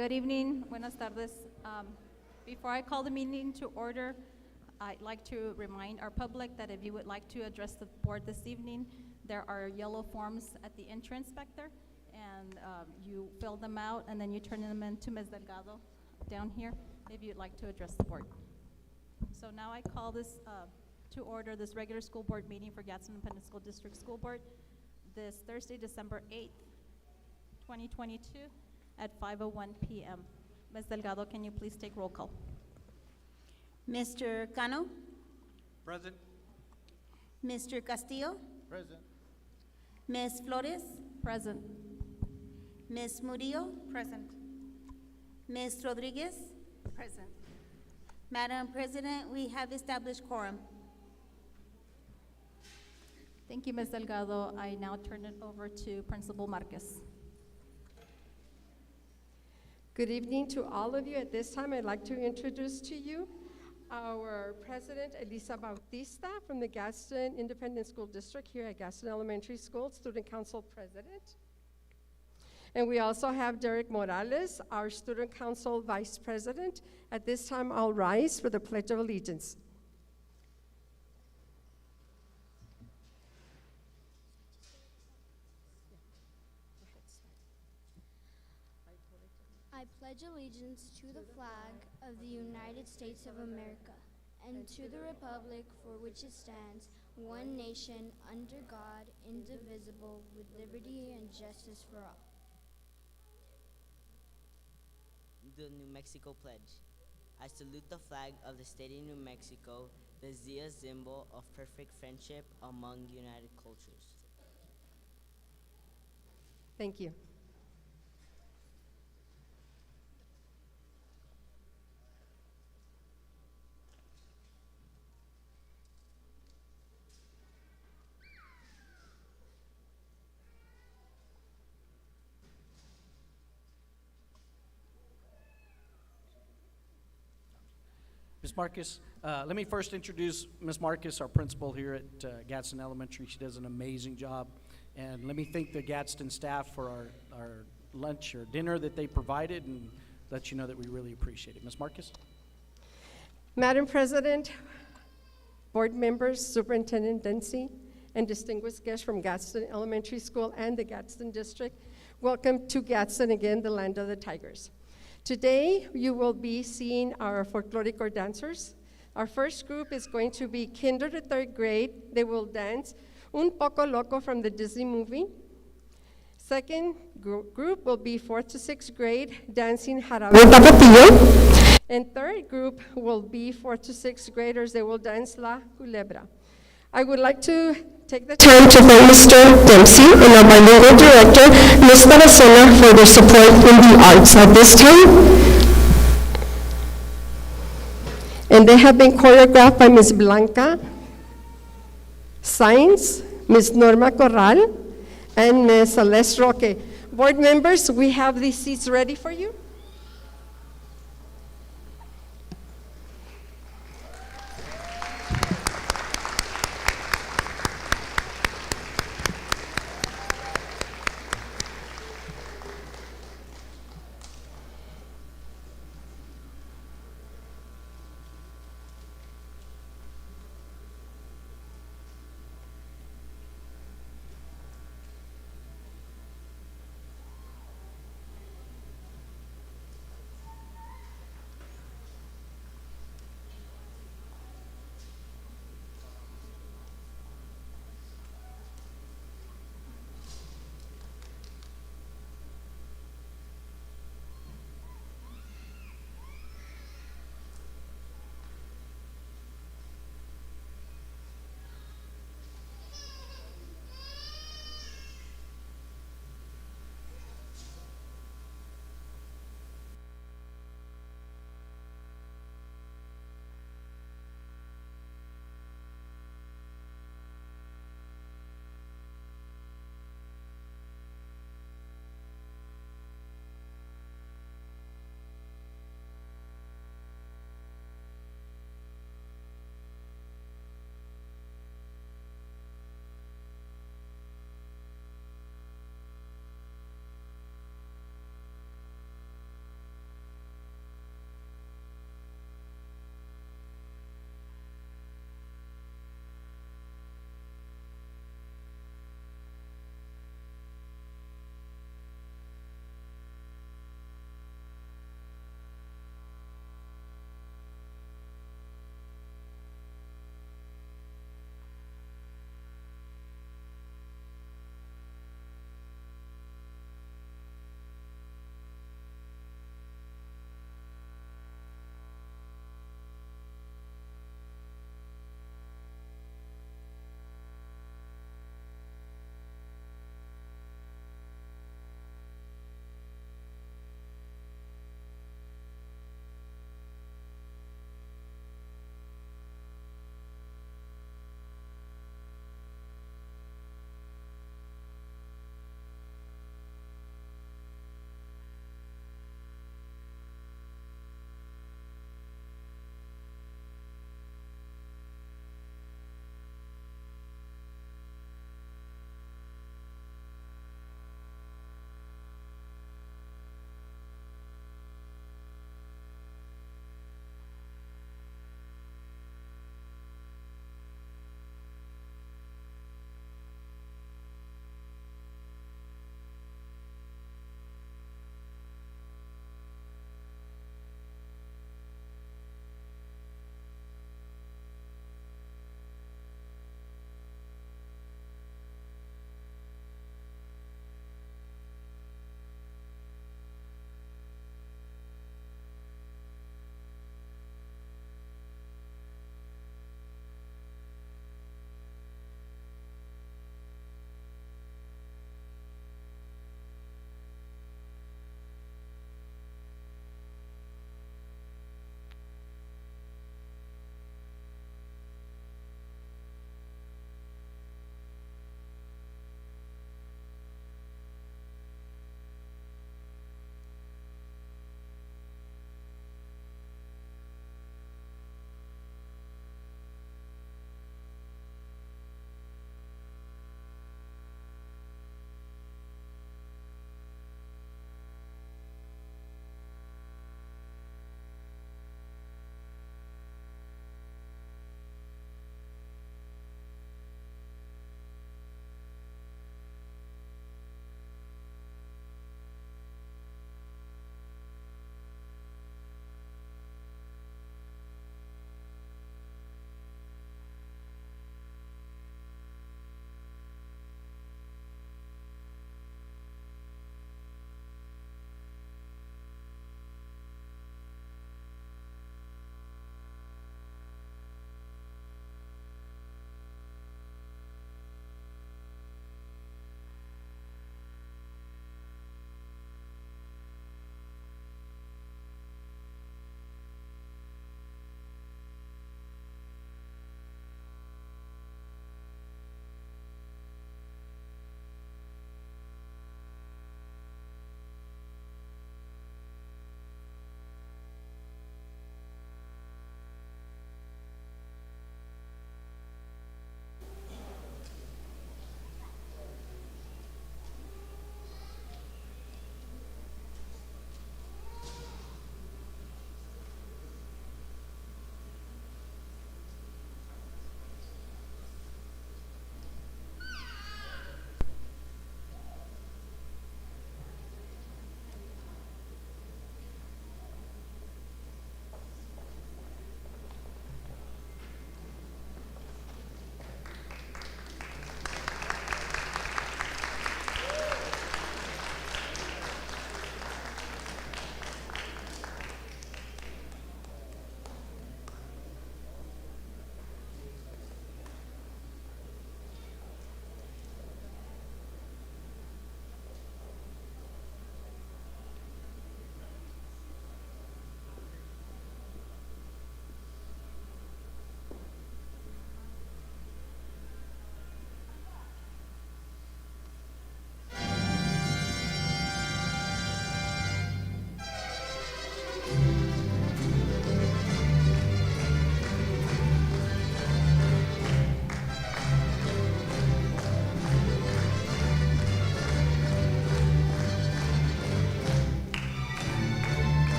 Good evening, buenas tardes. Before I call the meeting to order, I'd like to remind our public that if you would like to address the board this evening, there are yellow forms at the entrance back there, and you fill them out, and then you turn them in to Ms. Delgado down here if you'd like to address the board. So now I call this to order this regular school board meeting for Gadsden Independent School District School Board this Thursday, December 8th, 2022 at 5:01 p.m. Ms. Delgado, can you please take roll call? Mr. Cano, Present. Mr. Castillo, Present. Ms. Flores, Present. Ms. Murillo, Present. Ms. Rodriguez. Present. Madam President, we have established quorum. Thank you, Ms. Delgado. I now turn it over to Principal Marquez. Good evening to all of you. At this time, I'd like to introduce to you our President, Elisa Bautista, from the Gadsden Independent School District here at Gadsden Elementary School, Student Council President. And we also have Derek Morales, our Student Council Vice President. At this time, I'll rise for the Pledge of Allegiance. I pledge allegiance to the flag of the United States of America and to the republic for which it stands, one nation, under God, indivisible, with liberty and justice for all. The New Mexico Pledge. I salute the flag of the state of New Mexico, the Zia symbol of perfect friendship among united cultures. Thank you. Ms. Marcus, let me first introduce Ms. Marcus, our principal here at Gadsden Elementary. She does an amazing job. And let me thank the Gadsden staff for our lunch or dinner that they provided and let you know that we really appreciate it. Ms. Marcus? Madam President, board members, Superintendent Dempsey, and distinguished guests from Gadsden Elementary School and the Gadsden District, welcome to Gadsden again, the land of the tigers. Today, you will be seeing our folkloric dancers. Our first group is going to be kinder to third grade. They will dance Un Poco Loco from the Disney movie. Second group will be fourth to sixth grade, dancing Jarabe Tapatío. And third group will be fourth to sixth graders. They will dance La Culebra. I would like to take the time to thank Mr. Dempsey and our bilingual director, Ms. Maracena, for their support in the arts at this time. And they have been choreographed by Ms. Blanca Sainz, Ms. Norma Corral, and Ms. Celeste Roque. Board members, we have these seats ready for you.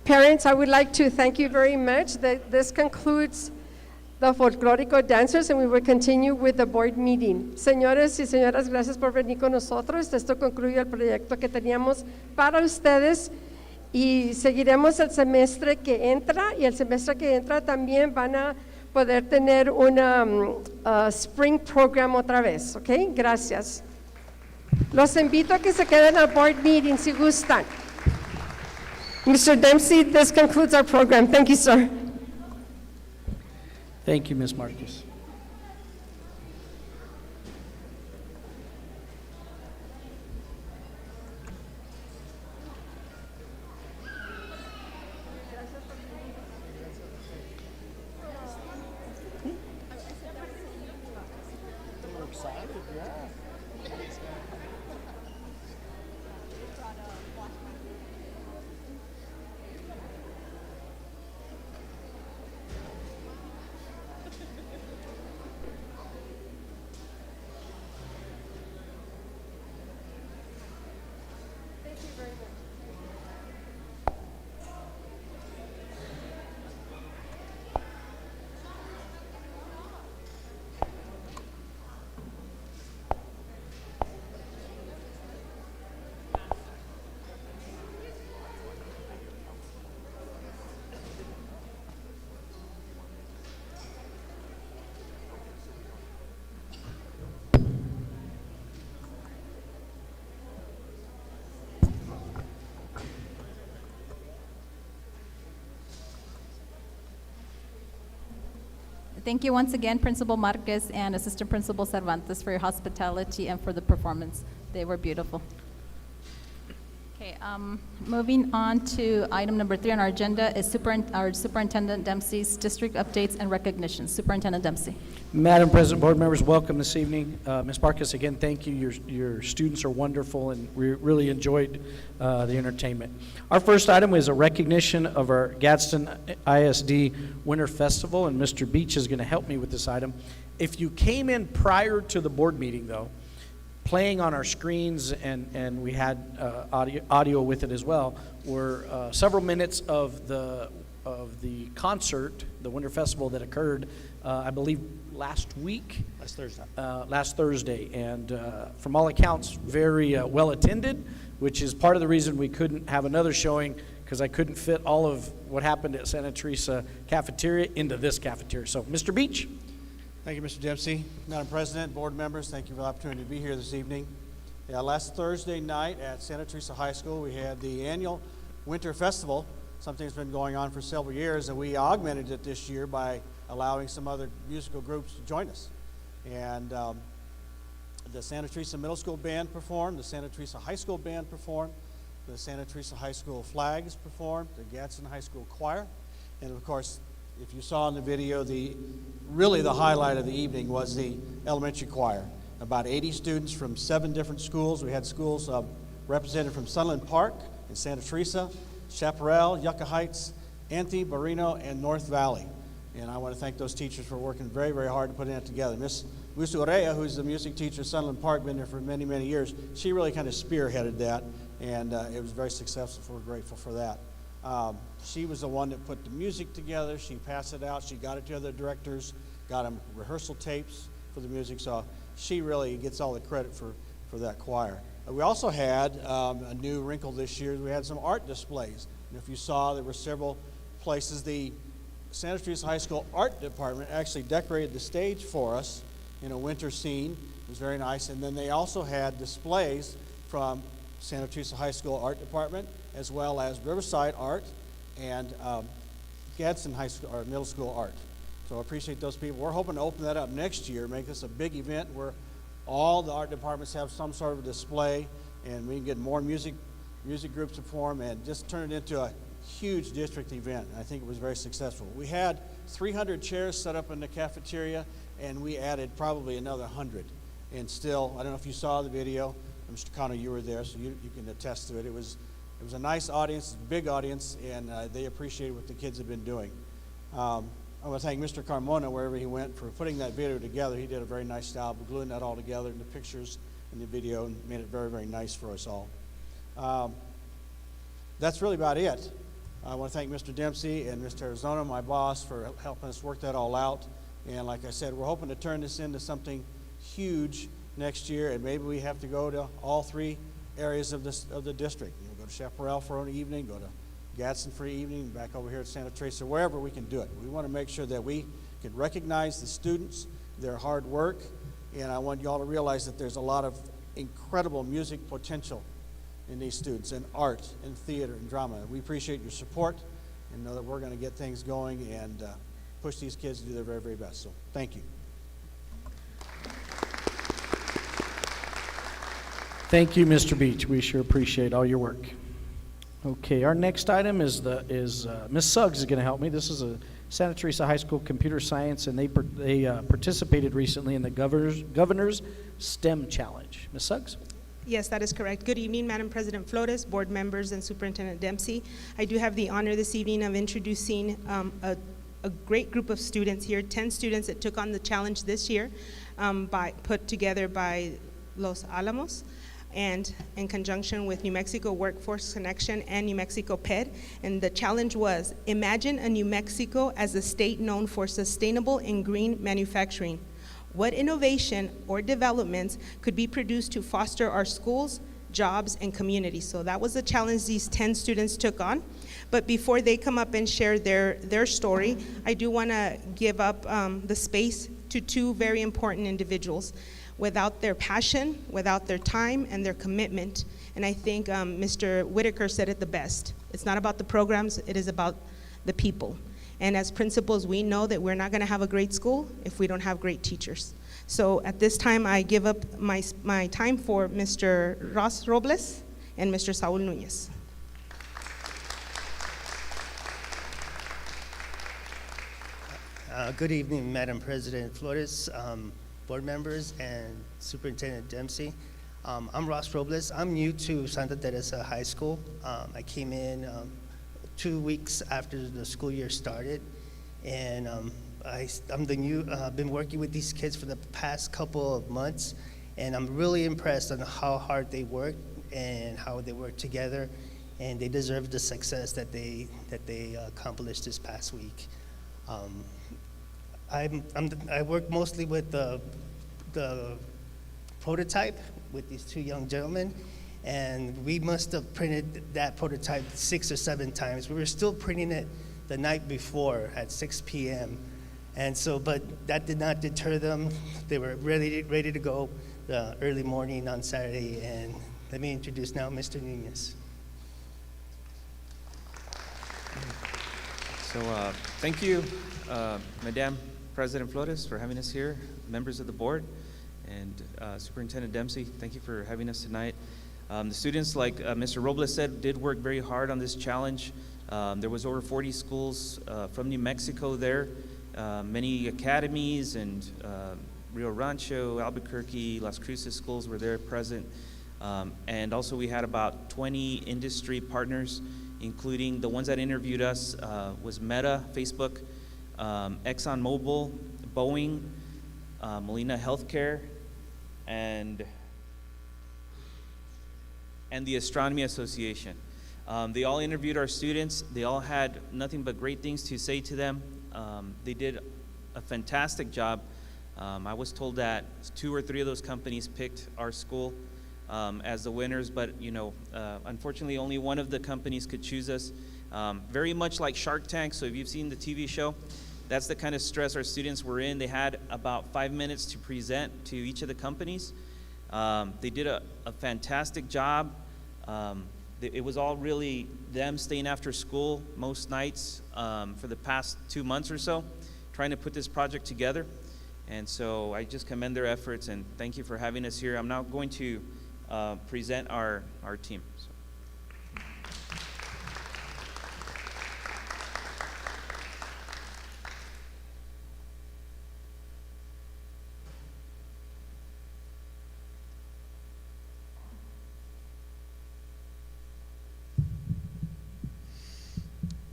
Parents, I would like to thank you very much. This concludes the folklórico dancers, and we will continue with the board meeting. Señores y señoras, gracias por venir con nosotros. Esto concluye el proyecto que teníamos para ustedes y seguiremos el semestre que entra, y el semestre que entra también van a poder tener una spring program otra vez, ¿ok? Gracias. Los invito a que se queden al board meeting si gustan. Mr. Dempsey, this concludes our program. Thank you, sir. Thank you, Ms. Marcus. Thank you once again, Principal Marquez and Assistant Principal Cervantes, for your hospitality and for the performance. They were beautiful. Okay, moving on to item number 3 on our agenda is our Superintendent Dempsey's district updates and recognitions. Superintendent Dempsey. Madam President, board members, welcome this evening. Ms. Marcus, again, thank you. Your students are wonderful, and we really enjoyed the entertainment. Our first item is a recognition of our Gadsden ISD Winter Festival, and Mr. Beach is going to help me with this item. If you came in prior to the board meeting, though, playing on our screens, and we had audio with it as well, were several minutes of the concert, the Winter Festival that occurred, I believe, last week? Last Thursday. And from all accounts, very well attended, which is part of the reason we couldn't have another showing, because I couldn't fit all of what happened at Santa Teresa Cafeteria into this cafeteria. So, Mr. Beach. Thank you, Mr. Dempsey. Madam President, board members, thank you for the opportunity to be here this evening. Yeah, last Thursday night at Santa Teresa High School, we had the annual Winter Festival, something that's been going on for several years, and we augmented it this year by allowing some other musical groups to join us. And the Santa Teresa Middle School Band performed, the Santa Teresa High School Band performed, the Santa Teresa High School Flags performed, the Gadsden High School Choir, and of course, if you saw in the video, really the highlight of the evening was the elementary choir. About 80 students from 7 different schools. We had schools represented from Sunland Park in Santa Teresa, Chaparral, Yucca Heights, Anthe, Barreno, and North Valley. And I want to thank those teachers for working very, very hard to put that together. Miss Musurea, who's the music teacher at Sunland Park, been there for many, many years, she really kind of spearheaded that, and it was very successful. We're grateful for that. She was the one that put the music together. She passed it out. She got it to other directors, got them rehearsal tapes for the music. So she really gets all the credit for that choir. We also had a new wrinkle this year. We had some art displays. And if you saw, there were several places. The Santa Teresa High School Art Department actually decorated the stage for us in a winter scene. It was very nice. And then they also had displays from Santa Teresa High School Art Department, as well as Riverside Art and Gadsden High School or Middle School Art. So I appreciate those people. We're hoping to open that up next year, make this a big event where all the art departments have some sort of display, and we can get more music groups to perform, and just turn it into a huge district event. I think it was very successful. We had 300 chairs set up in the cafeteria, and we added probably another 100. And still, I don't know if you saw the video. Mr. Connor, you were there, so you can attest to it. It was a nice audience, a big audience, and they appreciated what the kids have been doing. I want to thank Mr. Carmona, wherever he went, for putting that video together. He did a very nice job of gluing that all together in the pictures and the video, and made it very, very nice for us all. That's really about it. I want to thank Mr. Dempsey and Mr. Arizona, my boss, for helping us work that all out. And like I said, we're hoping to turn this into something huge next year, and maybe we have to go to all 3 areas of the district. You know, go to Chaparral for an evening, go to Gadsden for an evening, back over here at Santa Teresa, wherever we can do it. We want to make sure that we can recognize the students, their hard work, and I want you all to realize that there's a lot of incredible music potential in these students, in art, in theater, and drama. We appreciate your support and know that we're going to get things going and push these kids to do their very, very best. So thank you. Thank you, Mr. Beach. We sure appreciate all your work. Okay, our next item is Ms. Suggs is going to help me. This is a Santa Teresa High School Computer Science, and they participated recently in the Governor's STEM Challenge. Ms. Suggs? Yes, that is correct. Good evening, Madam President Flores, board members, and Superintendent Dempsey. I do have the honor this evening of introducing a great group of students here, 10 students that took on the challenge this year, put together by Los Alamos, and in conjunction with New Mexico Workforce Connection and New Mexico PED. And the challenge was, imagine a New Mexico as a state known for sustainable and green manufacturing. What innovation or developments could be produced to foster our schools, jobs, and communities? So that was the challenge these 10 students took on. But before they come up and share their story, I do want to give up the space to 2 very important individuals. Without their passion, without their time, and their commitment. And I think Mr. Whitaker said it the best. It's not about the programs, it is about the people. And as principals, we know that we're not going to have a great school if we don't have great teachers. So at this time, I give up my time for Mr. Ross Robles and Mr. Saul Nunez. Good evening, Madam President Flores, board members, and Superintendent Dempsey. I'm Ross Robles. I'm new to Santa Teresa High School. I came in 2 weeks after the school year started, and I'm the new, been working with these kids for the past couple of months, and I'm really impressed on how hard they work and how they work together, and they deserve the success that they accomplished this past week. I work mostly with the prototype with these 2 young gentlemen, and we must have printed that prototype 6 or 7 times. We were still printing it the night before at 6 p.m. And so, but that did not deter them. They were ready to go the early morning on Saturday. And let me introduce now Mr. Nunez. So thank you, Madam President Flores, for having us here, members of the board, and Superintendent Dempsey, thank you for having us tonight. The students, like Mr. Robles said, did work very hard on this challenge. There was over 40 schools from New Mexico there, many academies and Rio Rancho, Albuquerque, Las Cruces schools were there present. And also we had about 20 industry partners, including the ones that interviewed us was Meta, Facebook, ExxonMobil, Boeing, Molina Healthcare, and the Astronomy Association. They all interviewed our students. They all had nothing but great things to say to them. They did a fantastic job. I was told that 2 or 3 of those companies picked our school as the winners, but unfortunately only one of the companies could choose us. Very much like Shark Tank, so if you've seen the TV show, that's the kind of stress our students were in. They had about 5 minutes to present to each of the companies. They did a fantastic job. It was all really them staying after school most nights for the past 2 months or so, trying to put this project together. And so I just commend their efforts, and thank you for having us here. I'm now going to present our team. So.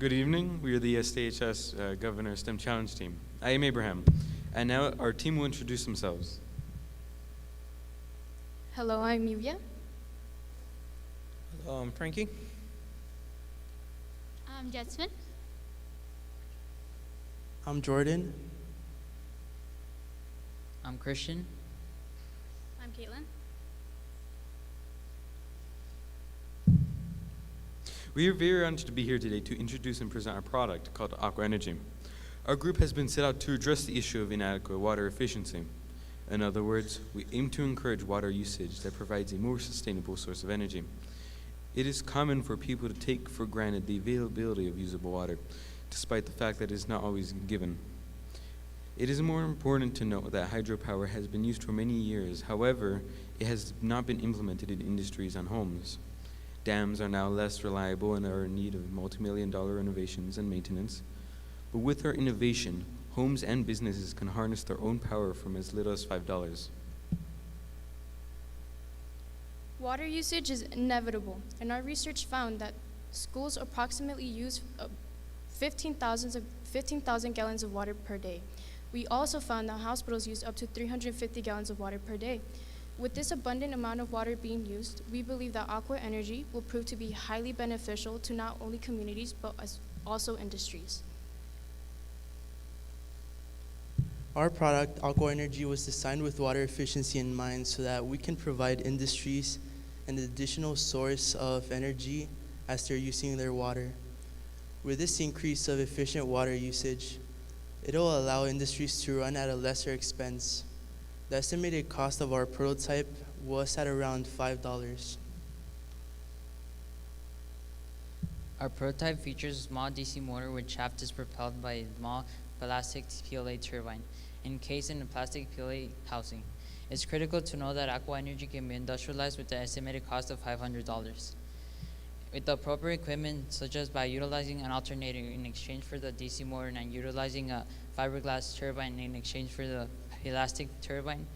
Good evening. We are the STHS Governor STEM Challenge Team. I am Abraham, and now our team will introduce themselves. Hello, I'm Yuvia. Hello, I'm Frankie. I'm Gadsden. I'm Jordan. I'm Christian. I'm Caitlin. We are very honored to be here today to introduce and present our product called Aqua Energy. Our group has been set out to address the issue of inadequate water efficiency. In other words, we aim to encourage water usage that provides a more sustainable source of energy. It is common for people to take for granted the availability of usable water, despite the fact that it is not always given. It is more important to note that hydropower has been used for many years. However, it has not been implemented in industries and homes. Dams are now less reliable and are in need of multi-million-dollar renovations and maintenance. But with our innovation, homes and businesses can harness their own power from as little as $5. Water usage is inevitable, and our research found that schools approximately use 15,000 gallons of water per day. We also found that hospitals use up to 350 gallons of water per day. With this abundant amount of water being used, we believe that Aqua Energy will prove to be highly beneficial to not only communities, but also industries. Our product, Aqua Energy, was designed with water efficiency in mind so that we can provide industries an additional source of energy as they're using their water. With this increase of efficient water usage, it will allow industries to run at a lesser expense. The estimated cost of our prototype was at around $5. Our prototype features a small DC motor which shaft is propelled by a small plastic PLA turbine encased in a plastic PLA housing. It's critical to know that Aqua Energy can be industrialized with the estimated cost of $500. With the appropriate equipment, such as by utilizing an alternator in exchange for the DC motor and utilizing a fiberglass turbine in exchange for the plastic turbine,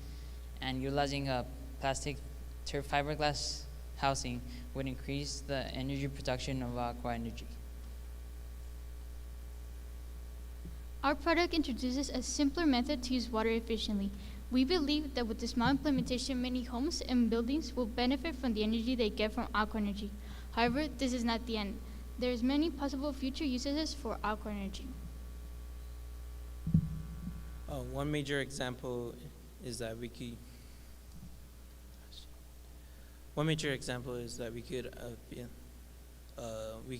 and utilizing a plastic fiberglass housing would increase the energy production of Aqua Energy. Our product introduces a simpler method to use water efficiently. We believe that with this small implementation, many homes and buildings will benefit from the energy they get from Aqua Energy. However, this is not the end. There's many possible future uses for Aqua Energy. One major example is that we could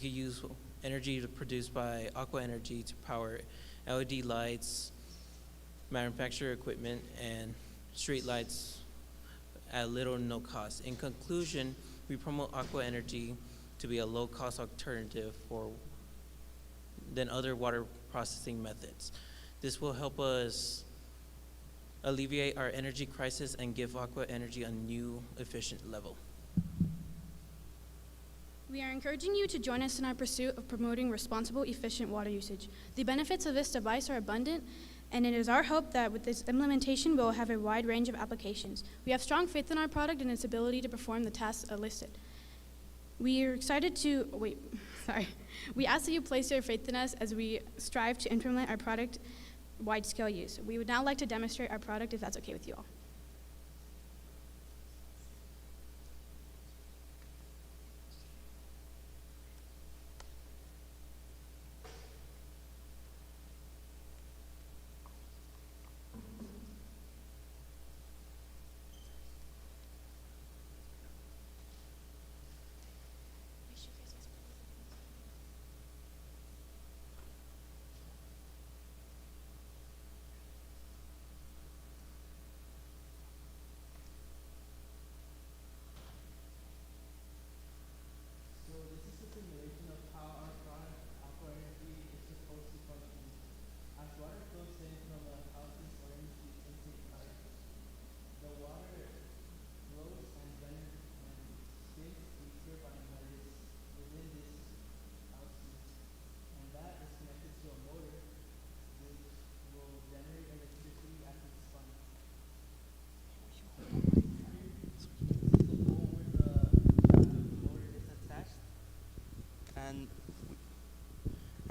use energy produced by Aqua Energy to power LED lights, manufacturer equipment, and street lights at little or no cost. In conclusion, we promote Aqua Energy to be a low-cost alternative than other water processing methods. This will help us alleviate our energy crisis and give Aqua Energy a new, efficient level. We are encouraging you to join us in our pursuit of promoting responsible, efficient water usage. The benefits of this device are abundant, and it is our hope that with this implementation, we'll have a wide range of applications. We have strong faith in our product and its ability to perform the tasks listed. We are excited to, we ask that you place your faith in us as we strive to implement our product wide-scale use. We would now like to demonstrate our product if that's okay with you all.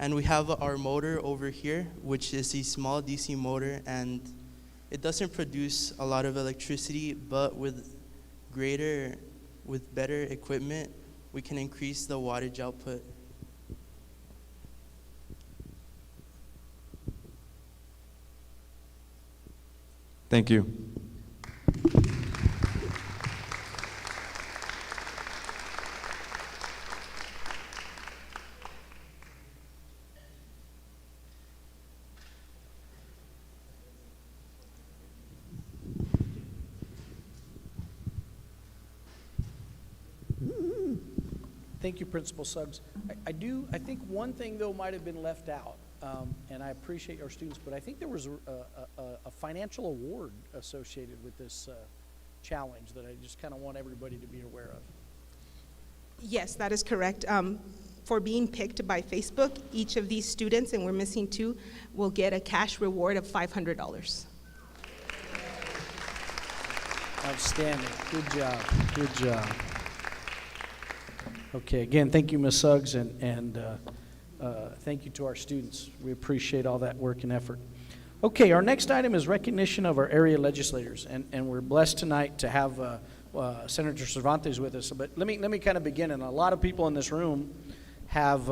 And we have our motor over here, which is a small DC motor, and it doesn't produce a lot of electricity, but with better equipment, we can increase the wattage output. Thank you. Thank you, Principal Suggs. I think one thing, though, might have been left out, and I appreciate our students, but I think there was a financial award associated with this challenge that I just kind of want everybody to be aware of. Yes, that is correct. For being picked by Facebook, each of these students, and we're missing 2, will get a cash reward of $500. Outstanding. Good job. Good job. Okay, again, thank you, Ms. Suggs, and thank you to our students. We appreciate all that work and effort. Okay, our next item is recognition of our area legislators, and we're blessed tonight to have Senator Cervantes with us. But let me kind of begin, and a lot of people in this room have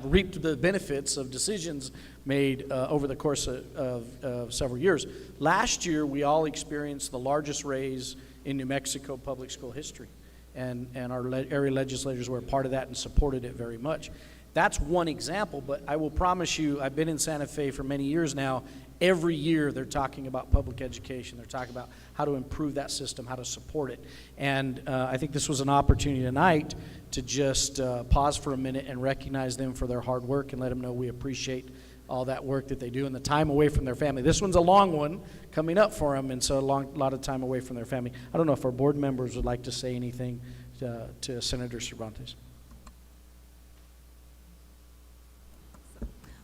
reaped the benefits of decisions made over the course of several years. Last year, we all experienced the largest raise in New Mexico public school history. And our area legislators were a part of that and supported it very much. That's one example, but I will promise you, I've been in Santa Fe for many years now. Every year they're talking about public education. They're talking about how to improve that system, how to support it. And I think this was an opportunity tonight to just pause for a minute and recognize them for their hard work and let them know we appreciate all that work that they do and the time away from their family. This one's a long one coming up for them, and so a lot of time away from their family. I don't know if our board members would like to say anything to Senator Cervantes.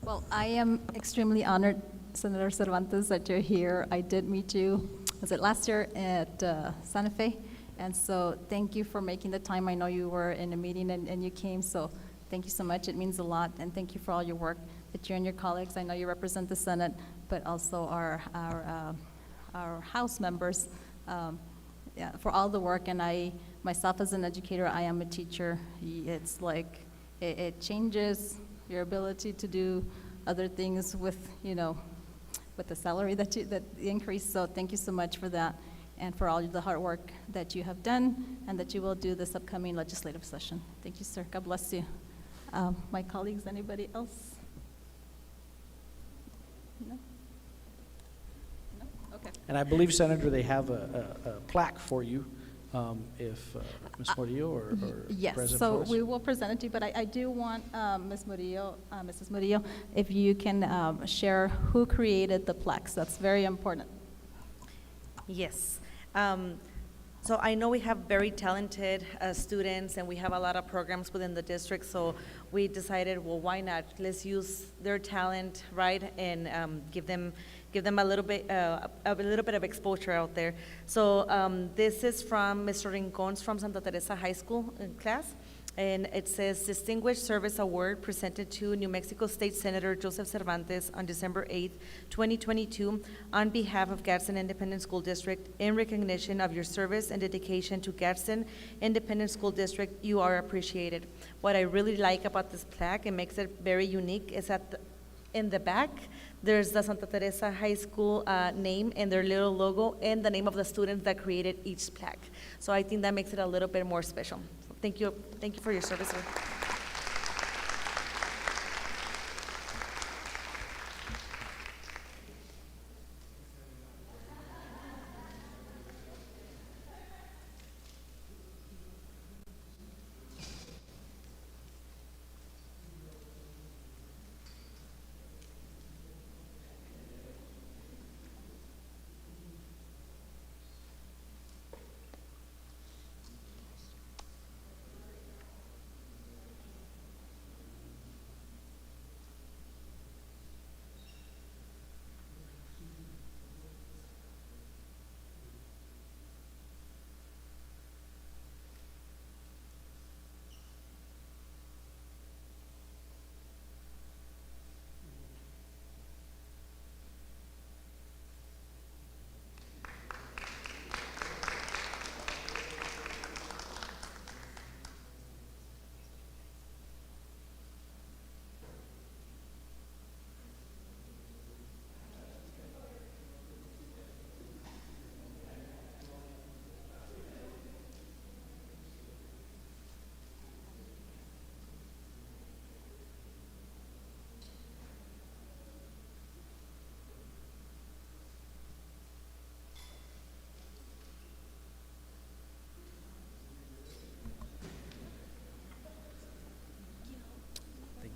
Well, I am extremely honored, Senator Cervantes, that you're here. I did meet you, was it last year at Santa Fe? And so thank you for making the time. I know you were in a meeting and you came, so thank you so much. It means a lot, and thank you for all your work that you and your colleagues. I know you represent the Senate, but also our House members, for all the work. And I, myself as an educator, I am a teacher. It's like, it changes your ability to do other things with, with the salary that increase. So thank you so much for that, and for all the hard work that you have done and that you will do this upcoming legislative session. Thank you, sir. God bless you. My colleagues, anybody else? No? No? Okay. And I believe, Senator, they have a plaque for you, if Ms. Murillo or yes, President so Flores. we will present it to you, but I do want Ms. Murillo, Mrs. Murillo, if you can share who created the plaques. That's very important. Yes. So I know we have very talented students, and we have a lot of programs within the district, so we decided, well, why not? Let's use their talent, right, and give them a little bit of exposure out there. So this is from Mr. Rincon's from Santa Teresa High School class. And it says, Distinguished Service Award presented to New Mexico State Senator Joseph Cervantes on December 8th, 2022, on behalf of Gadsden Independent School District, in recognition of your service and dedication to Gadsden Independent School District. You are appreciated. What I really like about this plaque, and makes it very unique, is that in the back, there's the Santa Teresa High School name and their little logo, and the name of the students that created each plaque. So I think that makes it a little bit more special. Thank you for your service, sir.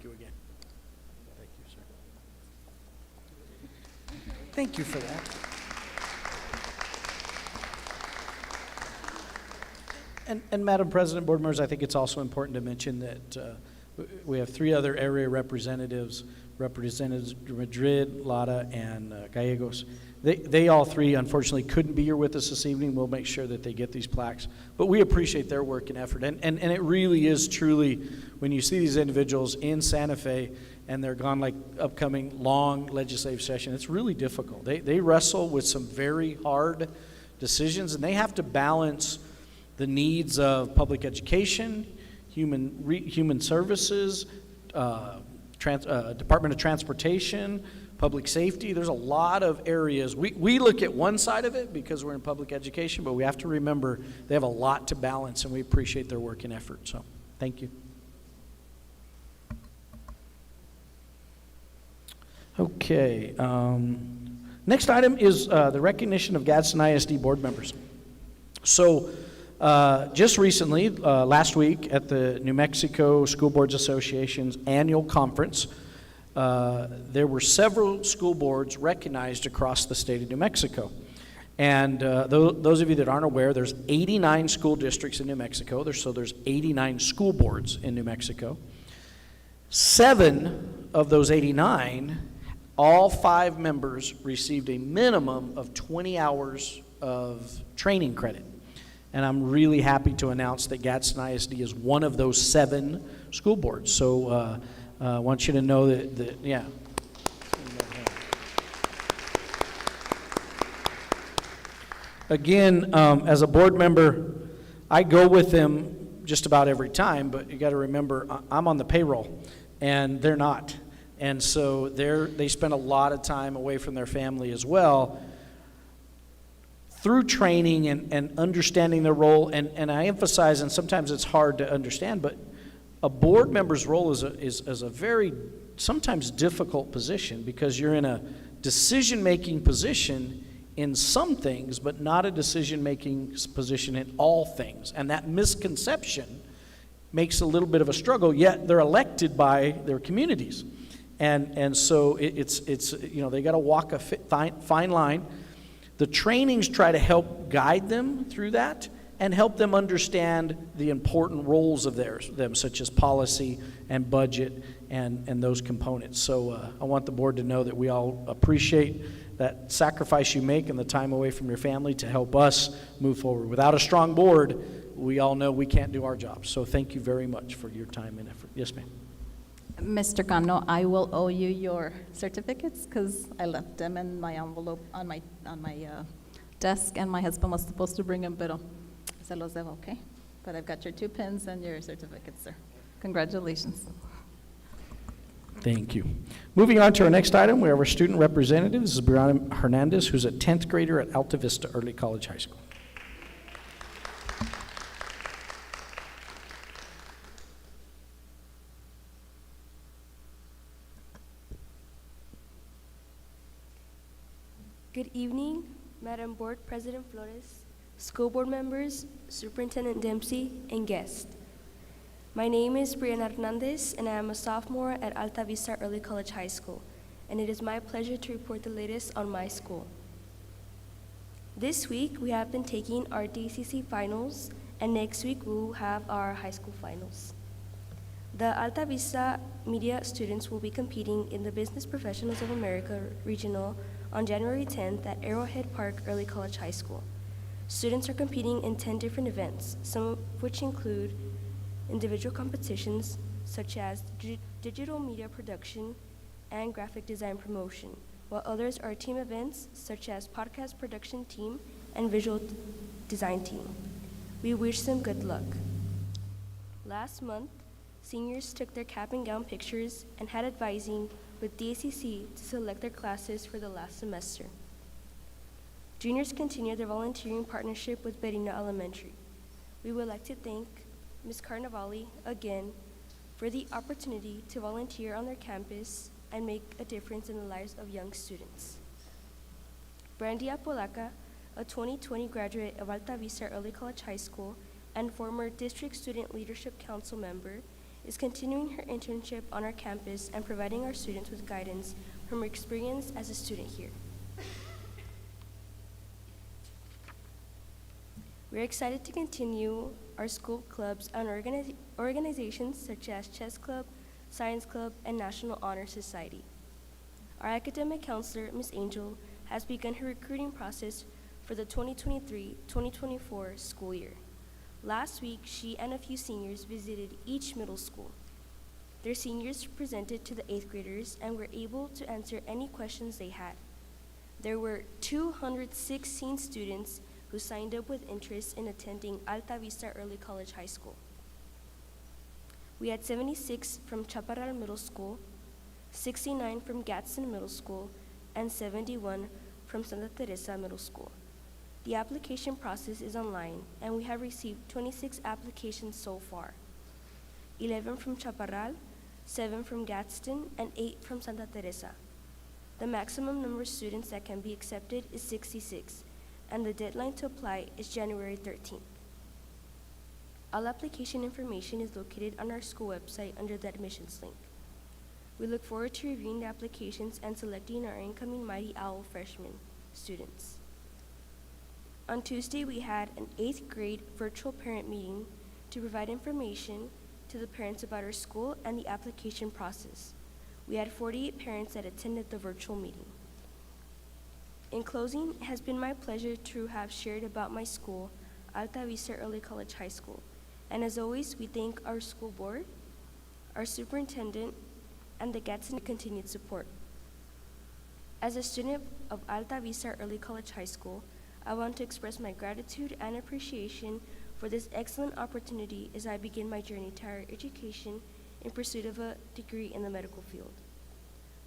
you again. Thank you, sir. Thank you for that. And Madam President, board members, I think it's also important to mention that we have 3 other area representatives, Representatives Madrid, Lara, and Gallegos. They all 3 unfortunately couldn't be here with us this evening. We'll make sure that they get these plaques. But we appreciate their work and effort. And it really is truly, when you see these individuals in Santa Fe and they're gone like upcoming long legislative session, it's really difficult. They wrestle with some very hard decisions, and they have to balance the needs of public education, human services, Department of Transportation, public safety. There's a lot of areas. We look at one side of it because we're in public education, but we have to remember they have a lot to balance, and we appreciate their work and effort. So thank you. Okay. Next item is the recognition of Gadsden ISD board members. So just recently, last week at the New Mexico School Boards Association's annual conference, there were several school boards recognized across the state of New Mexico. And those of you that aren't aware, there's 89 school districts in New Mexico. So there's 89 school boards in New Mexico. 7 of those 89, all 5 members received a minimum of 20 hours of training credit. And I'm really happy to announce that Gadsden ISD is one of those 7 school boards. So I want you to know that yeah. Again, as a board member, I go with them just about every time, but you got to remember, I'm on the payroll, and they're not. And so they spend a lot of time away from their family as well, through training and understanding their role. And I emphasize, and sometimes it's hard to understand, but a board member's role is a very sometimes difficult position, because you're in a decision-making position in some things, but not a decision-making position in all things. And that misconception makes a little bit of a struggle, yet they're elected by their communities. And so it's they got to walk a fine line. The trainings try to help guide them through that and help them understand the important roles of them, such as policy and budget and those components. So I want the board to know that we all appreciate that sacrifice you make and the time away from your family to help us move forward. Without a strong board, we all know we can't do our jobs. So thank you very much for your time and effort. Yes, ma'am. Mr. Cano, I will owe you your certificates because I left them in my envelope on my desk, and my husband was supposed to bring them, pero se los debo, okay? But I've got your 2 pins and your certificates, sir. Congratulations. Thank you. Moving on to our next item, we have our student representative. This is Brianna Hernandez, who's a 10th grader at Alta Vista Early College High School. Good evening, Madam Board President Flores, school board members, Superintendent Dempsey, and guests. My name is Brianna Hernandez, and I am a sophomore at Alta Vista Early College High School, and it is my pleasure to report the latest on my school. This week, we have been taking our DCC finals, and next week, we will have our high school finals. The Alta Vista media students will be competing in the Business Professionals of America Regional on January 10th at Arrowhead Park Early College High School. Students are competing in 10 different events, some of which include individual competitions such as digital media production and graphic design promotion, while others are team events such as podcast production team and visual design team. We wish them good luck. Last month, seniors took their cap and gown pictures and had advising with DACC to select their classes for the last semester. Juniors continue their volunteering partnership with Berino Elementary. We would like to thank Ms. Carnavali again for the opportunity to volunteer on their campus and make a difference in the lives of young students. Brandy Apolaca, a 2020 graduate of Alta Vista Early College High School and former District Student Leadership Council member, is continuing her internship on our campus and providing our students with guidance from her experience as a student here. We're excited to continue our school clubs and organizations such as Chess Club, Science Club, and National Honor Society. Our academic counselor, Ms. Angel, has begun her recruiting process for the 2023-2024 school year. Last week, she and a few seniors visited each middle school. Their seniors presented to the 8th graders and were able to answer any questions they had. There were 216 students who signed up with interest in attending Alta Vista Early College High School. We had 76 from Chaparral Middle School, 69 from Gadsden Middle School, and 71 from Santa Teresa Middle School. The application process is online, and we have received 26 applications so far, 11 from Chaparral, 7 from Gadsden, and 8 from Santa Teresa. The maximum number of students that can be accepted is 66, and the deadline to apply is January 13th. All application information is located on our school website under the admissions link. We look forward to reviewing the applications and selecting our incoming Mighty Owl freshman students. On Tuesday, we had an 8th grade virtual parent meeting to provide information to the parents about our school and the application process. We had 48 parents that attended the virtual meeting. In closing, it has been my pleasure to have shared about my school, Alta Vista Early College High School. And as always, we thank our school board, our superintendent, and the Gadsden continued support. As a student of Alta Vista Early College High School, I want to express my gratitude and appreciation for this excellent opportunity as I begin my journey to higher education in pursuit of a degree in the medical field.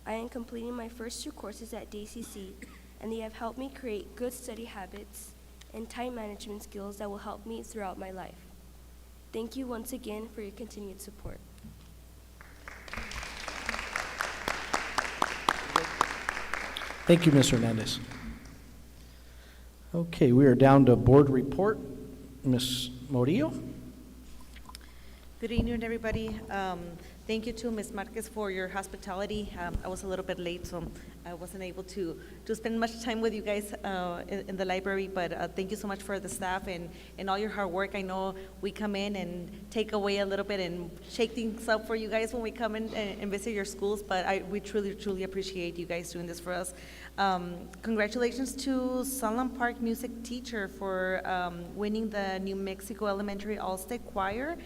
I am completing my first 2 courses at DCC, and they have helped me create good study habits and time management skills that will help me throughout my life. Thank you once again for your continued support. Thank you, Ms. Hernandez. Okay, we are down to board report. Ms. Morillo? Good evening, everybody. Thank you to Ms. Marquez for your hospitality. I was a little bit late, so I wasn't able to spend much time with you guys in the library, but thank you so much for the staff and all your hard work. I know we come in and take away a little bit and shake things up for you guys when we come in and visit your schools, but we truly, truly appreciate you guys doing this for us. Congratulations to Sunland Park music teacher for winning the New Mexico Elementary All-State Choir.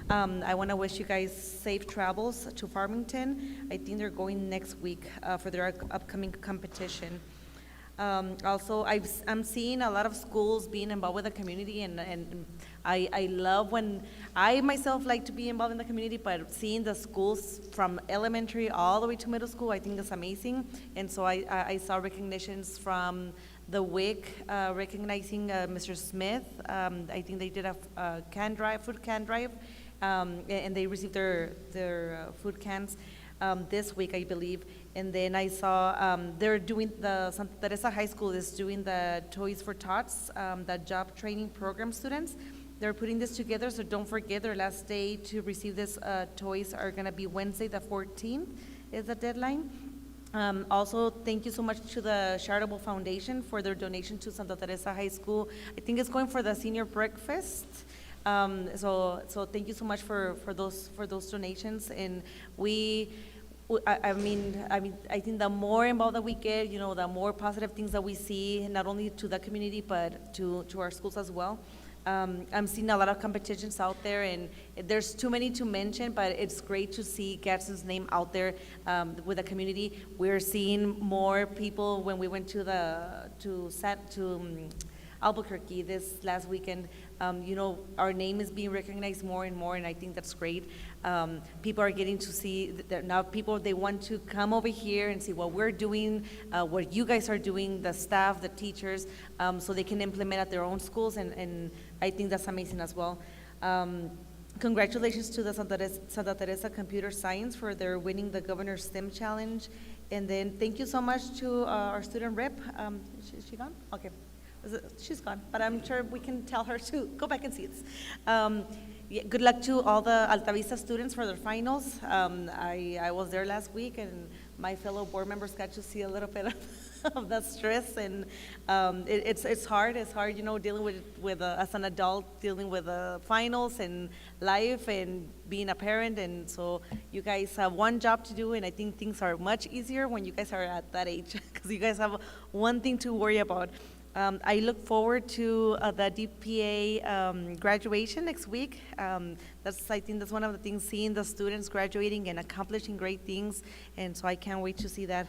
I want to wish you guys safe travels to Farmington. I think they're going next week for their upcoming competition. Also, I'm seeing a lot of schools being involved with the community, and I love when I myself like to be involved in the community, but seeing the schools from elementary all the way to middle school, I think that's amazing. And so I saw recognitions from the WIC recognizing Mr. Smith. I think they did a food can drive, and they received their food cans this week, I believe. And then I saw they're doing the Santa Teresa High School is doing the Toys for Tots, the job training program students. They're putting this together, so don't forget their last day to receive this toys are gonna be Wednesday the 14th is the deadline. Also, thank you so much to the Charitable Foundation for their donation to Santa Teresa High School. I think it's going for the senior breakfast. So thank you so much for those donations, and I think the more involved that we get, the more positive things that we see, not only to the community, but to our schools as well. I'm seeing a lot of competitions out there, and there's too many to mention, but it's great to see Gadsden's name out there with the community. We're seeing more people when we went to Albuquerque this last weekend. Our name is being recognized more and more, and I think that's great. People are getting to see that now they want to come over here and see what we're doing, what you guys are doing, the staff, the teachers, so they can implement at their own schools, and I think that's amazing as well. Congratulations to the Santa Teresa Computer Science for their winning the Governor's STEM Challenge. And then thank you so much to our student rep. Is she gone? Okay. She's gone, but I'm sure we can tell her to go back and see it. good luck to all the Altavista students for their finals. I was there last week, and my fellow board members got to see a little bit of the stress, and it's hard. It's hard, dealing with as an adult, dealing with finals and life and being a parent. And so you guys have one job to do, and I think things are much easier when you guys are at that age because you guys have one thing to worry about. I look forward to the DPA graduation next week. I think that's one of the things, seeing the students graduating and accomplishing great things, and so I can't wait to see that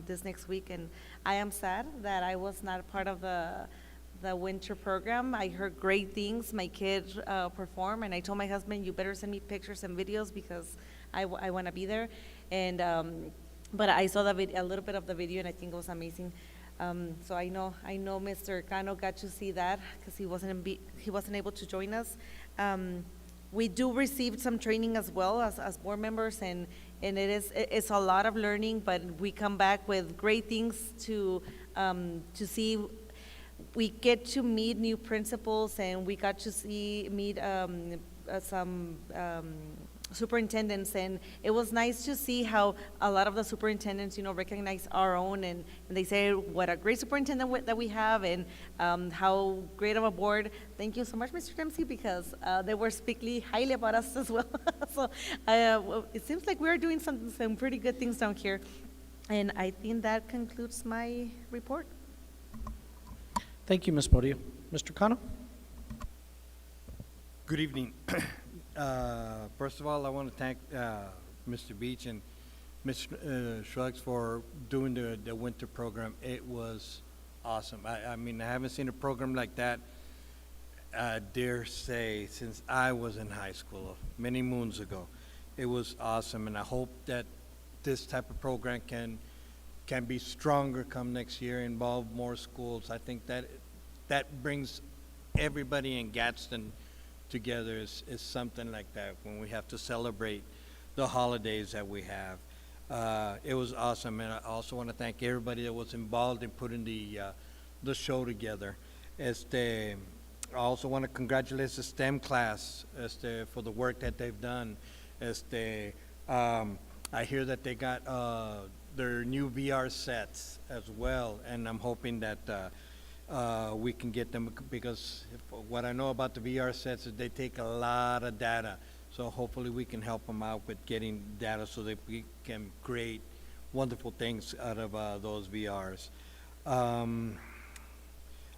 this next week. And I am sad that I was not a part of the winter program. I heard great things. My kids perform, and I told my husband, you better send me pictures and videos because I want to be there. And but I saw a little bit of the video, and I think it was amazing. So I know Mr. Cano got to see that because he wasn't able to join us. We do receive some training as well as board members, and it's a lot of learning, but we come back with great things to see. We get to meet new principals, and we got to meet some superintendents, and it was nice to see how a lot of the superintendents, recognize our own, and they say what a great superintendent that we have, and how great of a board. Thank you so much, Mr. Dempsey, because they were speaking highly about us as well. So it seems like we're doing some pretty good things down here, and I think that concludes my report. Thank you, Ms. Murillo. Mr. Cano? Good evening. First of all, I want to thank Mr. Beach and Mr. Shrugs for doing the winter program. It was awesome. I mean, I haven't seen a program like that, I dare say, since I was in high school, many moons ago. It was awesome, and I hope that this type of program can be stronger come next year, involve more schools. I think that brings everybody in Gadsden together is something like that when we have to celebrate the holidays that we have. It was awesome, and I also want to thank everybody that was involved in putting the show together. I also want to congratulate the STEM class for the work that they've done. I hear that they got their new VR sets as well, and I'm hoping that we can get them, because what I know about the VR sets is they take a lot of data. So hopefully we can help them out with getting data so that we can create wonderful things out of those VRs. I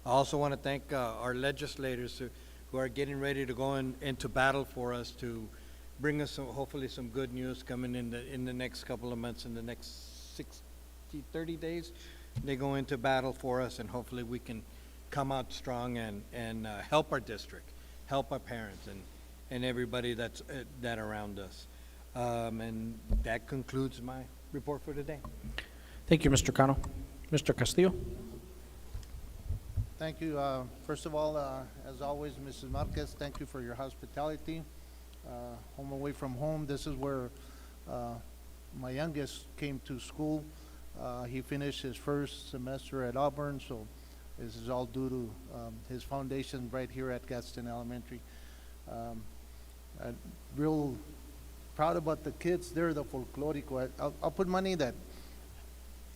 also want to thank our legislators who are getting ready to go into battle for us to bring us hopefully some good news coming in the next couple of months, in the next 30 days. They go into battle for us, and hopefully we can come out strong and help our district, help our parents, and everybody that around us. And that concludes my report for today. Thank you, Mr. Cano. Mr. Castillo? Thank you. First of all, as always, Mrs. Marquez, thank you for your hospitality. Home away from home, this is where my youngest came to school. He finished his first semester at Auburn, so this is all due to his foundation right here at Gadsden Elementary. I'm real proud about the kids. They're the folklorico. I'll put money that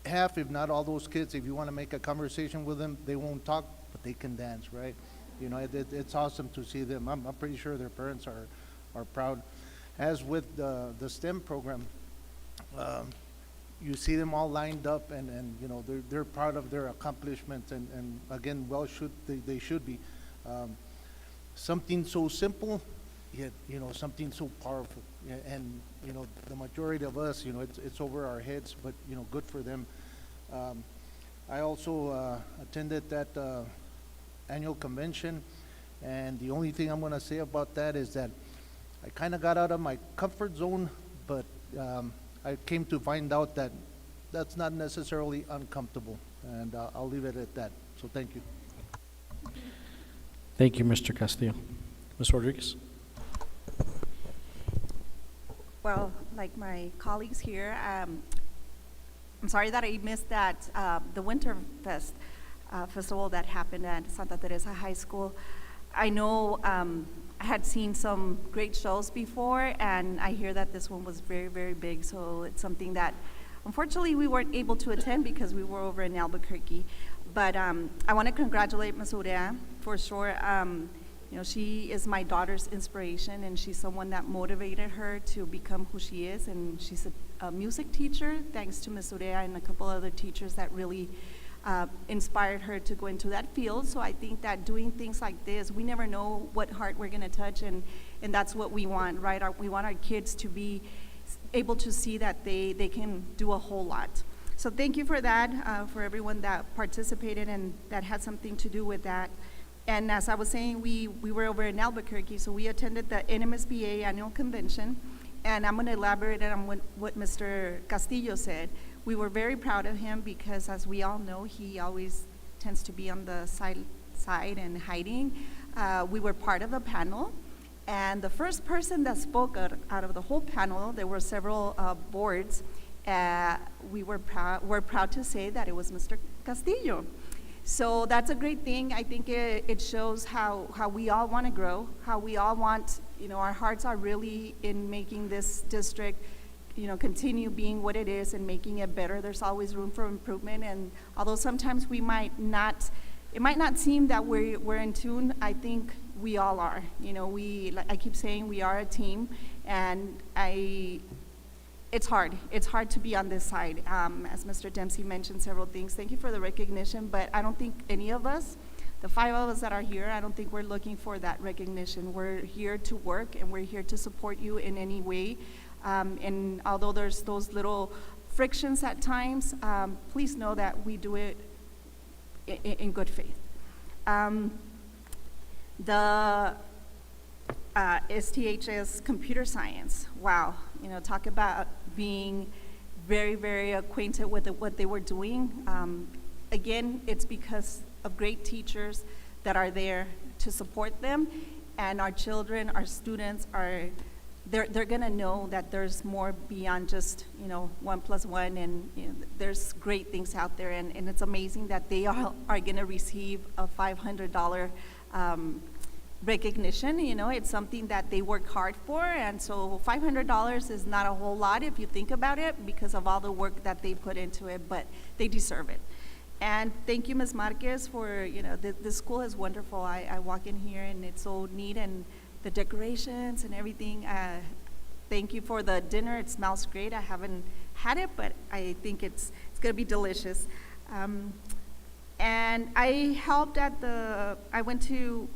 half, if not all those kids, if you want to make a conversation with them, they won't talk, but they can dance, right? It's awesome to see them. I'm pretty sure their parents are proud. As with the STEM program, you see them all lined up, and they're proud of their accomplishments, and again, they should be. Something so simple, yet something so powerful, and the majority of us, it's over our heads, but good for them. I also attended that annual convention, and the only thing I'm going to say about that is that I kind of got out of my comfort zone, but I came to find out that that's not necessarily uncomfortable, and I'll leave it at that. So thank you. Thank you, Mr. Castillo. Ms. Rodriguez? Well, like my colleagues here, I'm sorry that I missed that, the Winter festival that happened at Santa Teresa High School. I know I had seen some great shows before, and I hear that this one was very, very big. So it's something that, unfortunately, we weren't able to attend because we were over in Albuquerque. But I want to congratulate Ms. Urea for sure. You know, she is my daughter's inspiration, and she's someone that motivated her to become who she is. And she's a music teacher, thanks to Ms. Urea and a couple other teachers that really inspired her to go into that field. So I think that doing things like this, we never know what heart we're going to touch, and that's what we want, right? We want our kids to be able to see that they can do a whole lot. So thank you for that, for everyone that participated and that had something to do with that. And as I was saying, we were over in Albuquerque, so we attended the NMSBA annual convention, and I'm going to elaborate on what Mr. Castillo said. We were very proud of him because, as we all know, he always tends to be on the side and hiding. We were part of the panel, and the first person that spoke out of the whole panel, there were several boards, we're proud to say that it was Mr. Castillo. So that's a great thing. I think it shows how we all want to grow, how we all want, you know, our hearts are really in making this district, you know, continue being what it is and making it better. There's always room for improvement, and although sometimes it might not seem that we're in tune, I think we all are. You know, like I keep saying, we are a team, and it's hard. It's hard to be on this side. As Mr. Dempsey mentioned several things, thank you for the recognition, but I don't think any of us, the 5 of us that are here, I don't think we're looking for that recognition. We're here to work, and we're here to support you in any way. And although there's those little frictions at times, please know that we do it in good faith. The STHS computer science, wow, you know, talk about being very, very acquainted with what they were doing. Again, it's because of great teachers that are there to support them, and our children, our students they're gonna know that there's more beyond just, you know, 1 + 1, and you know, there's great things out there, and it's amazing that they are gonna receive a $500 recognition. You know, it's something that they work hard for, and so $500 is not a whole lot if you think about it because of all the work that they put into it, but they deserve it. And thank you, Ms. Marquez, for, you know, the school is wonderful. I walk in here and it's so neat, and the decorations and everything. Thank you for the dinner. It smells great. I haven't had it, but I think it's gonna be delicious. And I helped I went to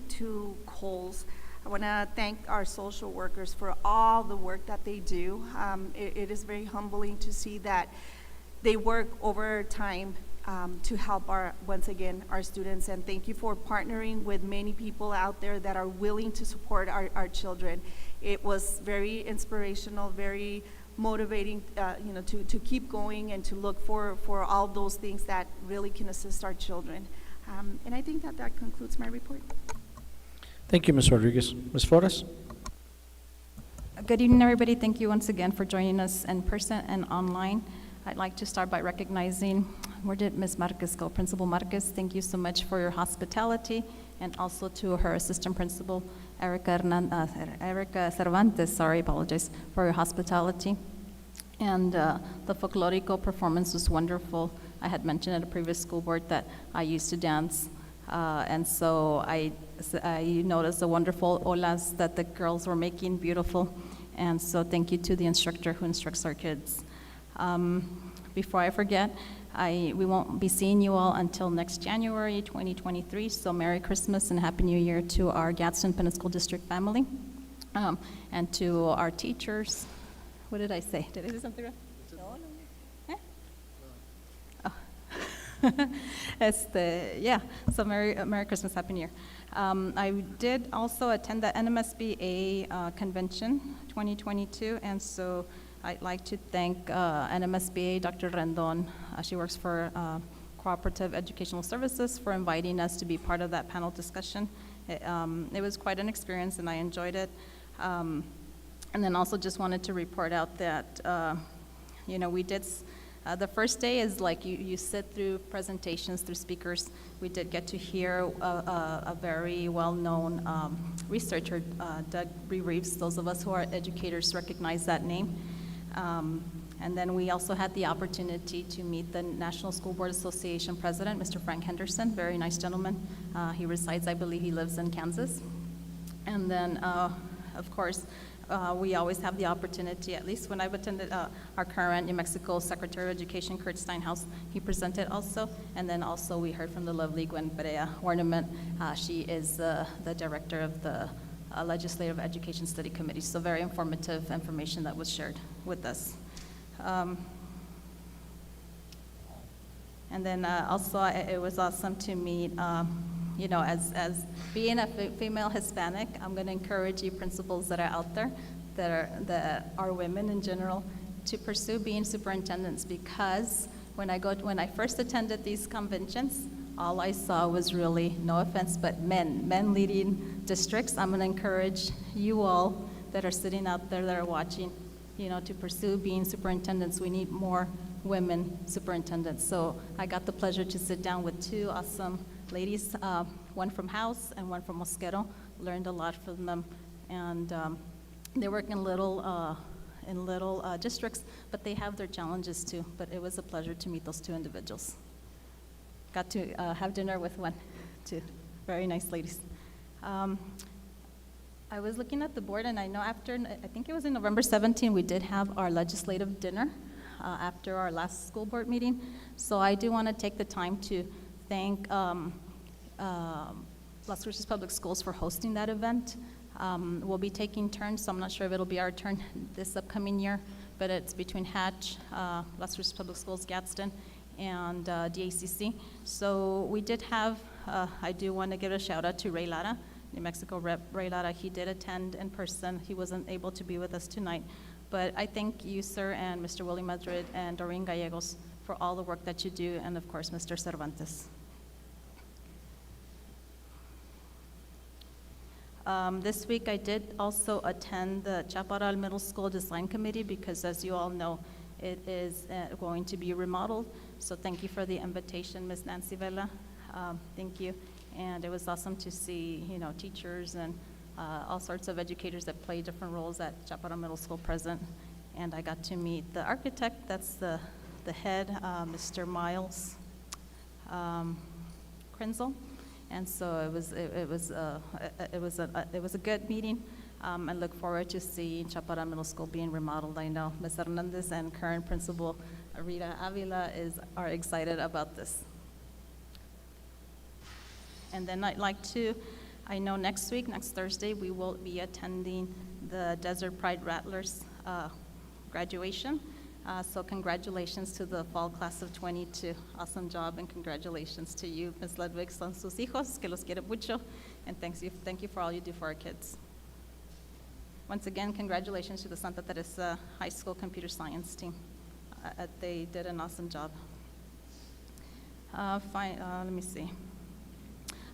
Kohl's. I wanna thank our social workers for all the work that they do. It is very humbling to see that they work overtime to help once again, our students. And thank you for partnering with many people out there that are willing to support our children. It was very inspirational, very motivating, you know, to keep going and to look for all those things that really can assist our children. And I think that concludes my report. Thank you, Ms. Rodriguez. Ms. Flores? Good evening, everybody. Thank you once again for joining us in person and online. I'd like to start by recognizing, where did Ms. Marquez go? Principal Marquez, thank you so much for your hospitality, and also to her assistant principal, Erica Cervantes, apologize, for your hospitality. And the folklorico performance was wonderful. I had mentioned at a previous school board that I used to dance, and so I noticed the wonderful olas that the girls were making, beautiful. And so thank you to the instructor who instructs our kids. Before I forget, we won't be seeing you all until next January 2023, so Merry Christmas and Happy New Year to our Gadsden Peninsula School District family, and to our teachers. What did I say? Did I say something wrong? Yeah, so Merry Christmas, Happy New Year. I did also attend the NMSBA convention 2022, and so I'd like to thank NMSBA, Dr. Rendon. She works for Cooperative Educational Services, for inviting us to be part of that panel discussion. It was quite an experience, and I enjoyed it. And then also just wanted to report out that, you know, we did The first day is like you sit through presentations, through speakers. We did get to hear a very well-known researcher, Doug Reeves. Those of us who are educators recognize that name. And then we also had the opportunity to meet the National School Board Association president, Mr. Frank Henderson, very nice gentleman. He resides, I believe he lives in Kansas. And then, of course, we always have the opportunity, at least when I've attended our current New Mexico Secretary of Education, Kurt Steinhaus, he presented also. And then also we heard from the lovely Gwen Perea Ornament. She is the director of the Legislative Education Study Committee. So very informative information that was shared with us. And then also it was awesome to meet, you know, as being a female Hispanic, I'm going to encourage you principals that are out there that are women in general to pursue being superintendents, because when I first attended these conventions, all I saw was really, no offense, but men leading districts. I'm going to encourage you all that are sitting out there that are watching, you know, to pursue being superintendents. We need more women superintendents. So I got the pleasure to sit down with two awesome ladies, one from House and one from Mosquero. Learned a lot from them, and they work in little districts, but they have their challenges too. But it was a pleasure to meet those two individuals. Got to have dinner with one, two very nice ladies. I was looking at the board, and I know after, I think it was in November 17, we did have our legislative dinner after our last school board meeting. So I do want to take the time to thank Las Cruces Public Schools for hosting that event. We'll be taking turns, so I'm not sure if it'll be our turn this upcoming year, but it's between Hatch, Las Cruces Public Schools, Gadsden, and DACC. So we did have, I do want to give a shout out to Ray Lara, New Mexico Rep. Ray Lara. He did attend in person. He wasn't able to be with us tonight. But I thank you, sir, and Mr. Willie Madrid and Doreen Gallegos for all the work that you do, and of course, Mr. Cervantes. This week I did also attend the Chaparral Middle School Design Committee, because as you all know, it is going to be remodeled. So thank you for the invitation, Ms. Nancy Vela. Thank you. And it was awesome to see, you know, teachers and all sorts of educators that play different roles at Chaparral Middle School present. And I got to meet the architect, that's the head, Mr. Miles Krenzel. And so it was a good meeting. I look forward to seeing Chaparral Middle School being remodeled. I know Ms. Hernandez and current principal Rita Avila are excited about this. And then I'd like to, I know next week, next Thursday, we will be attending the Desert Pride Rattlers graduation. So congratulations to the fall class of 22. Awesome job, and congratulations to you, Ms. Ludwig, son sus hijos, que los quiere mucho, and thank you for all you do for our kids. Once again, congratulations to the Santa Teresa High School Computer Science team. They did an awesome job. Let me see.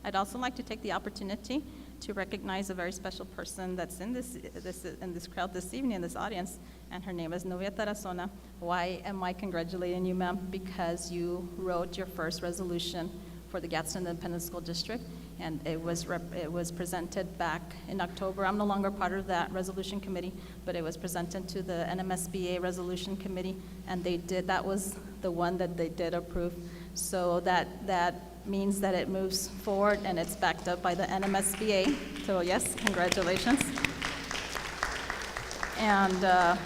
I'd also like to take the opportunity to recognize a very special person that's in this crowd this evening, in this audience, and her name is Novia Tarazona. Why am I congratulating you, ma'am? Because you wrote your first resolution for the Gadsden Independent School District, and it was presented back in October. I'm no longer part of that resolution committee, but it was presented to the NMSBA resolution committee, and that was the one that they did approve. So that means that it moves forward, and it's backed up by the NMSBA. So yes, congratulations. And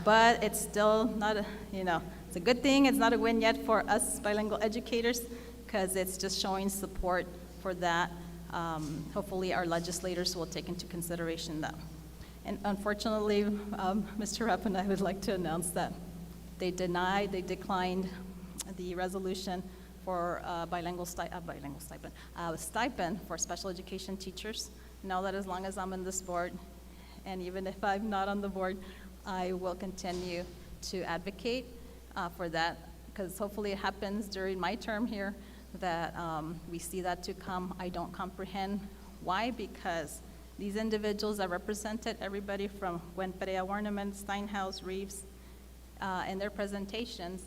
but it's still not it's a good thing. It's not a win yet for us bilingual educators, because it's just showing support for that. Hopefully our legislators will take into consideration that. And unfortunately, Mr. Rapp and I would like to announce that they declined the resolution for stipend for special education teachers. Know that as long as I'm in this board, and even if I'm not on the board, I will continue to advocate for that, because hopefully it happens during my term here that we see that to come. I don't comprehend why, because these individuals that represented everybody from Gwen Perea Warneman, Steinhaus, Reeves, in their presentations,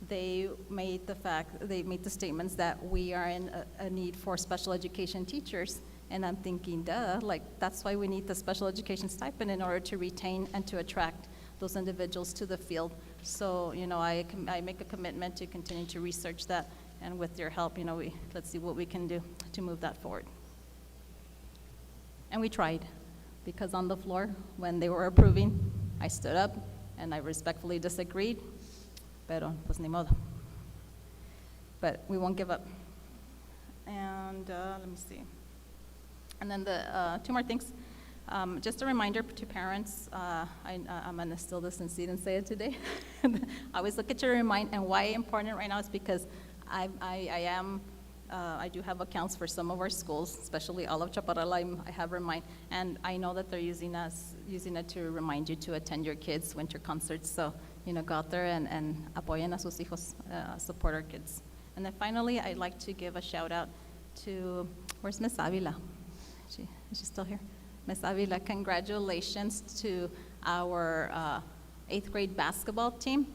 they made the statements that we are in a need for special education teachers. And I'm thinking, duh, like, that's why we need the special education stipend, in order to retain and to attract those individuals to the field. So, I make a commitment to continue to research that, and with your help, let's see what we can do to move that forward. And we tried, because on the floor, when they were approving, I stood up and I respectfully disagreed, pero pues ni modo. But we won't give up. And let me see. And then the two more things. Just a reminder to parents, I'm gonna steal this and see it and say it today. I always look at your remind, and why important right now is because I do have accounts for some of our schools, especially all of Chaparral. I have remind, and I know that they're using it to remind you to attend your kids' winter concerts. So, go out there and apoyen a sus hijos, support our kids. And then finally, I'd like to give a shout out to, where's Miss Avila? Is she still here? Miss Avila, congratulations to our 8th grade basketball team.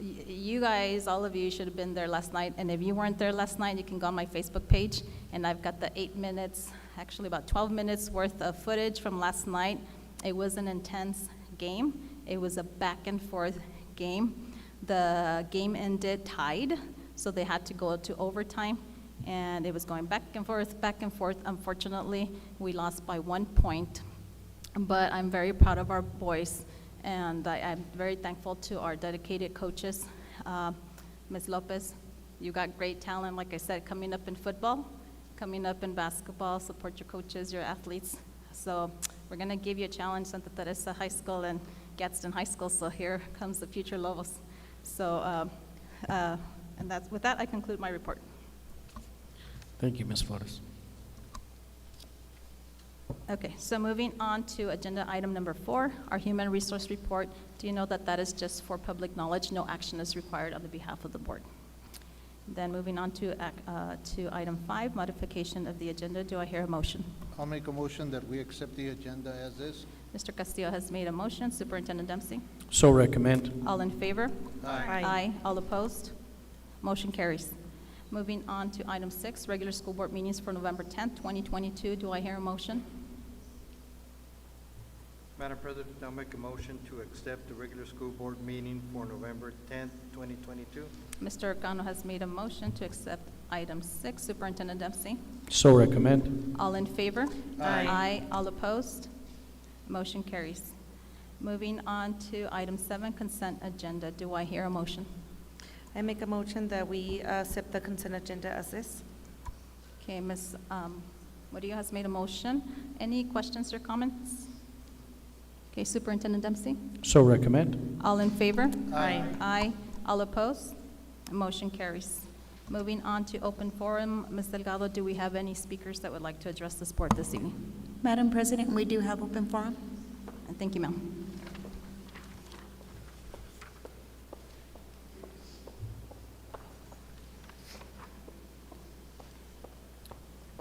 You guys, all of you, should have been there last night, and if you weren't there last night, you can go on my Facebook page, and I've got the 8 minutes, actually about 12 minutes worth of footage from last night. It was an intense game. It was a back and forth game. The game ended tied, so they had to go to overtime, and it was going back and forth, back and forth. Unfortunately, we lost by 1 point, but I'm very proud of our boys. And I'm very thankful to our dedicated coaches. Ms. Lopez, you got great talent, like I said, coming up in football, coming up in basketball. Support your coaches, your athletes. So we're gonna give you a challenge, Santa Teresa High School and Gadsden High School, so here comes the future Lobos. So, and with that, I conclude my report. Thank you, Ms. Flores. Okay, so moving on to agenda item number 4, our human resource report. Do you know that that is just for public knowledge? No action is required on the behalf of the board. Then moving on to item 5, modification of the agenda. Do I hear a motion? I'll make a motion that we accept the agenda as is. Mr. Castillo has made a motion. Superintendent Dempsey? So recommend. All in favor? Aye. Aye. All opposed? Motion carries. Moving on to item 6, regular school board meetings for November 10th, 2022. Do I hear a motion? Madam President, I'll make a motion to accept the regular school board meeting for November 10th, 2022. Mr. Cano has made a motion to accept item 6. Superintendent Dempsey? So recommend. All in favor? Aye. Aye. All opposed? Motion carries. Moving on to item 7, consent agenda. Do I hear a motion? I make a motion that we accept the consent agenda as is. Okay, Ms. Murillo has made a motion. Any questions or comments? Okay, Superintendent Dempsey? So recommend. All in favor? Aye. Aye. All opposed? Motion carries. Moving on to open forum. Ms. Delgado, do we have any speakers that would like to address this board this evening? Madam President, we do have open forum. And thank you, ma'am.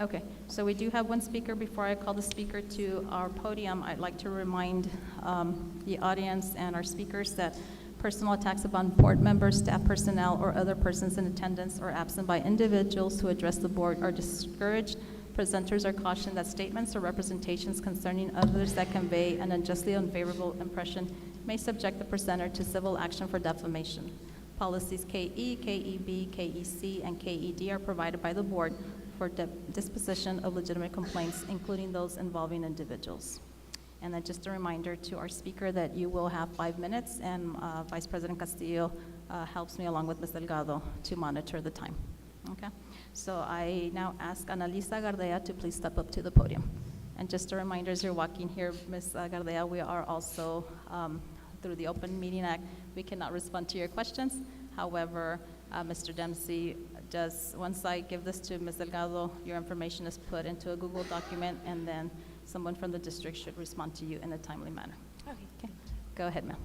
Okay, so we do have one speaker. Before I call the speaker to our podium, I'd like to remind the audience and our speakers that personal attacks upon board members, staff personnel, or other persons in attendance or absent by individuals who address the board are discouraged. Presenters are cautioned that statements or representations concerning others that convey an unjustly unfavorable impression may subject the presenter to civil action for defamation. Policies KE, KEB, KEC, and KED are provided by the board for disposition of legitimate complaints, including those involving individuals. And then just a reminder to our speaker that you will have 5 minutes, and Vice President Castillo helps me along with Ms. Delgado to monitor the time. Okay? So I now ask Analisa Gardea to please step up to the podium. And just a reminder, as you're walking here, Ms. Gardea, we are also, through the Open Meeting Act, we cannot respond to your questions. However, Mr. Dempsey does, once I give this to Ms. Delgado, your information is put into a Google document, and then someone from the district should respond to you in a timely manner. Okay. Go ahead, ma'am.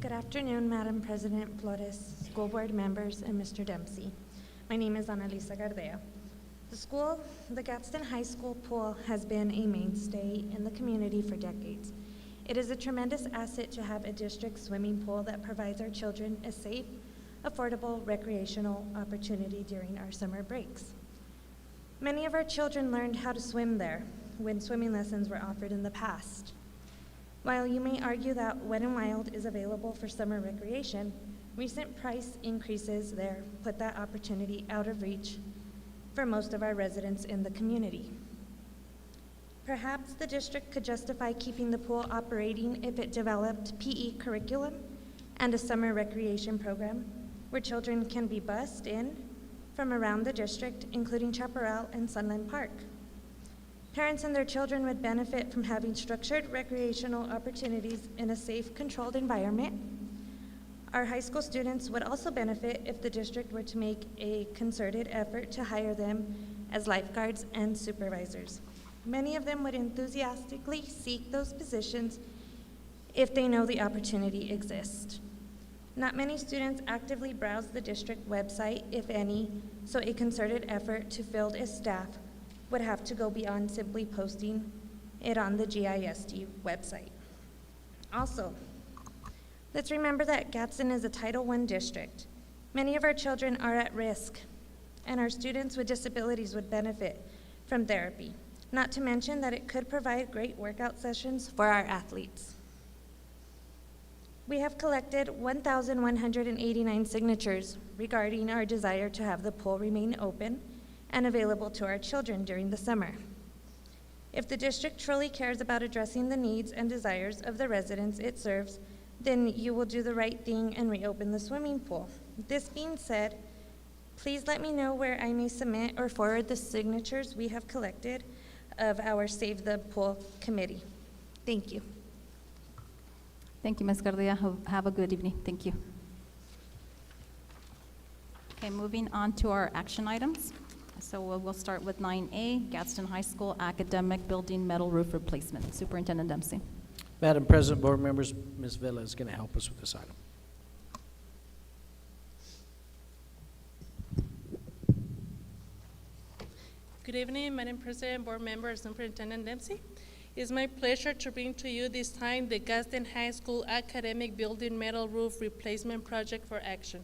Good afternoon, Madam President Flores, school board members, and Mr. Dempsey. My name is Analisa Gardea. The Gadsden High School pool has been a mainstay in the community for decades. It is a tremendous asset to have a district swimming pool that provides our children a safe, affordable recreational opportunity during our summer breaks. Many of our children learned how to swim there when swimming lessons were offered in the past. While you may argue that Wet n Wild is available for summer recreation, recent price increases there put that opportunity out of reach for most of our residents in the community. Perhaps the district could justify keeping the pool operating if it developed PE curriculum and a summer recreation program where children can be bused in from around the district, including Chaparral and Sunland Park. Parents and their children would benefit from having structured recreational opportunities in a safe, controlled environment. Our high school students would also benefit if the district were to make a concerted effort to hire them as lifeguards and supervisors. Many of them would enthusiastically seek those positions if they know the opportunity exists. Not many students actively browse the district website, if any, so a concerted effort to fill its staff would have to go beyond simply posting it on the GISD website. Also, let's remember that Gadsden is a Title I district. Many of our children are at risk, and our students with disabilities would benefit from therapy, not to mention that it could provide great workout sessions for our athletes. We have collected 1,189 signatures regarding our desire to have the pool remain open and available to our children during the summer. If the district truly cares about addressing the needs and desires of the residents it serves, then you will do the right thing and reopen the swimming pool. This being said, please let me know where I may submit or forward the signatures we have collected of our Save the Pool committee. Thank you. Thank you, Ms. Gardia. Have a good evening. Thank you. Okay, moving on to our action items. So we'll start with 9A, Gadsden High School Academic Building Metal Roof Replacement. Superintendent Dempsey. Madam President, board members, Ms. Villa is going to help us with this item. Good evening, Madam President, board members, Superintendent Dempsey. It's my pleasure to bring to you this time the Gadsden High School Academic Building Metal Roof Replacement Project for action.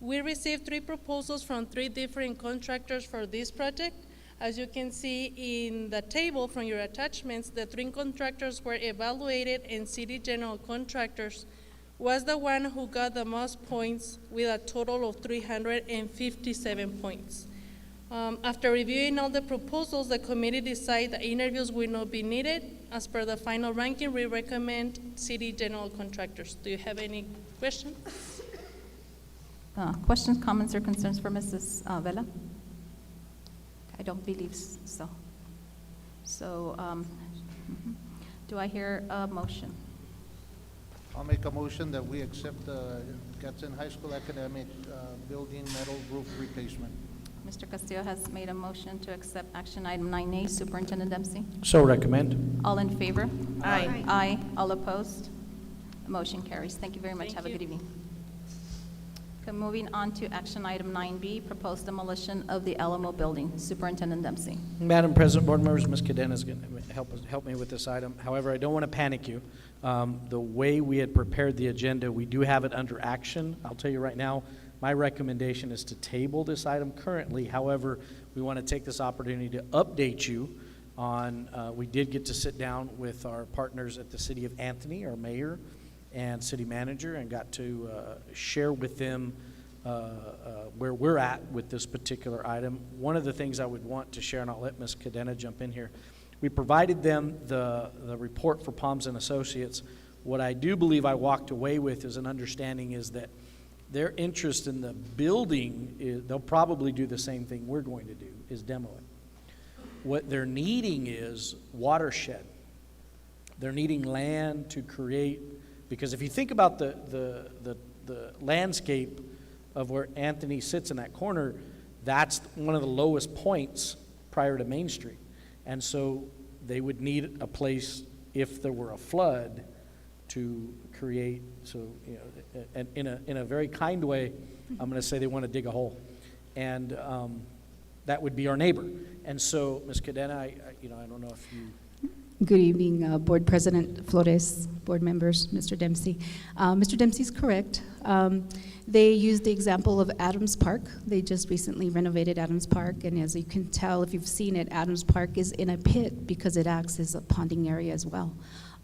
We received 3 proposals from 3 different contractors for this project. As you can see in the table from your attachments, the 3 contractors were evaluated, and City General Contractors was the one who got the most points with a total of 357 points. After reviewing all the proposals, the committee decided that interviews will not be needed. As per the final ranking, we recommend City General Contractors. Do you have any questions? Questions, comments, or concerns for Mrs. Vela? I don't believe so. So, do I hear a motion? I'll make a motion that we accept the Gadsden High School Academic Building Metal Roof Replacement. Mr. Castillo has made a motion to accept action item 9A. Superintendent Dempsey? So recommend. All in favor? Aye. Aye. All opposed? The motion carries. Thank you very much. Have a good evening. Okay, moving on to action item 9B, proposed demolition of the Alamo building. Superintendent Dempsey. Madam President, board members, Ms. Cadena is going to help me with this item. However, I don't want to panic you. The way we had prepared the agenda, we do have it under action. I'll tell you right now, my recommendation is to table this item currently. However, we want to take this opportunity to update you on, we did get to sit down with our partners at the City of Anthony, our mayor and city manager, and got to share with them where we're at with this particular item. One of the things I would want to share, and I'll let Ms. Cadena jump in here, we provided them the report for Palms and Associates. What I do believe I walked away with is an understanding is that their interest in the building, they'll probably do the same thing we're going to do, is demo it. What they're needing is watershed. They're needing land to create, because if you think about the landscape of where Anthony sits in that corner, that's one of the lowest points prior to Main Street. And so they would need a place, if there were a flood, to create, so, you know, in a very kind way, I'm going to say they want to dig a hole. And that would be our neighbor. And so, Ms. Cadena, I don't know if you Good evening, Board President Flores, board members, Mr. Dempsey. Mr. Dempsey's correct. They used the example of Adams Park. They just recently renovated Adams Park, and as you can tell, if you've seen it, Adams Park is in a pit because it acts as a ponding area as well.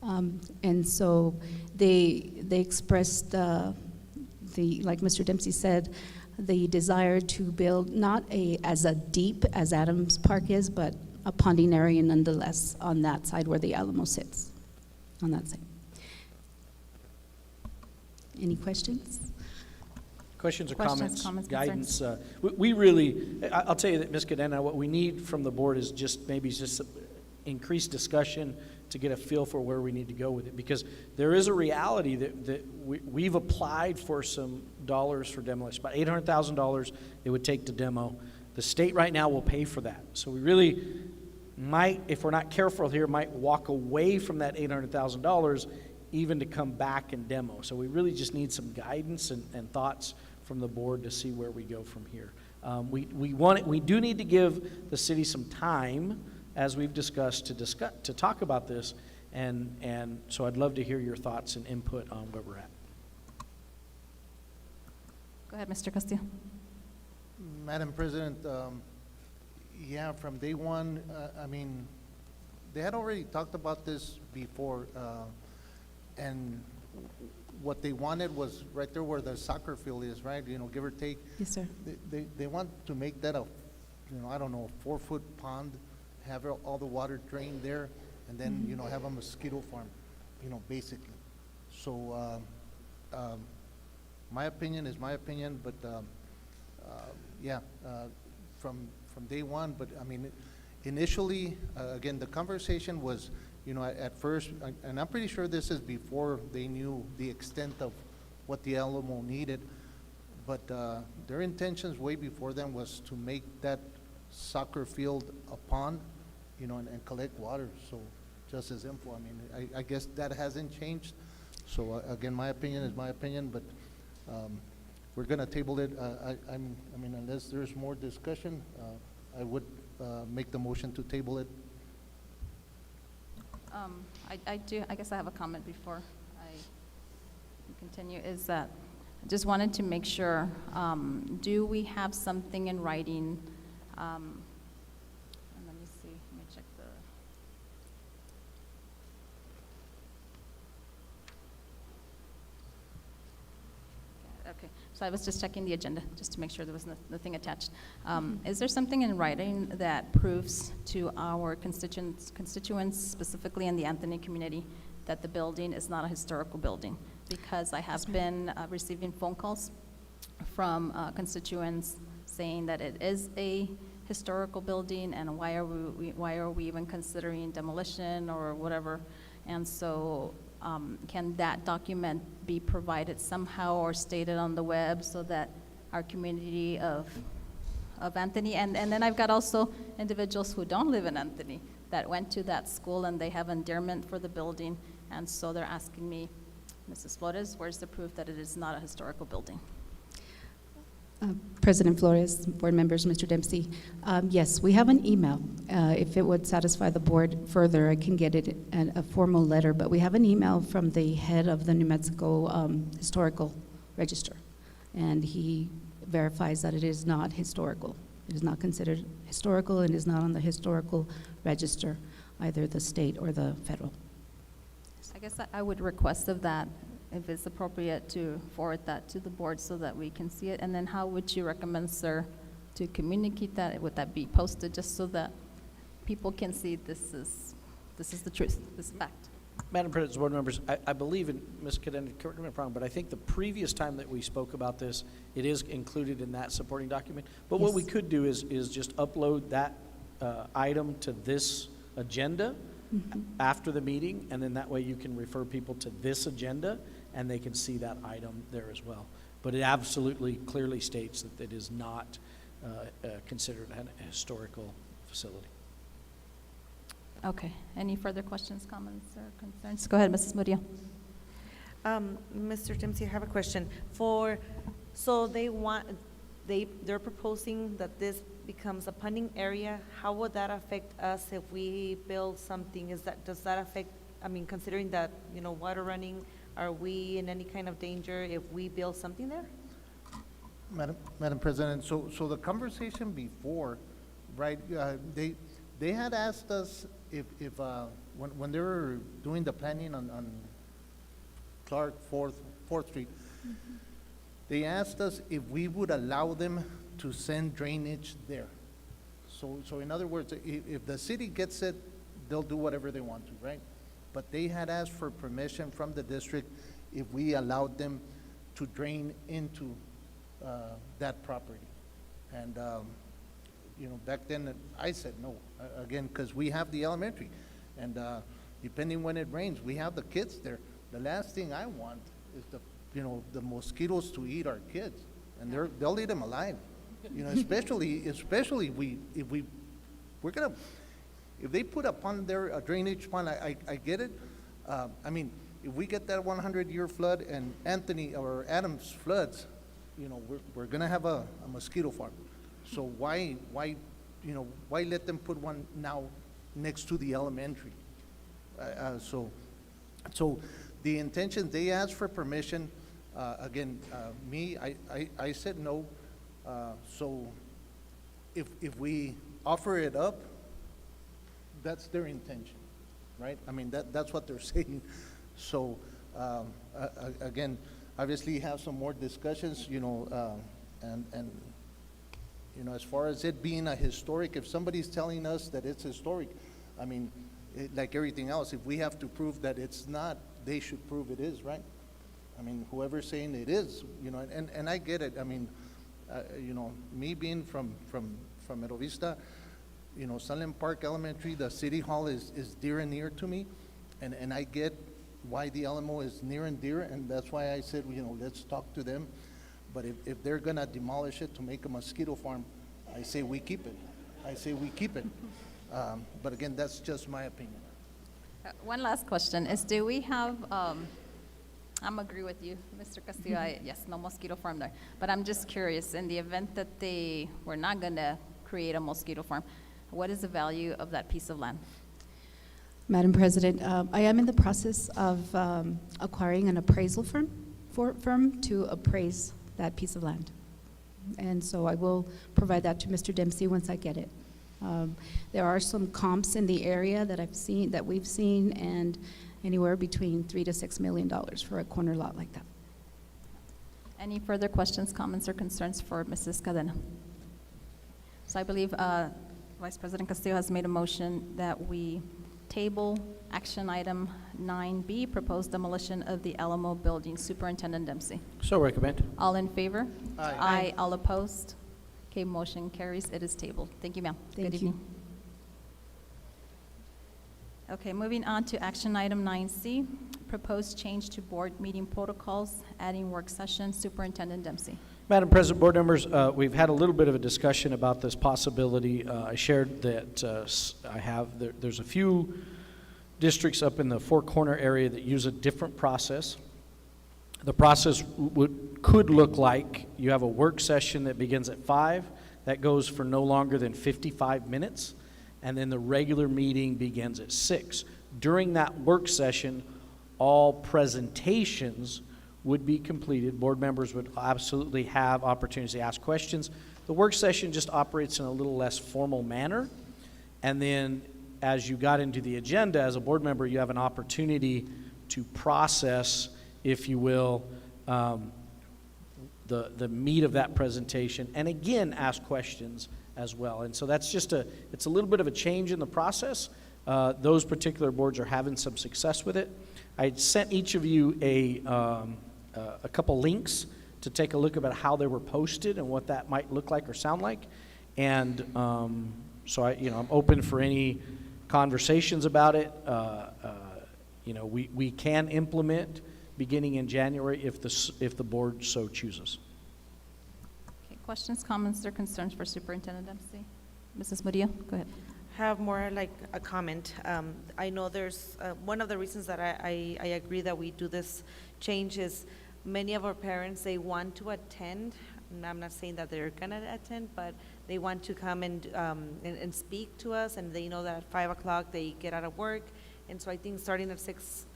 And so they expressed like Mr. Dempsey said, the desire to build not as deep as Adams Park is, but a ponding area nonetheless on that side where the Alamo sits, on that side. Any questions? Questions or Questions, comments? comments, Guidance? We really, I'll tell you that, Ms. Cadena, what we need from the board is just maybe just increased discussion to get a feel for where we need to go with it. Because there is a reality that we've applied for some dollars for demolition, about $800,000 it would take to demo. The state right now will pay for that. So we really might, if we're not careful here, might walk away from that $800,000 even to come back and demo. So we really just need some guidance and thoughts from the board to see where we go from here. We do need to give the city some time, as we've discussed, to talk about this, and so I'd love to hear your thoughts and input on where we're at. Go ahead, Mr. Castillo. Madam President, yeah, from day one, I mean, they had already talked about this before, and what they wanted was right there where the soccer field is, right? You know, give or take. Yes, sir. They want to make that I don't know, 4-foot pond, have all the water drained there, and then, you know, have a mosquito farm, you know, basically. So, my opinion is my opinion, but, yeah, from day one, but I mean, initially, again, the conversation was, you know, at first, and I'm pretty sure this is before they knew the extent of what the Alamo needed, but their intentions way before then was to make that soccer field a pond, you know, and collect water. So just as info, I mean, I guess that hasn't changed. So again, my opinion is my opinion, but we're going to table it. I mean, unless there's more discussion, I would make the motion to table it. I guess I have a comment before I continue, is that I just wanted to make sure, do we have something in writing? And let me see, let me check okay, so I was just checking the agenda, just to make sure there was nothing attached. Is there something in writing that proves to our constituents, specifically in the Anthony community, that the building is not a historical building? Because I have been receiving phone calls from constituents saying that it is a historical building, and why are we even considering demolition or whatever? And so can that document be provided somehow or stated on the web so that our community of Anthony, and then I've got also individuals who don't live in Anthony that went to that school and they have endearment for the building, and so they're asking me, Mrs. Flores, where's the proof that it is not a historical building? President Flores, board members, Mr. Dempsey, yes, we have an email. If it would satisfy the board further, I can get it in a formal letter, but we have an email from the head of the New Mexico Historical Register, and he verifies that it is not historical. It is not considered historical and is not on the historical register, either the state or the federal. I guess I would request of that, if it's appropriate, to forward that to the board so that we can see it. And then how would you recommend, sir, to communicate that? Would that be posted just so that people can see this is the truth, this is fact? Madam President, board members, I believe in, Ms. Cadena, correct me if I'm wrong, but I think the previous time that we spoke about this, it is included in that supporting document. But Yes. what we could do is just upload that item to this agenda after the meeting, and then that way you can refer people to this agenda and they can see that item there as well. But it absolutely clearly states that it is not considered a historical facility. Okay, any further questions, comments, or concerns? Go ahead, Mrs. Murillo. Mr. Dempsey, I have a question. So they're proposing that this becomes a punting area, how would that affect us if we build something? Does that affect, I mean, considering that, you know, water running, are we in any kind of danger if we build something there? Madam President, so the conversation before, right, they had asked us if when they were doing the planning on Clark, 4th Street, they asked us if we would allow them to send drainage there. So in other words, if the city gets it, they'll do whatever they want to, right? But they had asked for permission from the district if we allowed them to drain into that property. And, you know, back then I said no, again, because we have the elementary. And depending when it rains, we have the kids there. The last thing I want is the mosquitoes to eat our kids, and they'll eat them alive. You know, especially if they put upon there a drainage pond, I get it. I mean, if we get that 100-year flood and Anthony or Adams floods, you know, we're gonna have a mosquito farm. So why let them put one now next to the elementary? So the intention, they asked for permission. Again, I said no. So if we offer it up, that's their intention, right? I mean, that's what they're saying. So again, obviously have some more discussions, you know, and you know, as far as it being a historic, if somebody's telling us that it's historic, I mean, like everything else, if we have to prove that it's not, they should prove it is, right? I mean, whoever's saying it is, you know, and I get it. I mean, you know, me being from Mero Vista, you know, Sunland Park Elementary, the city hall is dear and near to me, and I get why the Alamo is near and dear, and that's why I said, you know, let's talk to them. But if they're gonna demolish it to make a mosquito farm, I say we keep it. I say we keep it. But again, that's just my opinion. One last question is, do we have, I'm agree with you, Mr. Castillo, yes, no mosquito farm there. But I'm just curious, in the event that they were not gonna create a mosquito farm, what is the value of that piece of land? Madam President, I am in the process of acquiring an appraisal firm to appraise that piece of land. And so I will provide that to Mr. Dempsey once I get it. There are some comps in the area that we've seen, and anywhere between $3 to $6 million for a corner lot like that. Any further questions, comments, or concerns for Mrs. Cadena? So I believe Vice President Castillo has made a motion that we table action item 9B, proposed demolition of the Alamo building. Superintendent Dempsey. So recommend. All in favor? Aye. Aye. All opposed? Okay, motion carries. It is tabled. Thank you, ma'am. Thank Good evening. Okay, moving on to action item 9C, proposed change to board meeting protocols, adding work session. Superintendent Dempsey. Madam President, board members, we've had a little bit of a discussion about this possibility. I shared that there's a few districts up in the Four Corner area that use a different process. The process could look like you have a work session that begins at 5, that goes for no longer than 55 minutes, and then the regular meeting begins at 6. During that work session, all presentations would be completed. Board members would absolutely have opportunities to ask questions. The work session just operates in a little less formal manner. And then as you got into the agenda, as a board member, you have an opportunity to process, if you will, the meat of that presentation, and again, ask questions as well. And so that's just it's a little bit of a change in the process. Those particular boards are having some success with it. I sent each of you a couple links to take a look about how they were posted and what that might look like or sound like. And so I'm open for any conversations about it. We can implement beginning in January if the board so chooses. Okay, questions, comments, or concerns for Superintendent Dempsey? Mrs. Murillo, go ahead. Have more like a comment. I know there's one of the reasons that I agree that we do this change is many of our parents, they want to attend. And I'm not saying that they're gonna attend, but they want to come and speak to us, and they know that at 5 o'clock they get out of work. And so I think starting at 6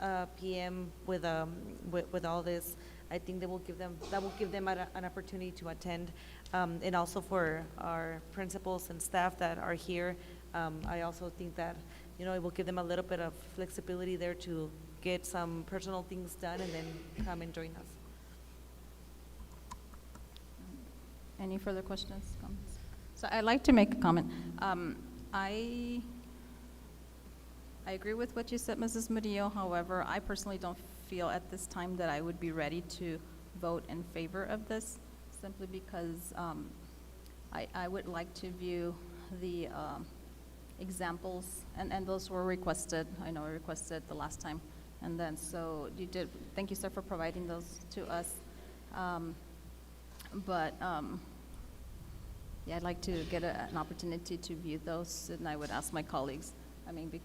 p.m. with all this, I think that will give them an opportunity to attend. And also for our principals and staff that are here, I also think that, you know, it will give them a little bit of flexibility there to get some personal things done and then come and join us. Any further questions, comments? So I'd like to make a comment. I agree with what you said, Mrs. Murillo. However, I personally don't feel at this time that I would be ready to vote in favor of this, simply because I would like to view the examples, and those were requested. I know I requested the last time. And then, so you did, thank you, sir, for providing those to us. Yeah, I'd like to get an opportunity to view those, and I would ask my colleagues. I mean,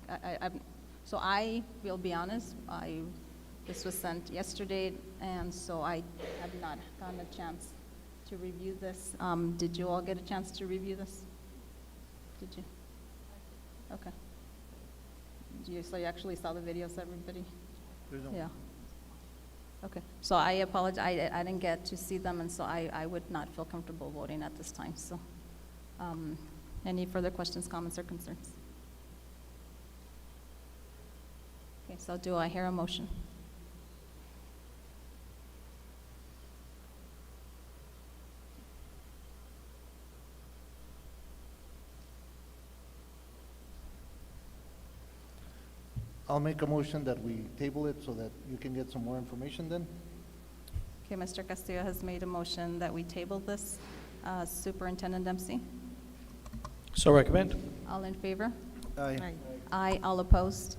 so I will be honest, this was sent yesterday, and so I have not gotten a chance to review this. Did you all get a chance to review this? Did you? Okay. So you actually saw the videos, everybody? Yeah. Okay. So I apologize. I didn't get to see them, and so I would not feel comfortable voting at this time. So, any further questions, comments, or concerns? Okay. So do I hear a motion? I'll make a motion that we table it so that you can get some more information then. Okay, Mr. Castillo has made a motion that we table this. Superintendent Dempsey? So recommend. All in favor? Aye. Aye. Aye. All opposed?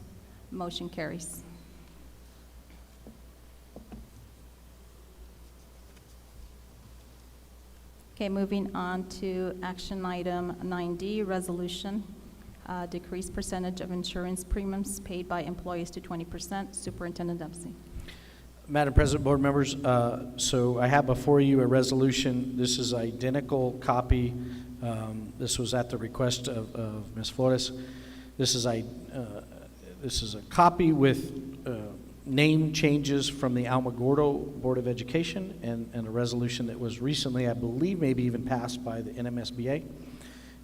Motion carries. Okay, moving on to action item 9D, resolution. Decreased percentage of insurance premiums paid by employees to 20%. Superintendent Dempsey. Madam President, board members, so I have before you a resolution. This is identical copy. This was at the request of Ms. Flores. This is a copy with name changes from the Alamogordo Board of Education and a resolution that was recently, I believe, maybe even passed by the NMSBA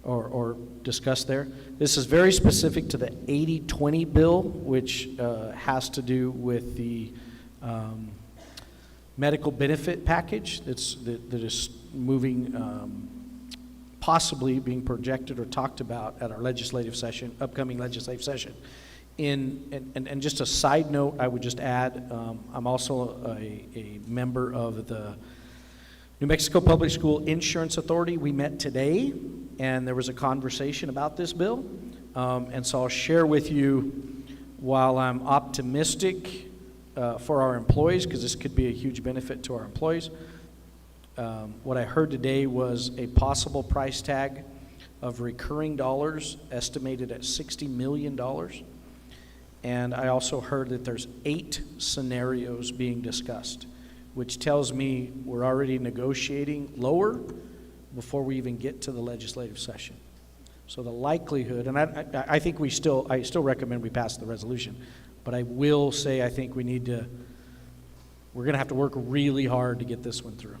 or discussed there. This is very specific to the 80-20 bill, which has to do with the medical benefit package that is moving, possibly being projected or talked about at our legislative session, upcoming legislative session. And just a side note, I would just add, I'm also a member of the New Mexico Public School Insurance Authority. We met today, and there was a conversation about this bill. And so I'll share with you, while I'm optimistic for our employees, because this could be a huge benefit to our employees, what I heard today was a possible price tag of recurring dollars estimated at $60 million. And I also heard that there's 8 scenarios being discussed, which tells me we're already negotiating lower before we even get to the legislative session. So the likelihood, and I think I still recommend we pass the resolution, but I will say I think we're going to have to work really hard to get this one through.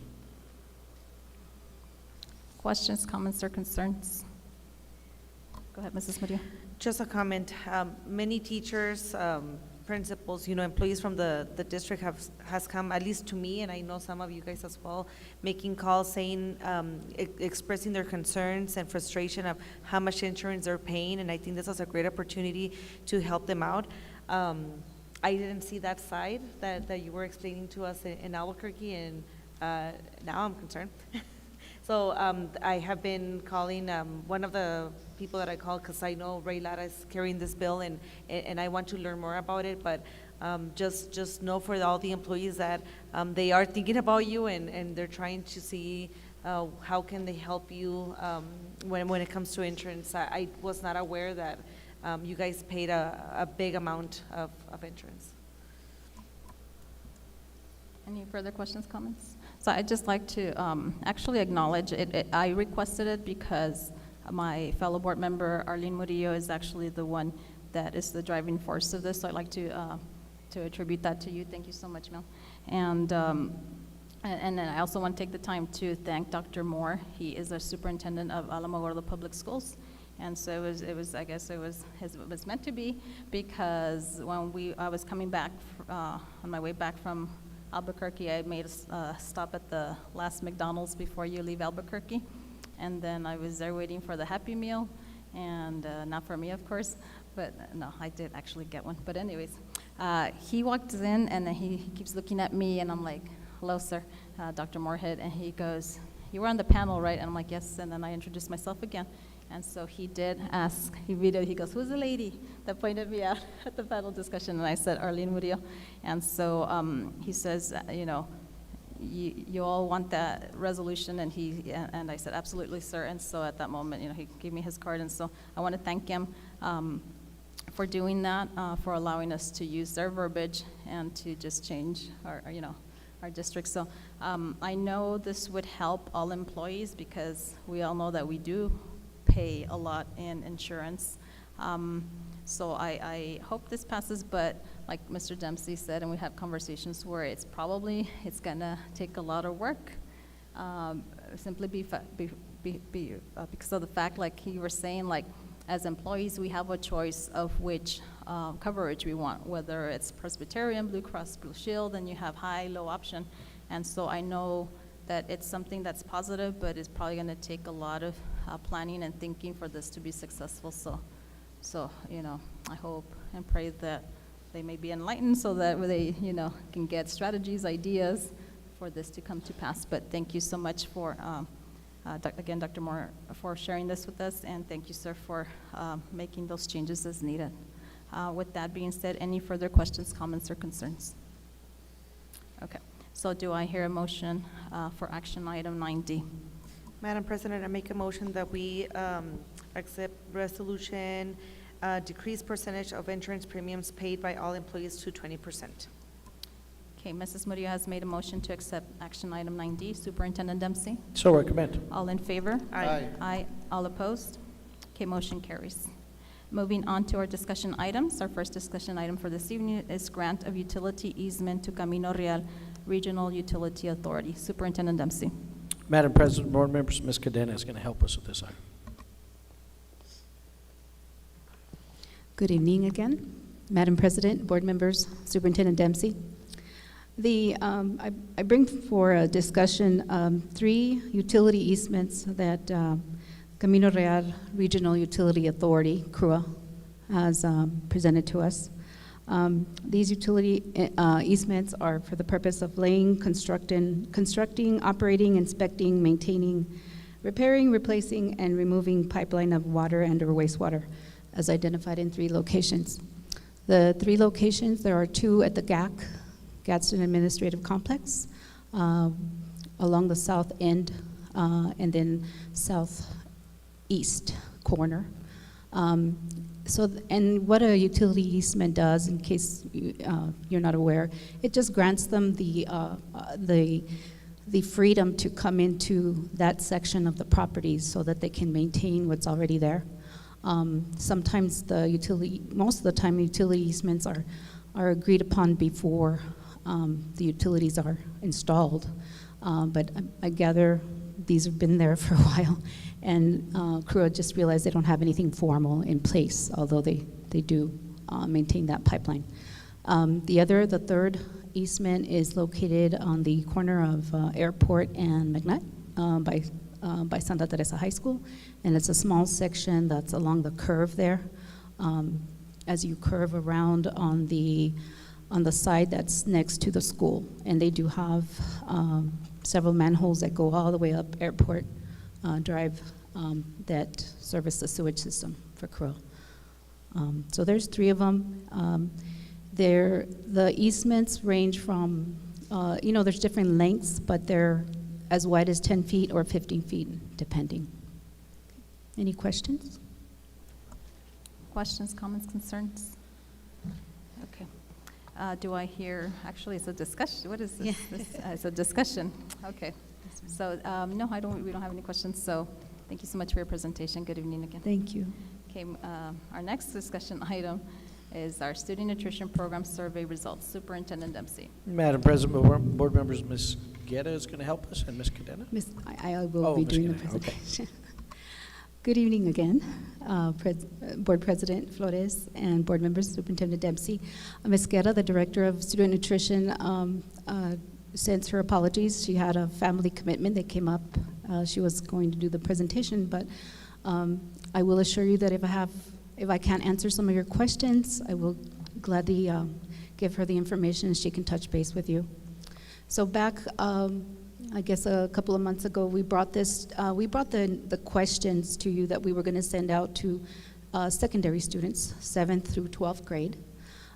Questions, comments, or concerns? Go ahead, Mrs. Murillo. Just a comment. Many teachers, principals, employees from the district has come, at least to me, and I know some of you guys as well, making calls saying, expressing their concerns and frustration of how much insurance they're paying, and I think this is a great opportunity to help them out. I didn't see that side that you were explaining to us in Albuquerque, and now I'm concerned. So I have been calling one of the people that I call, because I know Ray Lara is carrying this bill, and I want to learn more about it, but just know for all the employees that they are thinking about you, and they're trying to see how can they help you when it comes to insurance. I was not aware that you guys paid a big amount of insurance. Any further questions, comments? So I'd just like to actually acknowledge it. I requested it because my fellow board member, Arlene Murillo, is actually the one that is the driving force of this. So I'd like to attribute that to you. Thank you so much, Mel. And then I also want to take the time to thank Dr. Moore. He is our superintendent of Alamogordo Public Schools. And so it was meant to be, because when I was coming back, on my way back from Albuquerque, I made a stop at the last McDonald's before you leave Albuquerque. And then I was there waiting for the Happy Meal, and not for me, of course, but no, I did actually get one. But anyways, he walked in, and then he keeps looking at me, and I'm like, hello, sir, Dr. Moorhead. And he goes, you were on the panel, right? And I'm like, yes. And then I introduced myself again. And so he did ask, he goes, who's the lady that pointed me out at the panel discussion? And I said, Arlene Murillo. And so he says, you all want that resolution? And I said, absolutely, sir. And so at that moment, he gave me his card. And so I want to thank him for doing that, for allowing us to use their verbiage and to just change our district. So I know this would help all employees, because we all know that we do pay a lot in insurance. So I hope this passes, but like Mr. Dempsey said, and we have conversations where it's gonna take a lot of work, simply because of the fact, like you were saying, like as employees, we have a choice of which coverage we want, whether it's Presbyterian, Blue Cross Blue Shield, and you have high, low option. And so I know that it's something that's positive, but it's probably gonna take a lot of planning and thinking for this to be successful. So I hope and pray that they may be enlightened, so that they can get strategies, ideas for this to come to pass. But thank you so much for again, Dr. Moore, for sharing this with us, and thank you, sir, for making those changes as needed. With that being said, any further questions, comments, or concerns? Okay, so do I hear a motion for action item 9D? Madam President, I make a motion that we accept resolution, decrease percentage of insurance premiums paid by all employees to 20%. Okay, Mrs. Murillo has made a motion to accept action item 9D. Superintendent Dempsey? So recommend. All in favor? Aye. Aye. All opposed? Okay, motion carries. Moving on to our discussion items. Our first discussion item for this evening is grant of utility easement to Camino Real Regional Utility Authority. Superintendent Dempsey. Madam President, board members, Ms. Cadena is going to help us with this item. Good evening again. Madam President, board members, Superintendent Dempsey. I bring for a discussion 3 utility easements that Camino Real Regional Utility Authority, CRUA, has presented to us. These utility easements are for the purpose of laying, constructing, operating, inspecting, maintaining, repairing, replacing, and removing pipeline of water and or wastewater, as identified in 3 locations. The 3 locations, there are 2 at the GAC, Gadsden Administrative Complex, along the south end, and then southeast corner. And what a utility easement does, in case you're not aware, it just grants them the freedom to come into that section of the property so that they can maintain what's already there. Sometimes most of the time, utility easements are agreed upon before the utilities are installed. But I gather these have been there for a while, and CRUA just realized they don't have anything formal in place, although they do maintain that pipeline. The third easement is located on the corner of Airport and McNutt by Santa Teresa High School, and it's a small section that's along the curve there. As you curve around on the side that's next to the school, and they do have several manholes that go all the way up Airport Drive that service the sewage system for CRUA. So there's 3 of them. The easements range from, there's different lengths, but they're as wide as 10 feet or 15 feet, depending. Any questions? Questions, comments, concerns? Okay. Do I hear, actually, it's a discussion, what is this? It's a discussion, okay. So, no, we don't have any questions, so thank you so much for your presentation. Good evening again. Thank you. Okay, our next discussion item is our Student Nutrition Program Survey results. Superintendent Dempsey. Madam President, board members, Ms. Guerra is going to help us, and Ms. Cadena? I will be Ms. doing the Cadena, okay. presentation. Good evening again, Board President Flores and board members, Superintendent Dempsey. Ms. Guerra, the Director of Student Nutrition, sends her apologies. She had a family commitment that came up. She was going to do the presentation, but I will assure you that if I can't answer some of your questions, I will gladly give her the information and she can touch base with you. So back, I guess a couple of months ago, we brought the questions to you that we were going to send out to secondary students, 7th through 12th grade.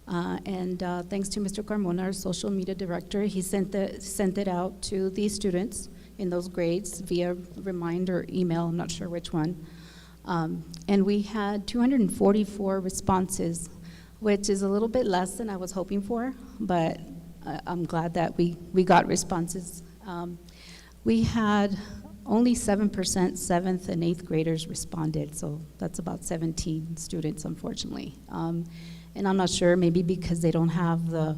And thanks to Mr. Carmona, our social media director, he sent it out to these students in those grades via reminder email, I'm not sure which one. And we had 244 responses, which is a little bit less than I was hoping for, but I'm glad that we got responses. We had only 7% 7th and 8th graders responded, so that's about 17 students, unfortunately. And I'm not sure, maybe because they don't have the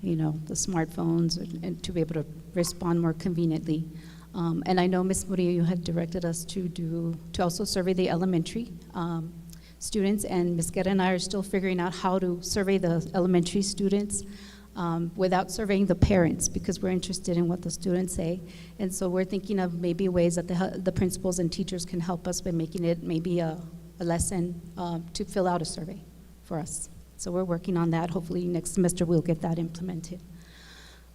smartphones and to be able to respond more conveniently. And I know, Ms. Murillo, you had directed us to also survey the elementary students, and Ms. Guerra and I are still figuring out how to survey the elementary students without surveying the parents, because we're interested in what the students say. And so we're thinking of maybe ways that the principals and teachers can help us by making it maybe a lesson to fill out a survey for us. So we're working on that. Hopefully next semester we'll get that implemented.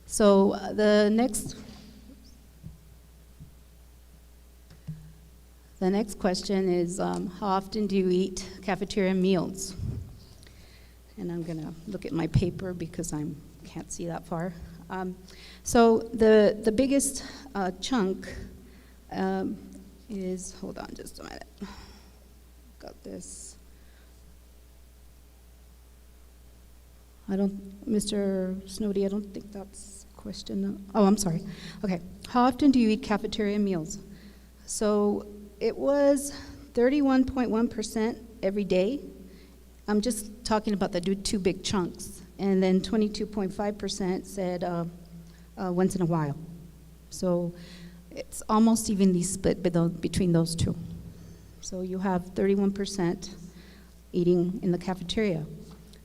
So the next question is, how often do you eat cafeteria meals? And I'm gonna look at my paper because I can't see that far. So the biggest chunk is, hold on just a minute. Got this. Mr. Snowdy, I don't think that's a question. Oh, I'm sorry. Okay, how often do you eat cafeteria meals? So it was 31.1% every day. I'm just talking about the two big chunks. And then 22.5% said once in a while. So it's almost evenly split between those two. So you have 31% eating in the cafeteria.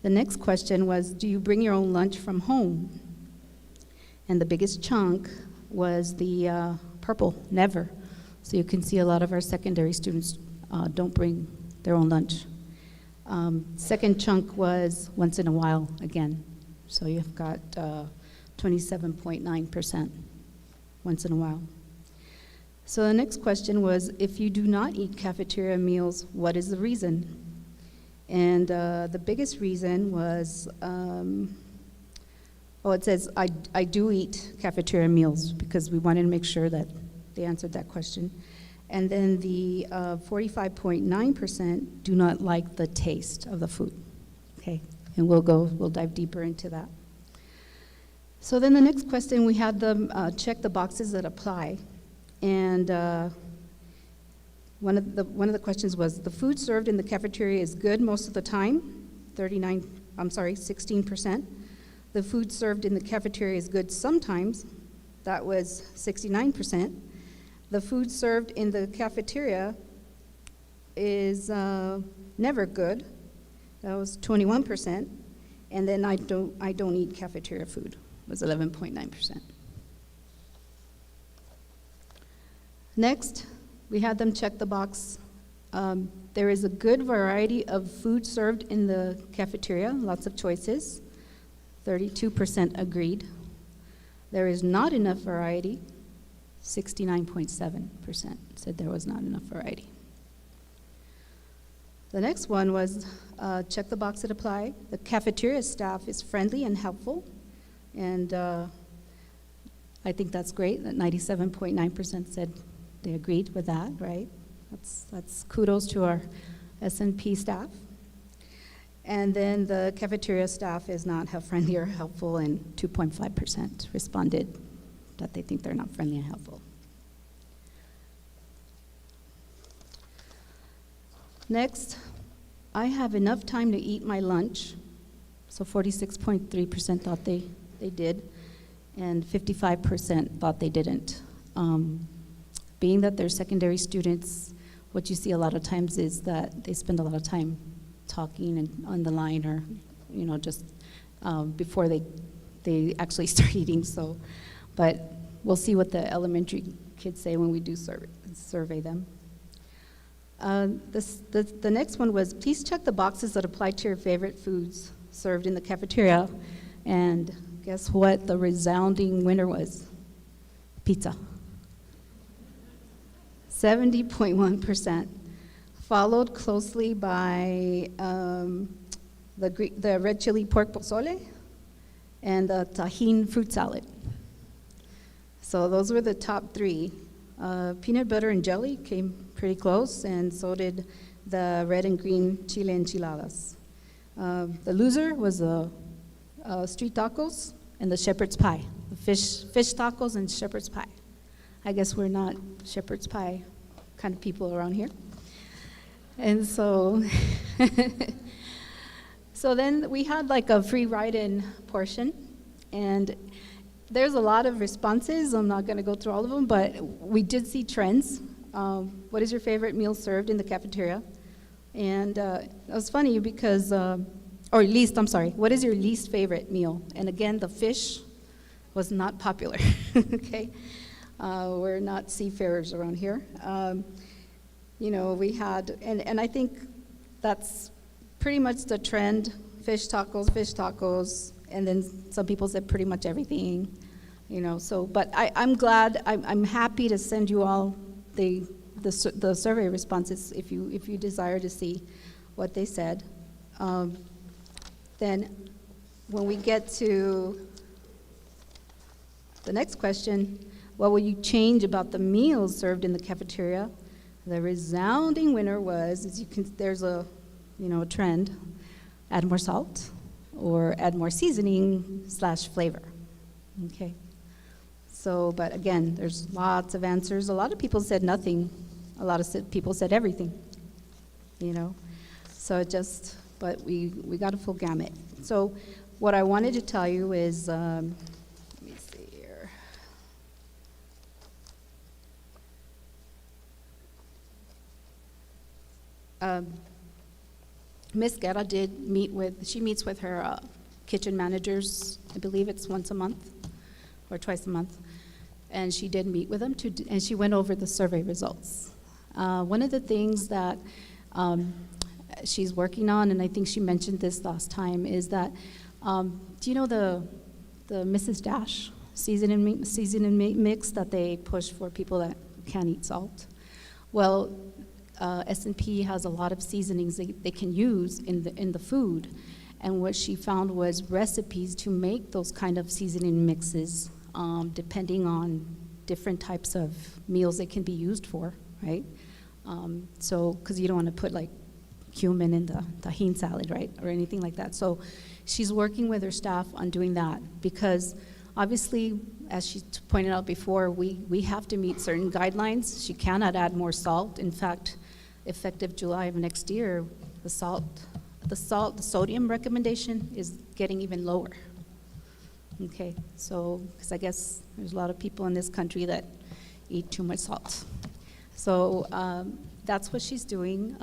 The next question was, do you bring your own lunch from home? And the biggest chunk was the purple, never. So you can see a lot of our secondary students don't bring their own lunch. Second chunk was once in a while again. So you've got 27.9% once in a while. So the next question was, if you do not eat cafeteria meals, what is the reason? And the biggest reason was, it says, I do eat cafeteria meals, because we wanted to make sure that they answered that question. And then the 45.9% do not like the taste of the food. Okay, and we'll dive deeper into that. So then the next question, we had them check the boxes that apply. And one of the questions was, the food served in the cafeteria is good most of the time, 16%. The food served in the cafeteria is good sometimes, that was 69%. The food served in the cafeteria is never good, that was 21%. And then I don't eat cafeteria food, was 11.9%. Next, we had them check the box. There is a good variety of food served in the cafeteria, lots of choices. 32% agreed. There is not enough variety. 69.7% said there was not enough variety. The next one was check the box that apply. The cafeteria staff is friendly and helpful. And I think that's great that 97.9% said they agreed with that, right? That's kudos to our S&P staff. And then the cafeteria staff is not friendly or helpful, and 2.5% responded that they think they're not friendly and helpful. Next, I have enough time to eat my lunch. So 46.3% thought they did, and 55% thought they didn't. Being that they're secondary students, what you see a lot of times is that they spend a lot of time talking and on the line, or just before they actually start eating. So, but we'll see what the elementary kids say when we do survey them. The next one was, please check the boxes that apply to your favorite foods served in the cafeteria. And guess what? The resounding winner was pizza. 70.1%, followed closely by the red chili pork pozole and the tajin fruit salad. So those were the top three. Peanut butter and jelly came pretty close, and so did the red and green chile enchiladas. The loser was the street tacos and the shepherd's pie, the fish tacos and shepherd's pie. I guess we're not shepherd's pie kind of people around here. And so, so then we had like a free write-in portion, and there's a lot of responses. I'm not going to go through all of them, but we did see trends. What is your favorite meal served in the cafeteria? And it was funny because, what is your least favorite meal? And again, the fish was not popular, okay? We're not seafarers around here. We had, and I think that's pretty much the trend, fish tacos, and then some people said pretty much everything, so, but I'm glad, I'm happy to send you all the survey responses if you desire to see what they said. Then when we get to the next question, what will you change about the meals served in the cafeteria? The resounding winner was, there's a trend, add more salt or add more seasoning / flavor, okay? So, but again, there's lots of answers. A lot of people said nothing. A lot of people said everything, So but we got a full gamut. So what I wanted to tell you is, let me see here. Ms. Guerra she meets with her kitchen managers, I believe it's once a month or twice a month. And she did meet with them and she went over the survey results. One of the things that she's working on, and I think she mentioned this last time, is that, do you know the Mrs. Dash seasoning mix that they push for people that can't eat salt? Well, S&P has a lot of seasonings they can use in the food, and what she found was recipes to make those kind of seasoning mixes, depending on different types of meals they can be used for, right? So, because you don't want to put like cumin in the tajin salad, right, or anything like that. So she's working with her staff on doing that, because obviously, as she pointed out before, we have to meet certain guidelines. She cannot add more salt. In fact, effective July of next year, the sodium recommendation is getting even lower. Okay, so, because I guess there's a lot of people in this country that eat too much salt. So that's what she's doing.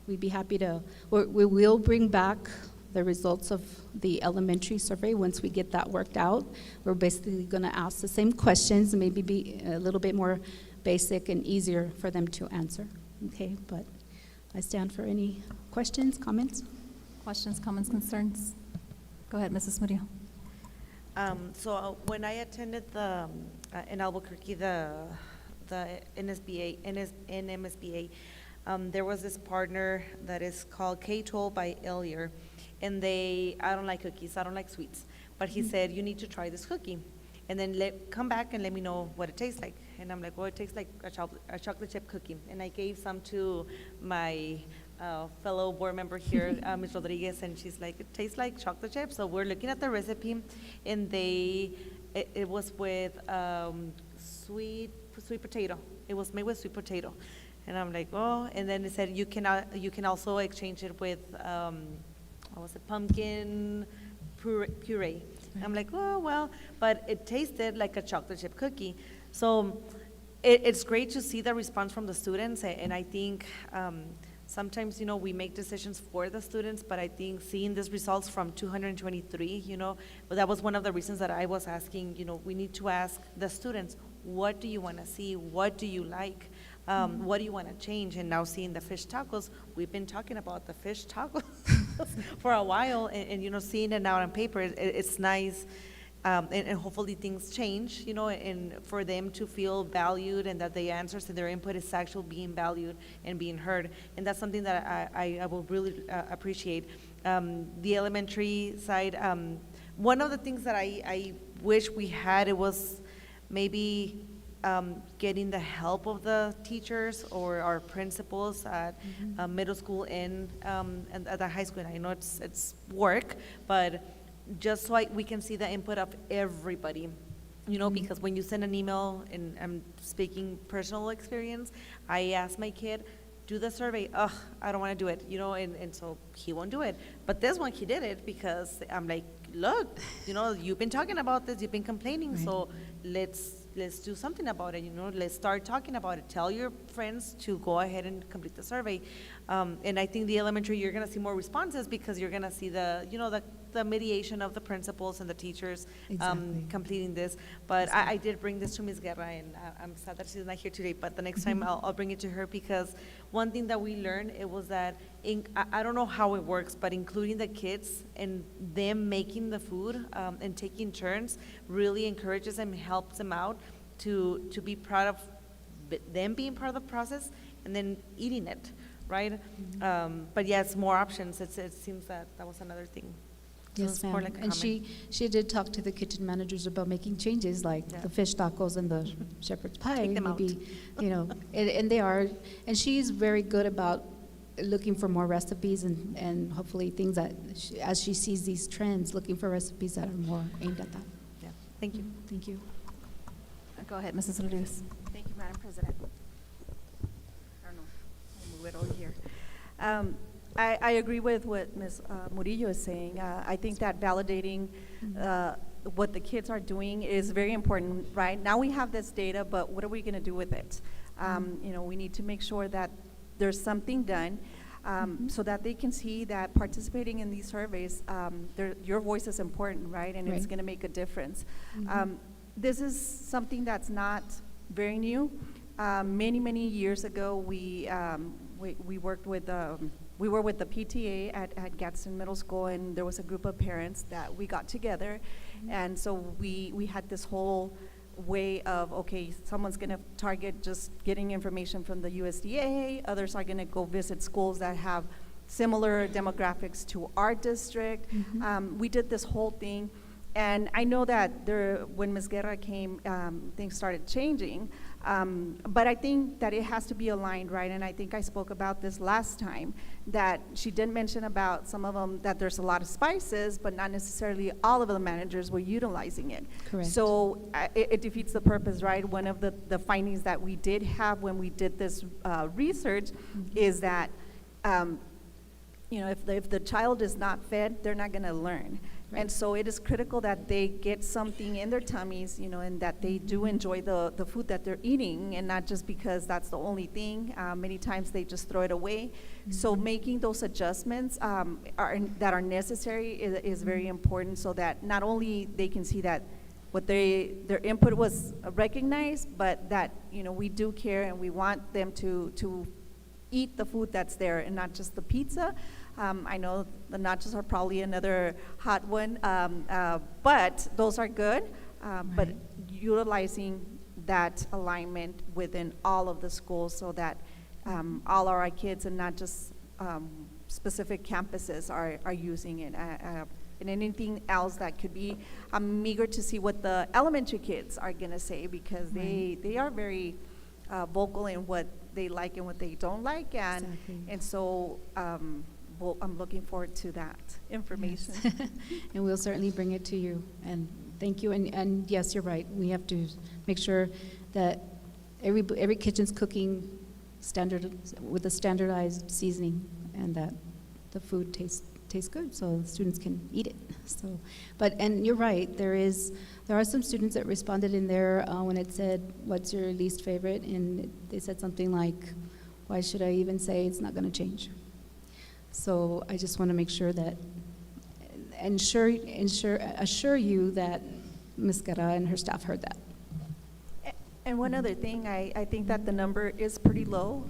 We'd be happy to, we will bring back the results of the elementary survey once we get that worked out. We're basically going to ask the same questions, maybe be a little bit more basic and easier for them to answer. Okay, but I stand for any questions, comments? Questions, comments, concerns? Go ahead, Mrs. Murillo. So when I attended in Albuquerque, the NMSBA, there was this partner that is called K-12 by Elier, and I don't like cookies, I don't like sweets, but he said, you need to try this cookie, and then come back and let me know what it tastes like. And I'm like, well, it tastes like a chocolate chip cookie. And I gave some to my fellow board member here, Ms. Rodriguez, and she's like, it tastes like chocolate chips. So we're looking at the recipe, and it was with sweet potato. It was made with sweet potato. And I'm like, oh, and then it said you can also exchange it with, what was it, pumpkin puree. I'm like, oh, well, but it tasted like a chocolate chip cookie. So it's great to see the response from the students, and I think sometimes, we make decisions for the students, but I think seeing these results from 223, but that was one of the reasons that I was asking, we need to ask the students, what do you want to see? What do you like? What do you want to change? And now seeing the fish tacos, we've been talking about the fish tacos for a while, and seeing it now on paper, it's nice. And hopefully things change, and for them to feel valued and that the answers and their input is actually being valued and being heard. And that's something that I will really appreciate. The elementary side, one of the things that I wish we had, it was maybe getting the help of the teachers or our principals at middle school and at the high school. And I know it's work, but just so we can see the input of everybody, because when you send an email, and I'm speaking personal experience, I asked my kid, do the survey. I don't want to do it, and so he won't do it. But this one, he did it because I'm like, look, you've been talking about this, you've been complaining, right. So let's do something about it, let's start talking about it. Tell your friends to go ahead and complete the survey. And I think the elementary, you're gonna see more responses because you're gonna see the mediation of the principals and the teachers completing this. But I did bring this to Ms. Guerra, and I'm sad that she's not here today, but the next time I'll bring it to her, because one thing that we learned, it was that, I don't know how it works, but including the kids and them making the food and taking turns really encourages them, helps them out to be proud of them being part of the process and then eating it, right? But yes, more options. It seems that was another thing. Yes, So it's ma'am. more like a And comment. she did talk to the kitchen managers about making changes, like the fish tacos and the shepherd's pie. Take them out. Maybe, and they are, and she's very good about looking for more recipes and hopefully things that, as she sees these trends, looking for recipes that are more aimed at that. Yeah, thank you. Thank you. Go ahead, Mrs. Luz. Thank you, Madam President. I don't know, I'll move it over here. I agree with what Ms. Murillo is saying. I think that validating what the kids are doing is very important, right? Now we have this data, but what are we gonna do with it? We need to make sure that there's something done so that they can see that participating in these surveys, your voice is important, right? And it's gonna make a difference. This is something that's not very new. Many years ago, we worked with we were with the PTA at Gadsden Middle School, and there was a group of parents that we got together, and so we had this whole way of, okay, someone's gonna target just getting information from the USDA, others are gonna go visit schools that have similar demographics to our district. We did this whole thing. And I know that when Ms. Guerra came, things started changing, but I think that it has to be aligned, right? And I think I spoke about this last time, that she did mention about some of them, that there's a lot of spices, but not necessarily all of the managers were utilizing it. Correct. So it defeats the purpose, right? One of the findings that we did have when we did this research is that, if the child is not fed, they're not gonna learn. And so it is critical that they get something in their tummies, and that they do enjoy the food that they're eating, and not just because that's the only thing. Many times they just throw it away. So making those adjustments that are necessary is very important, so that not only they can see that their input was recognized, but that we do care and we want them to eat the food that's there and not just the pizza. I know the nachos are probably another hot one, but those are good. But utilizing that alignment within all of the schools so that all our kids and not just specific campuses are using it. And anything else that could be, I'm eager to see what the elementary kids are gonna say, because they are very vocal in what they like and what they don't like, and Exactly. and so well, I'm looking forward to that information. Yes. And we'll certainly bring it to you. And thank you. And yes, you're right. We have to make sure that every kitchen's cooking with a standardized seasoning, and that the food tastes good, so the students can eat it. So, and you're right. There are some students that responded in there when it said, "What's your least favorite?" And they said something like, "Why should I even say it's not going to change?" So I just want to make sure that, assure you that Ms. Guerra and her staff heard that. And one other thing, I think that the number is pretty low.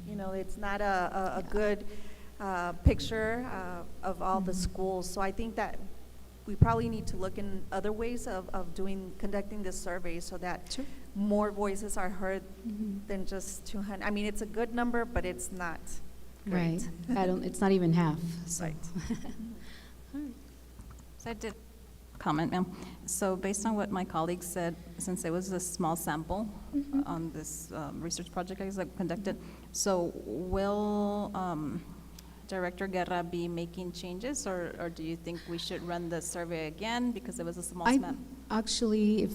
You know, it's not a good picture of all the schools. So I think that we probably need to look in other ways of conducting this survey so that more voices are heard than just 200. I mean, it's a good number, but it's not great. Right. It's not even half. So. Right. So I did comment, ma'am. So based on what my colleagues said, since it was a small sample on this research project I conducted, so will Director Guerra be making changes, or do you think we should run the survey again because it was a small sample? Actually, if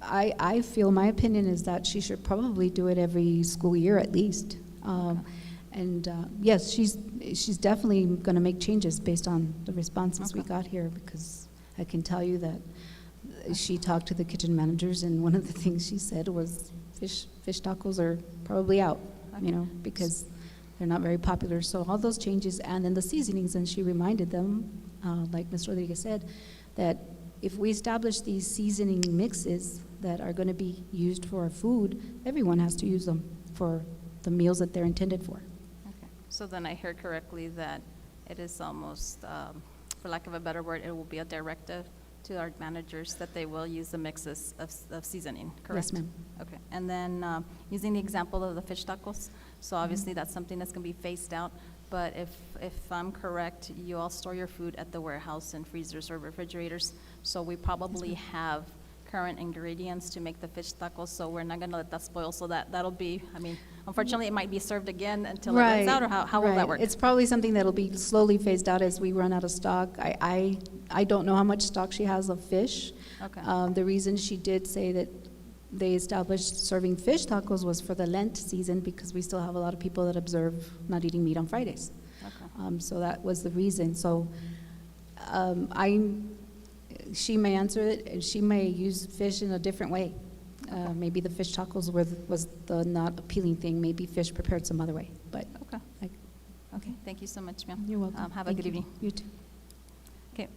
I feel, my opinion is that she should probably do it every school year at least. And yes, she's definitely going to make changes based on the responses we got here, because I can tell you that she talked to the kitchen managers, and one of the things she said was fish tacos are probably out, you know, because they're not very popular. So all those changes, and then the seasonings, and she reminded them, like Ms. Rodriguez said, that if we establish these seasoning mixes that are going to be used for our food, everyone has to use them for the meals that they're intended for. Okay. So then I heard correctly that it is almost, for lack of a better word, it will be a directive to our managers that they will use the mixes of seasoning, correct? Yes, ma'am. Okay. And then using the example of the fish tacos, so obviously that's something that's going to be phased out, but if I'm correct, you all store your food at the warehouse in freezers or refrigerators, so we probably have current ingredients to make the fish tacos, so we're not going to let that spoil, so that'll be, I mean, unfortunately, it might be served again until it runs out, or how will that work? It's probably something that'll be slowly phased out as we run out of stock. I don't know how much stock she has of fish. Okay. The reason she did say that they established serving fish tacos was for the Lent season, because we still have a lot of people that observe not eating meat on Fridays. Okay. So that was the reason. So she may answer it, and she may use fish in a different way. Maybe the fish tacos was the not appealing thing. Maybe fish prepared some other way. But Okay. Okay, thank you so much, ma'am. You're welcome. Have a good evening. You too. Okay.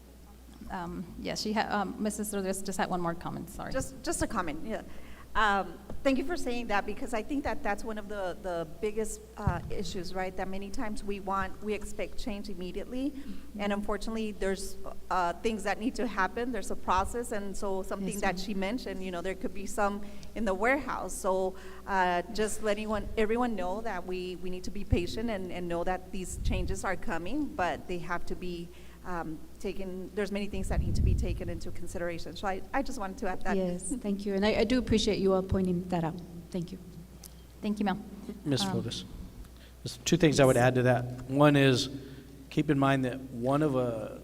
Yes, Mrs. Rodriguez just had one more comment, sorry. Just a comment, yeah. Thank you for saying that, because I think that that's one of the biggest issues, right? That many times we expect change immediately, and unfortunately, there's things that need to happen. There's a process, and so something that she mentioned, you know, there could be some in the warehouse. So just letting everyone know that we need to be patient and know that these changes are coming, but they have to be there's many things that need to be taken into consideration. So I just wanted to add that. Yes, thank you. And I do appreciate you all pointing that out. Thank you. Thank you, ma'am. Ms. Flores, there's two things I would add to that. One is, keep in mind that one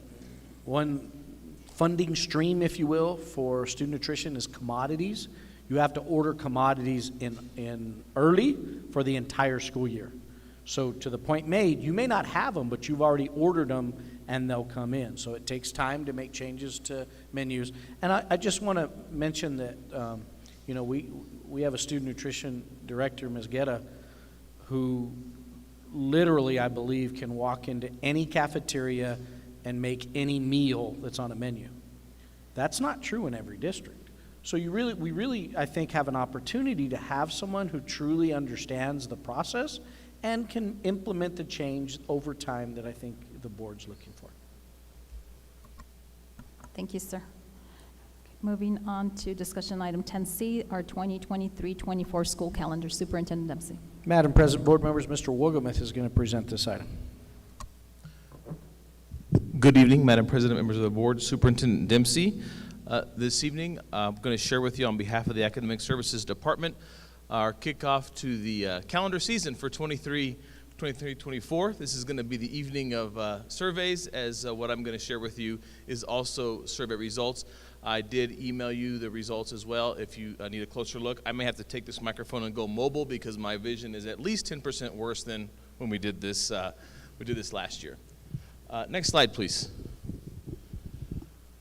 funding stream, if you will, for student nutrition is commodities. You have to order commodities in early for the entire school year. So to the point made, you may not have them, but you've already ordered them and they'll come in. So it takes time to make changes to menus. And I just want to mention that, you know, we have a student nutrition director, Ms. Guerra, who literally, I believe, can walk into any cafeteria and make any meal that's on a menu. That's not true in every district. So we really, I think, have an opportunity to have someone who truly understands the process and can implement the change over time that I think the board's looking for. Thank you, sir. Moving on to discussion item 10C, our 2023-24 school calendar. Superintendent Dempsey. Madam President, board members, Mr. Wogomuth is going to present this item. Good evening, Madam President, members of the board, Superintendent Dempsey. This evening, I'm going to share with you on behalf of the Academic Services Department our kickoff to the calendar season for 23-24. This is going to be the evening of surveys, as what I'm going to share with you is also survey results. I did email you the results as well if you need a closer look. I may have to take this microphone and go mobile because my vision is at least 10% worse than when we did this last year. Next slide, please.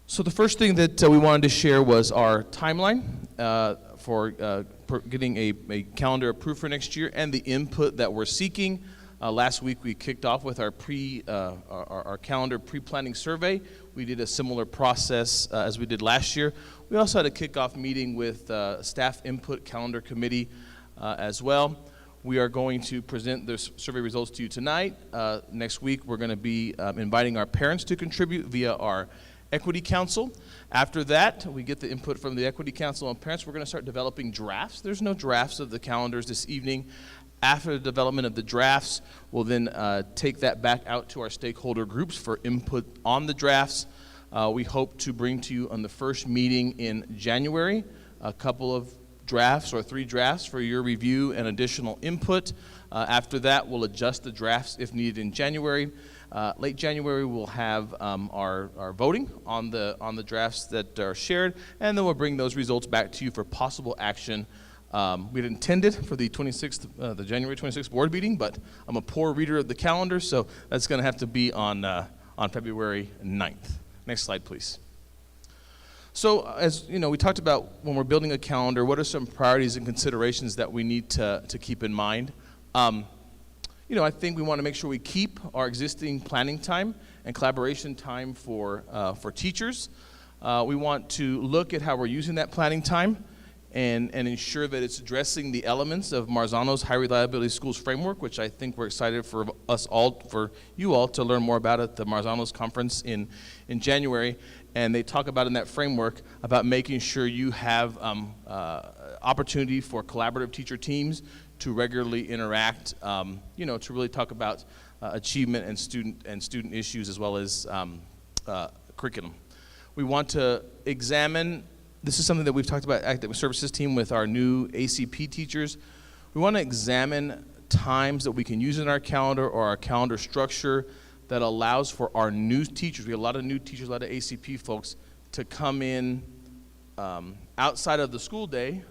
So the first thing that we wanted to share was our timeline for getting a calendar approved for next year and the input that we're seeking. Last week we kicked off with our calendar pre-planning survey. We did a similar process as we did last year. We also had a kickoff meeting with staff input calendar committee as well. We are going to present the survey results to you tonight. Next week we're going to be inviting our parents to contribute via our Equity Council. After that, we get the input from the Equity Council and parents. We're going to start developing drafts. There's no drafts of the calendars this evening. After the development of the drafts, we'll then take that back out to our stakeholder groups for input on the drafts. We hope to bring to you on the first meeting in January a couple of drafts or 3 drafts for your review and additional input. After that, we'll adjust the drafts if needed in January. Late January, we'll have our voting on the drafts that are shared, and then we'll bring those results back to you for possible action. We had intended for the January 26th board meeting, but I'm a poor reader of the calendar, so that's going to have to be on February 9th. Next slide, please. So, as you know, we talked about when we're building a calendar, what are some priorities and considerations that we need to keep in mind? I think we want to make sure we keep our existing planning time and collaboration time for teachers. We want to look at how we're using that planning time and ensure that it's addressing the elements of Marzano's High Reliability Schools Framework, which I think we're excited for you all to learn more about at the Marzano's conference in January. And they talk about in that framework about making sure you have opportunity for collaborative teacher teams to regularly interact, to really talk about achievement and student issues as well as curriculum. We want to examine, this is something that we've talked about academic services team with our new ACP teachers. We want to examine times that we can use in our calendar or our calendar structure that allows for our new teachers. We have a lot of new teachers, a lot of ACP folks to come in outside of the school day,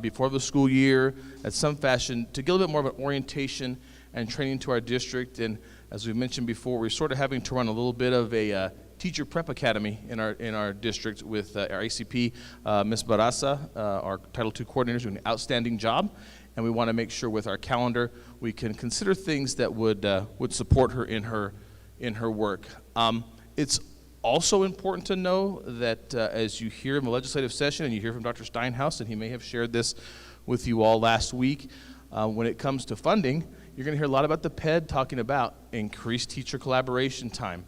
before the school year, at some fashion, to get a little bit more of an orientation and training to our district. And as we mentioned before, we're sort of having to run a little bit of a teacher prep academy in our district with our ACP, Ms. Barasa, our Title II coordinator, is doing an outstanding job. And we want to make sure with our calendar we can consider things that would support her in her work. It's also important to know that as you hear in the legislative session and you hear from Dr. Steinhaus, and he may have shared this with you all last week, when it comes to funding, you're going to hear a lot about the PED talking about increased teacher collaboration time,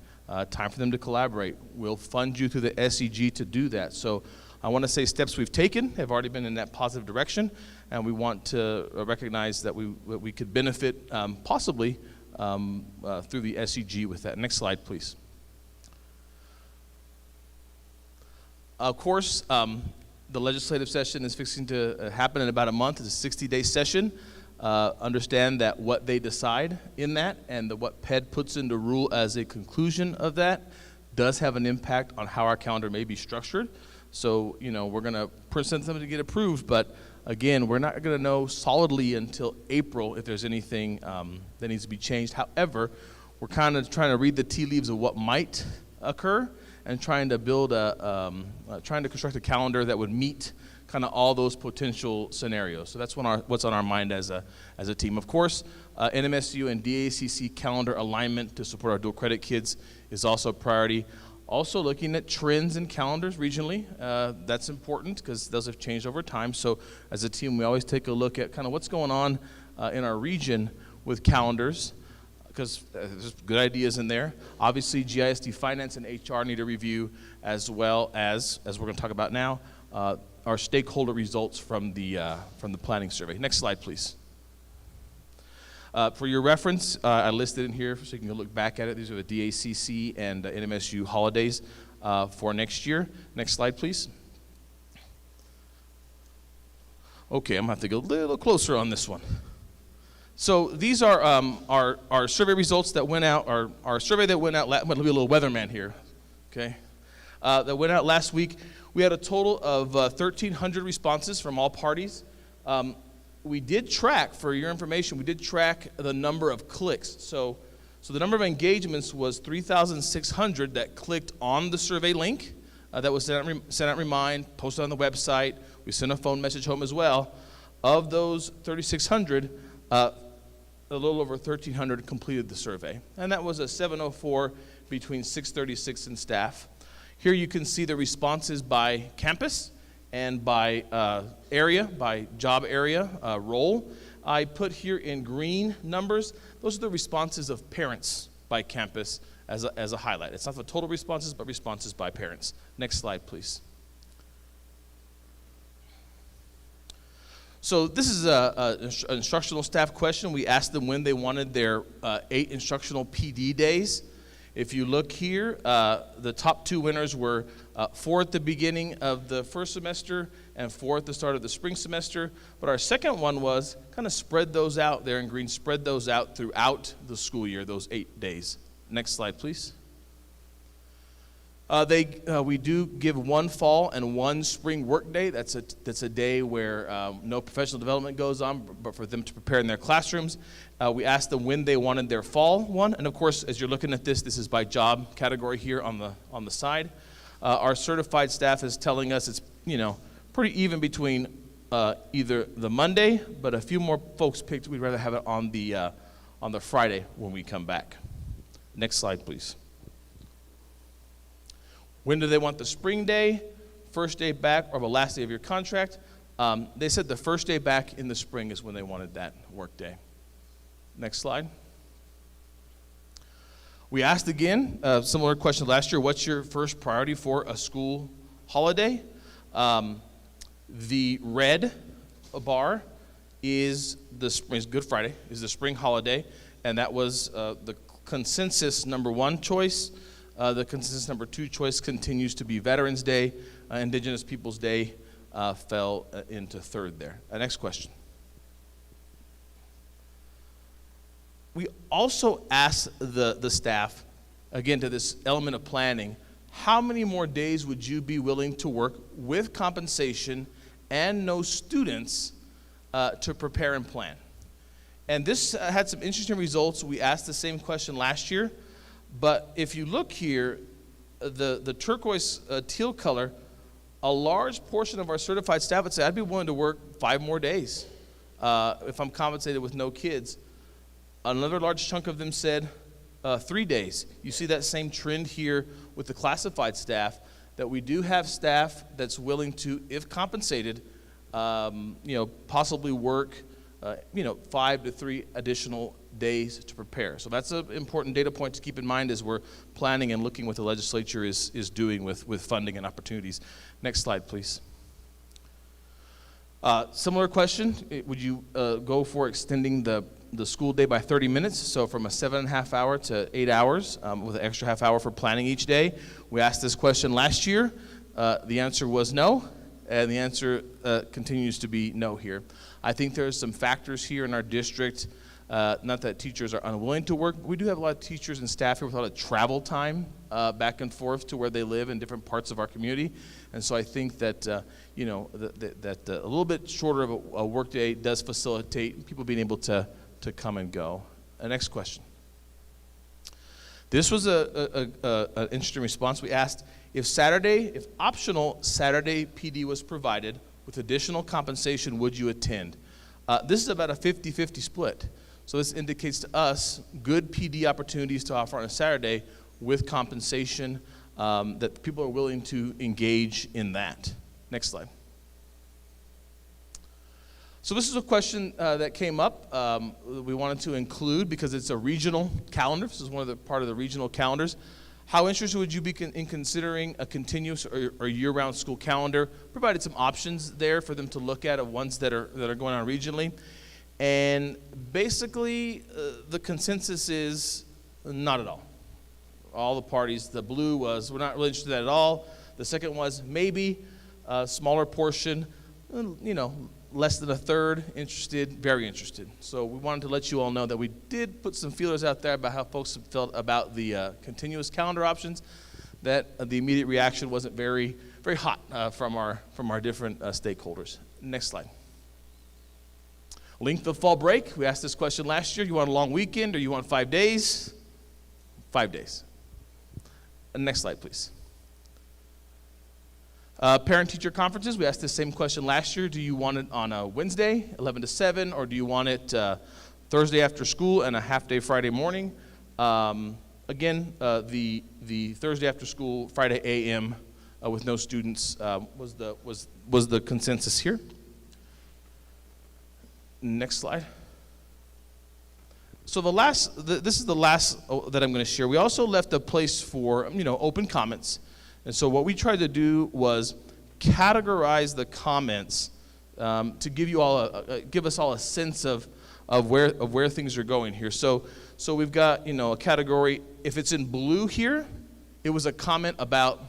time for them to collaborate. We'll fund you through the SEG to do that. So I want to say steps we've taken have already been in that positive direction, and we want to recognize that we could benefit possibly through the SEG with that. Next slide, please. Of course, the legislative session is fixing to happen in about a month. It's a 60-day session. Understand that what they decide in that and what PED puts into rule as a conclusion of that does have an impact on how our calendar may be structured. So, we're going to present something to get approved, but again, we're not going to know solidly until April if there's anything that needs to be changed. However, we're kind of trying to read the tea leaves of what might occur and trying to build trying to construct a calendar that would meet kind of all those potential scenarios. So that's what's on our mind as a team. Of course, NMSU and DACC calendar alignment to support our dual credit kids is also a priority. Also looking at trends in calendars regionally, that's important because those have changed over time. So as a team, we always take a look at kind of what's going on in our region with calendars, because there's good ideas in there. Obviously, GISD Finance and HR need a review, as well as we're going to talk about now, our stakeholder results from the planning survey. Next slide, please. For your reference, I listed in here so you can look back at it. These are the DACC and NMSU holidays for next year. Next slide, please. Okay, I'm going to have to go a little closer on this one. So these are our survey results that went out, our survey that went out, I'm going to be a little weatherman here, okay, that went out last week. We had a total of 1,300 responses from all parties. We did track, for your information, we did track the number of clicks. So the number of engagements was 3,600 that clicked on the survey link that was sent out remind, posted on the website. We sent a phone message home as well. Of those 3,600, a little over 1,300 completed the survey. And that was a 704 between 636 and staff. Here you can see the responses by campus and by area, by job area, role. I put here in green numbers, those are the responses of parents by campus as a highlight. It's not the total responses, but responses by parents. Next slide, please. So this is an instructional staff question. We asked them when they wanted their 8 instructional PD days. If you look here, the top 2 winners were 4 at the beginning of the first semester and 4 at the start of the spring semester. But our second one was kind of spread those out there in green, spread those out throughout the school year, those 8 days. Next slide, please. We do give 1 fall and 1 spring work day. That's a day where no professional development goes on, but for them to prepare in their classrooms. We asked them when they wanted their fall one, and of course, as you're looking at this is by job category here on the side. Our certified staff is telling us it's pretty even between either the Monday, but a few more folks picked. We'd rather have it on the Friday when we come back. Next slide, please. When do they want the spring day, first day back, or the last day of your contract? They said the first day back in the spring is when they wanted that work day. Next slide. We asked again, similar question last year, what's your first priority for a school holiday? The red bar is Good Friday, is the spring holiday, and that was the consensus number 1 choice. The consensus number 2 choice continues to be Veterans Day. Indigenous Peoples Day fell into 3rd there. Next question. We also asked the staff, again to this element of planning, how many more days would you be willing to work with compensation and no students to prepare and plan? And this had some interesting results. We asked the same question last year. But if you look here, the turquoise teal color, a large portion of our certified staff would say, I'd be willing to work 5 more days if I'm compensated with no kids. Another large chunk of them said 3 days. You see that same trend here with the classified staff, that we do have staff that's willing to, if compensated, possibly work 5 to 3 additional days to prepare. So that's an important data point to keep in mind as we're planning and looking what the legislature is doing with funding and opportunities. Next slide, please. Similar question, would you go for extending the school day by 30 minutes? So from a 7.5 hour to 8 hours with an extra half hour for planning each day. We asked this question last year. The answer was no, and the answer continues to be no here. I think there's some factors here in our district. Not that teachers are unwilling to work. We do have a lot of teachers and staff here with a lot of travel time back and forth to where they live in different parts of our community. And so I think that, that a little bit shorter of a work day does facilitate people being able to come and go. Next question. This was an interesting response. We asked if optional Saturday PD was provided with additional compensation, would you attend? This is about a 50-50 split. So this indicates to us good PD opportunities to offer on a Saturday with compensation, that people are willing to engage in that. Next slide. So this is a question that came up we wanted to include because it's a regional calendar. This is part of the regional calendars. How interested would you be in considering a continuous or year-round school calendar? Provided some options there for them to look at of ones that are going on regionally. And basically, the consensus is not at all. All the parties, the blue was, we're not really interested in that at all. The second was maybe a smaller portion, less than a third interested, very interested. So we wanted to let you all know that we did put some feelers out there about how folks felt about the continuous calendar options, that the immediate reaction wasn't very hot from our different stakeholders. Next slide. Length of fall break. We asked this question last year. You want a long weekend or you want 5 days? 5 days. Next slide, please. Parent-teacher conferences, we asked this same question last year. Do you want it on a Wednesday, 11 to 7, or do you want it Thursday after school and a half-day Friday morning? Again, the Thursday after school, Friday a.m. With no students was the consensus here. Next slide. So this is the last that I'm going to share. We also left a place for open comments. And so what we tried to do was categorize the comments to give you all give us all a sense of where things are going here. So we've got a category. If it's in blue here, it was a comment about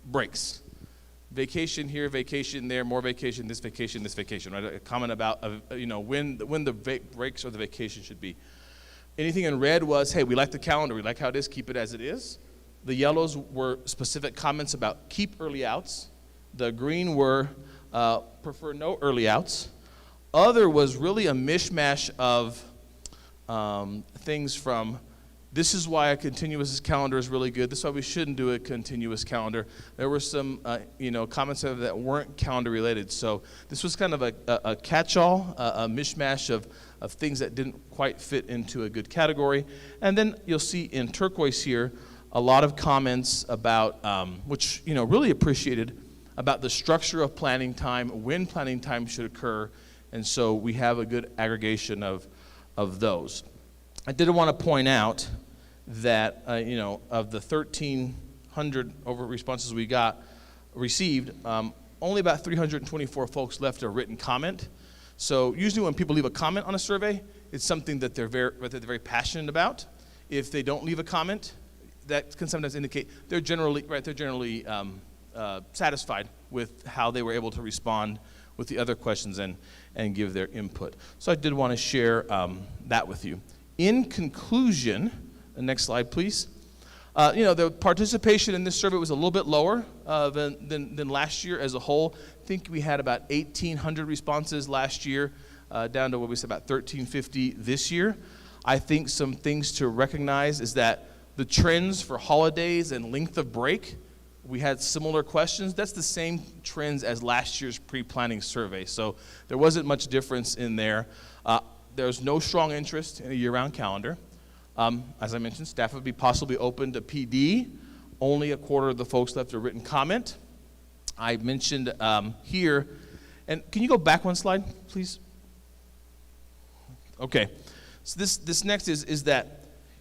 breaks. Vacation here, vacation there, more vacation, this vacation, right? A comment about when the breaks or the vacation should be. Anything in red was, hey, we like the calendar, we like how it is, keep it as it is. The yellows were specific comments about keep early outs. The green were prefer no early outs. Other was really a mishmash of things from this is why a continuous calendar is really good. This is why we shouldn't do a continuous calendar. There were some comments that weren't calendar related. So this was kind of a catch-all, a mishmash of things that didn't quite fit into a good category. And then you'll see in turquoise here a lot of comments about, which really appreciated, about the structure of planning time, when planning time should occur, and so we have a good aggregation of those. I did want to point out that of the 1,300 over responses we received, only about 324 folks left a written comment. So usually when people leave a comment on a survey, it's something that they're very passionate about. If they don't leave a comment, that can sometimes indicate they're generally satisfied with how they were able to respond with the other questions and give their input. So I did want to share that with you. In conclusion, the next slide, please. The participation in this survey was a little bit lower than last year as a whole. I think we had about 1,800 responses last year, down to what we said about 1,350 this year. I think some things to recognize is that the trends for holidays and length of break, we had similar questions. That's the same trends as last year's pre-planning survey. So there wasn't much difference in there. There's no strong interest in a year-round calendar. As I mentioned, staff would be possibly open to PD. Only a quarter of the folks left a written comment. I mentioned here, and can you go back one slide, please? Okay. So this next is that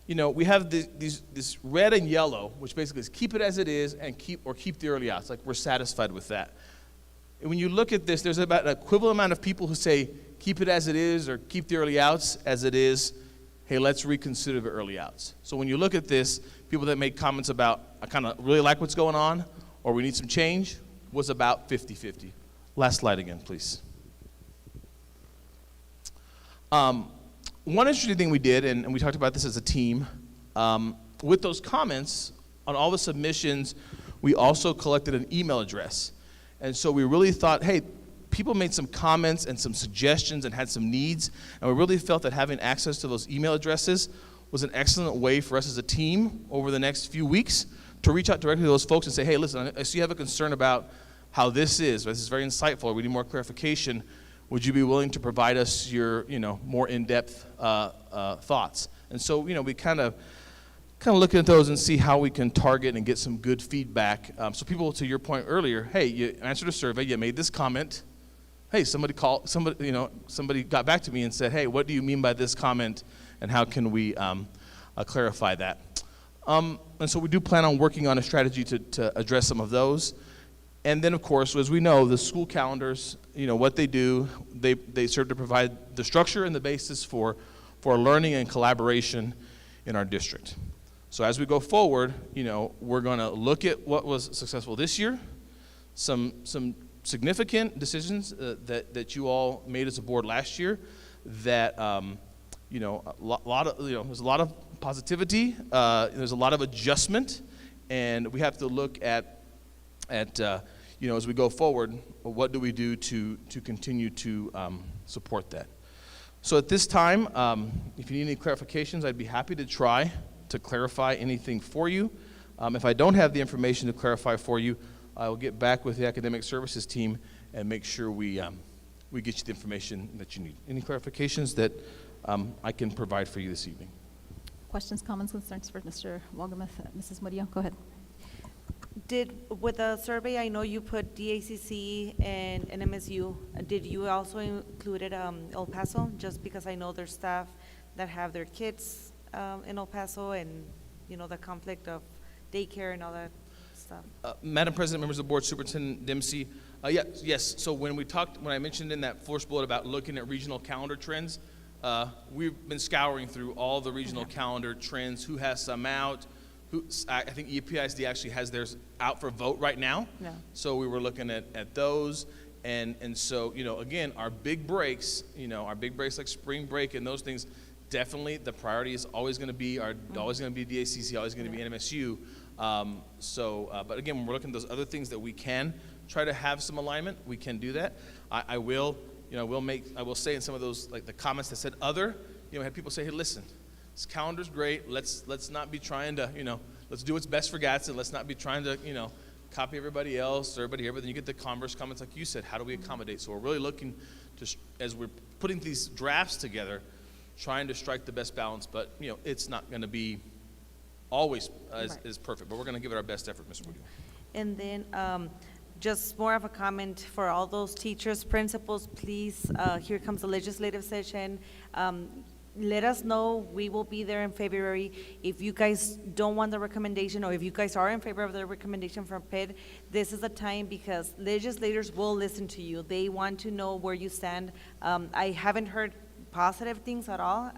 we have this red and yellow, which basically is keep it as it is and keep the early outs. Like we're satisfied with that. And when you look at this, there's about an equivalent amount of people who say keep it as it is or keep the early outs as it is. Hey, let's reconsider the early outs. So when you look at this, people that make comments about I kind of really like what's going on or we need some change was about 50-50. Last slide again, please. One interesting thing we did, and we talked about this as a team, with those comments on all the submissions, we also collected an email address. And so we really thought, hey, people made some comments and some suggestions and had some needs, and we really felt that having access to those email addresses was an excellent way for us as a team over the next few weeks to reach out directly to those folks and say, hey, listen, I see you have a concern about how this is very insightful, or we need more clarification. Would you be willing to provide us your, more in-depth thoughts? And so, we kind of look at those and see how we can target and get some good feedback. So people, to your point earlier, hey, you answered a survey, you made this comment. Hey, somebody got back to me and said, hey, what do you mean by this comment, and how can we clarify that? And so we do plan on working on a strategy to address some of those. And then, of course, as we know, the school calendars, what they do, they serve to provide the structure and the basis for learning and collaboration in our district. So as we go forward, we're going to look at what was successful this year, some significant decisions that you all made as a board last year. That you know, there's a lot of positivity. There's a lot of adjustment, and we have to look at you know, as we go forward, what do we do to continue to support that. So at this time, if you need any clarifications, I'd be happy to try to clarify anything for you. If I don't have the information to clarify for you, I will get back with the academic services team and make sure we get you the information that you need. Any clarifications that I can provide for you this evening? Questions, comments, concerns for Mr. Wogomuth? Mrs. Murillo, go ahead. With the survey, I know you put DACC and NMSU. Did you also include El Paso? Just because I know there's staff that have their kids in El Paso, and you know the conflict of daycare and all that stuff. Madam President, members of the board, Superintendent Dempsey. Yes. So when I mentioned in that first bullet about looking at regional calendar trends, we've been scouring through all the regional calendar trends. Who has some out? I think GISD actually has theirs out for vote right now. Yeah. So we were looking at those, and so, you know, again, our big breaks, like spring break and those things, definitely the priority is always going to be always going to be DACC, always going to be NMSU. But again, when we're looking at those other things that we can try to have some alignment, we can do that. I will say in some of those, like the comments that said other, you know, had people say, hey, listen, this calendar's great. Let's not be trying to, you know, let's do what's best for Gadsden. Let's not be trying to, you know, copy everybody else or everybody here. But then you get the converse comments like you said. How do we accommodate? So we're really looking to, as we're putting these drafts together, trying to strike the best balance. But, you know, it's not going to be always as perfect. But we're going to give it our best effort, Mr. Woody. And then just more of a comment for all those teachers, principals, please, here comes the legislative session. Let us know. We will be there in February. If you guys don't want the recommendation, or if you guys are in favor of the recommendation from PID, this is the time, because legislators will listen to you. They want to know where you stand. I haven't heard positive things at all.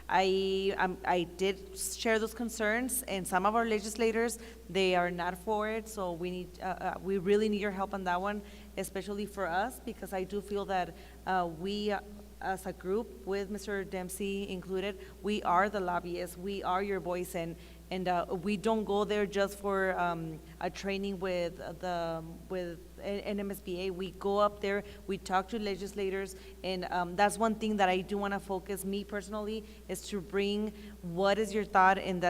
I did share those concerns, and some of our legislators, they are not for it. So we really need your help on that one, especially for us, because I do feel that we, as a group, with Mr. Dempsey included, we are the lobbyists. We are your voice, and we don't go there just for a training with NMSBA. We go up there, we talk to legislators, and that's one thing that I do want to focus, me personally, is to bring what is your thought, and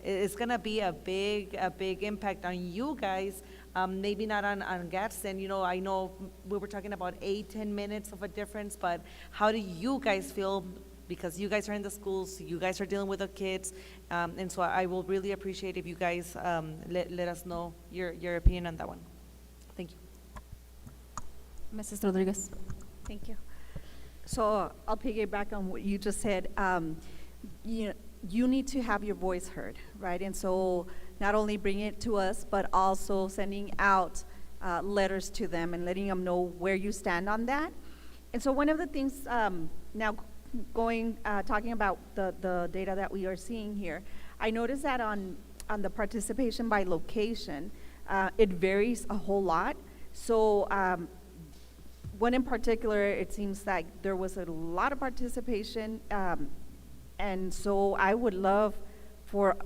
it's going to be a big impact on you guys. Maybe not on Gadsden. You know, I know we were talking about 8-10 minutes of a difference, but how do you guys feel? Because you guys are in the schools, you guys are dealing with the kids, and so I will really appreciate if you guys let us know your opinion on that one. Thank you. Mrs. Rodriguez. Thank you. So I'll piggyback on what you just said. You need to have your voice heard, right? And so not only bring it to us, but also sending out letters to them and letting them know where you stand on that. And so one of the things now talking about the data that we are seeing here, I noticed that on the participation by location, it varies a whole lot. So one in particular, it seems like there was a lot of participation, and so I would love for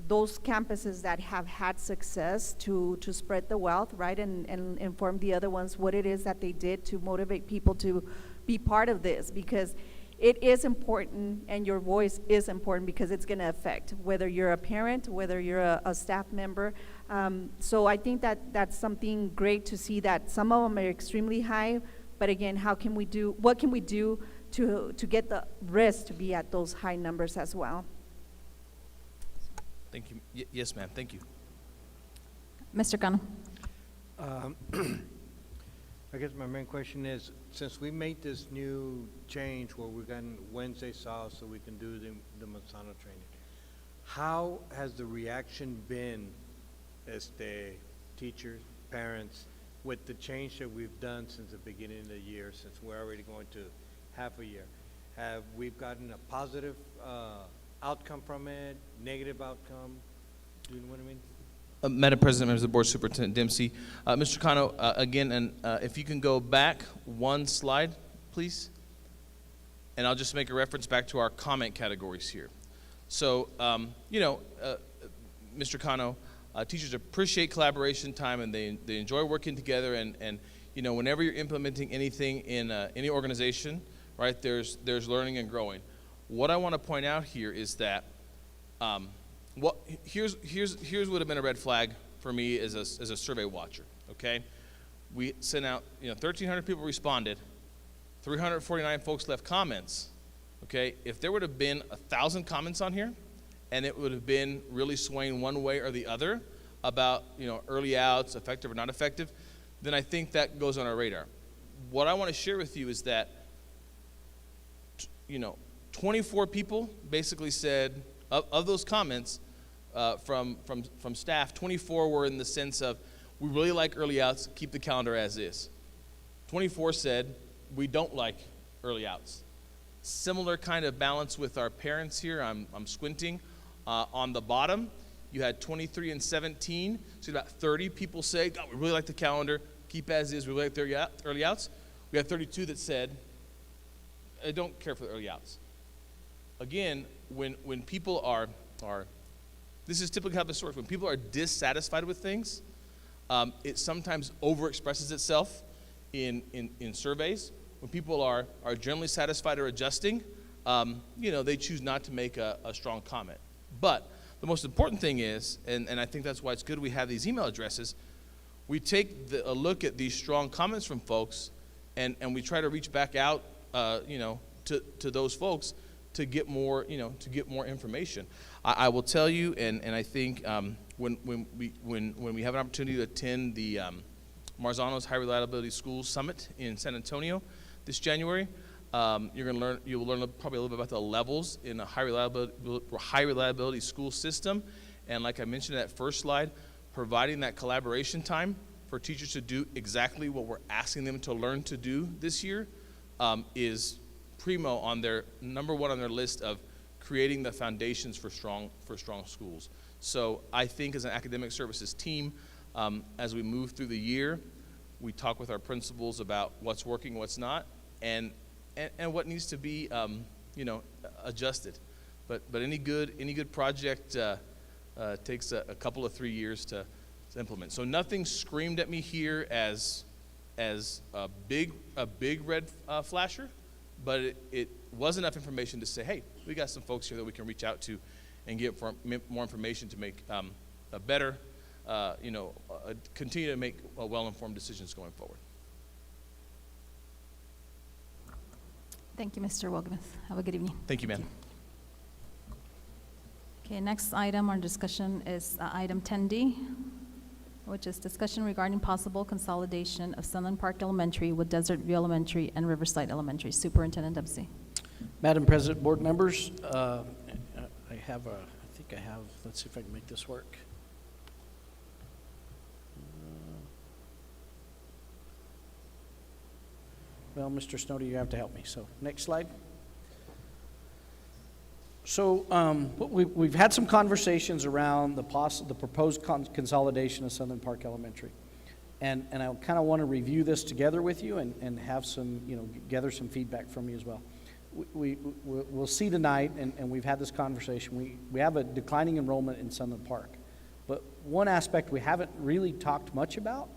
those campuses that have had success to spread the wealth, right, and inform the other ones what it is that they did to motivate people to be part of this, because it is important, and your voice is important, because it's going to affect whether you're a parent, whether you're a staff member. So I think that's something great to see, that some of them are extremely high, but again, what can we do to get the rest to be at those high numbers as well? Thank you. Yes, ma'am. Thank you. Mr. Cano. I guess my main question is, since we made this new change where we're going Wednesday south so we can do the Manzano training, how has the reaction been as the teachers, parents, with the change that we've done since the beginning of the year, since we're already going to half a year? Have we gotten a positive outcome from it, negative outcome? Do you know what I mean? Madam President, members of the board, Superintendent Dempsey. Mr. Cano, again, and if you can go back one slide, please. And I'll just make a reference back to our comment categories here. So, Mr. Cano, teachers appreciate collaboration time and they enjoy working together, and whenever you're implementing anything in any organization, right, there's learning and growing. What I want to point out here is that here's would have been a red flag for me as a survey watcher. Okay, we sent out 1,300 people responded, 349 folks left comments. Okay, if there would have been 1,000 comments on here, and it would have been really swaying one way or the other about early outs, effective or not effective, then I think that goes on our radar. What I want to share with you is that 24 people basically said of those comments from staff, 24 were in the sense of, we really like early outs, keep the calendar as is. 24 said, we don't like early outs. Similar kind of balance with our parents here. I'm squinting. On the bottom, you had 23 and 17, so about 30 people say, God, we really like the calendar, keep as is, we really like the early outs. We had 32 that said, I don't care for the early outs. Again, when people are this is typically how this works. When people are dissatisfied with things, it sometimes overexpresses itself in surveys. When people are generally satisfied or adjusting, they choose not to make a strong comment. But the most important thing is, and I think that's why it's good we have these email addresses, we take a look at these strong comments from folks, and we try to reach back out, to those folks to get more, information. I will tell you, and I think when we have an opportunity to attend the Marzano's High Reliability Schools Summit in San Antonio this January, you will learn probably a little bit about the levels in a high reliability school system. And like I mentioned in that first slide, providing that collaboration time for teachers to do exactly what we're asking them to learn to do this year is primo on their number one on their list of creating the foundations for strong schools. So I think as an academic services team, as we move through the year, we talk with our principals about what's working, what's not, and what needs to be adjusted. But any good project takes a couple of 3 years to implement. So nothing screamed at me here as a big red flasher, but it was enough information to say, hey, we got some folks here that we can reach out to and get more information to make a better, continue to make well-informed decisions going forward. Thank you, Mr. Wilgemuth. Have a good evening. Thank you, ma'am. Okay, next item on discussion is item 10D, which is discussion regarding possible consolidation of Sunland Park Elementary with Desert View Elementary and Riverside Elementary. Superintendent Dempsey. Madam President, board members, let's see if I can make this work. Well, Mr. Snowden, you have to help me. So next slide. So we've had some conversations around the proposed consolidation of Sunland Park Elementary. And I kind of want to review this together with you and have some, gather some feedback from you as well. We'll see tonight, and we've had this conversation, we have a declining enrollment in Sunland Park. But one aspect we haven't really talked much about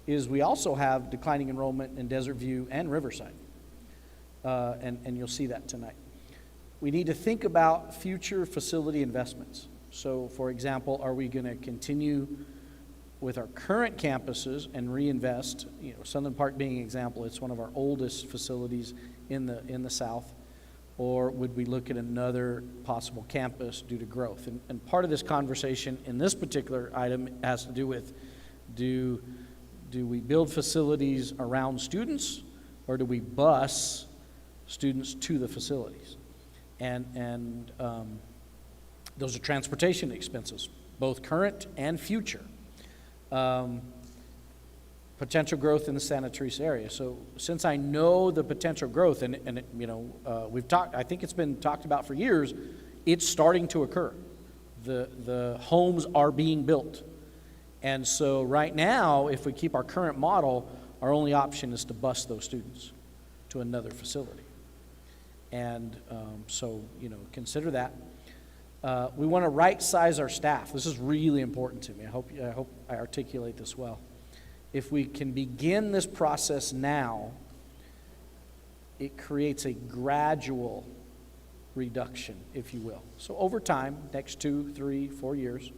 is we also have declining enrollment in Desert View and Riverside. And you'll see that tonight. We need to think about future facility investments. So, for example, are we going to continue with our current campuses and reinvest? Sunland Park being an example, it's one of our oldest facilities in the South. Or would we look at another possible campus due to growth? And part of this conversation in this particular item has to do with do we build facilities around students, or do we bus students to the facilities? And those are transportation expenses, both current and future. Potential growth in the Santa Teresa area. So since I know the potential growth, and we've talked, I think it's been talked about for years, it's starting to occur. The homes are being built. And so right now, if we keep our current model, our only option is to bus those students to another facility. And so, consider that. We want to right-size our staff. This is really important to me. I hope I articulate this well. If we can begin this process now, it creates a gradual reduction, if you will. So over time, next 2, 3, 4 years,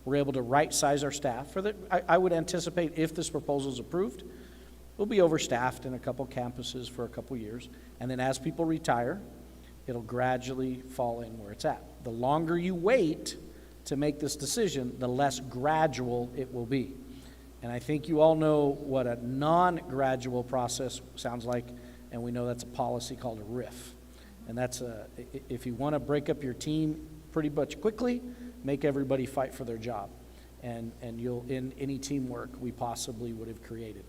we're able to right-size our staff. I would anticipate if this proposal is approved, we'll be overstaffed in a couple campuses for a couple years. And then as people retire, it'll gradually fall in where it's at. The longer you wait to make this decision, the less gradual it will be. And I think you all know what a non-gradual process sounds like, and we know that's a policy called a RIF. And that's if you want to break up your team pretty much quickly, make everybody fight for their job. And you'll end any teamwork we possibly would have created.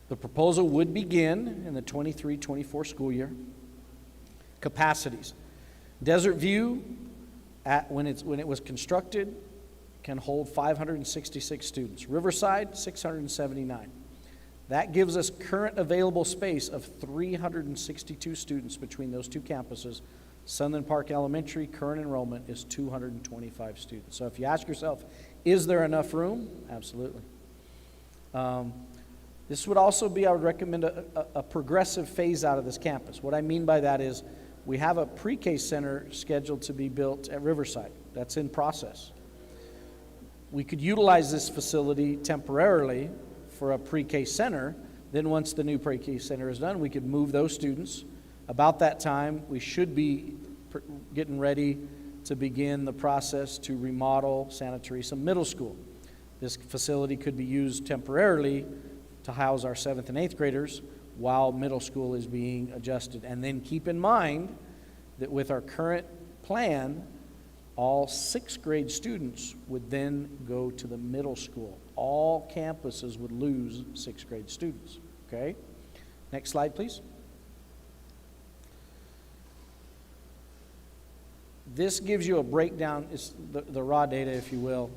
The proposal would begin in the 23-24 school year. Capacities. Desert View, when it was constructed, can hold 566 students. Riverside, 679. That gives us current available space of 362 students between those two campuses. Sunland Park Elementary, current enrollment is 225 students. So if you ask yourself, is there enough room? Absolutely. This would also be, I would recommend a progressive phase out of this campus. What I mean by that is we have a pre-K center scheduled to be built at Riverside. That's in process. We could utilize this facility temporarily for a pre-K center. Then once the new pre-K center is done, we could move those students. About that time, we should be getting ready to begin the process to remodel Santa Teresa Middle School. This facility could be used temporarily to house our 7th and 8th graders while middle school is being adjusted. And then keep in mind that with our current plan, all 6th grade students would then go to the middle school. All campuses would lose 6th grade students, okay? Next slide, please. This gives you a breakdown, it's the raw data, if you will.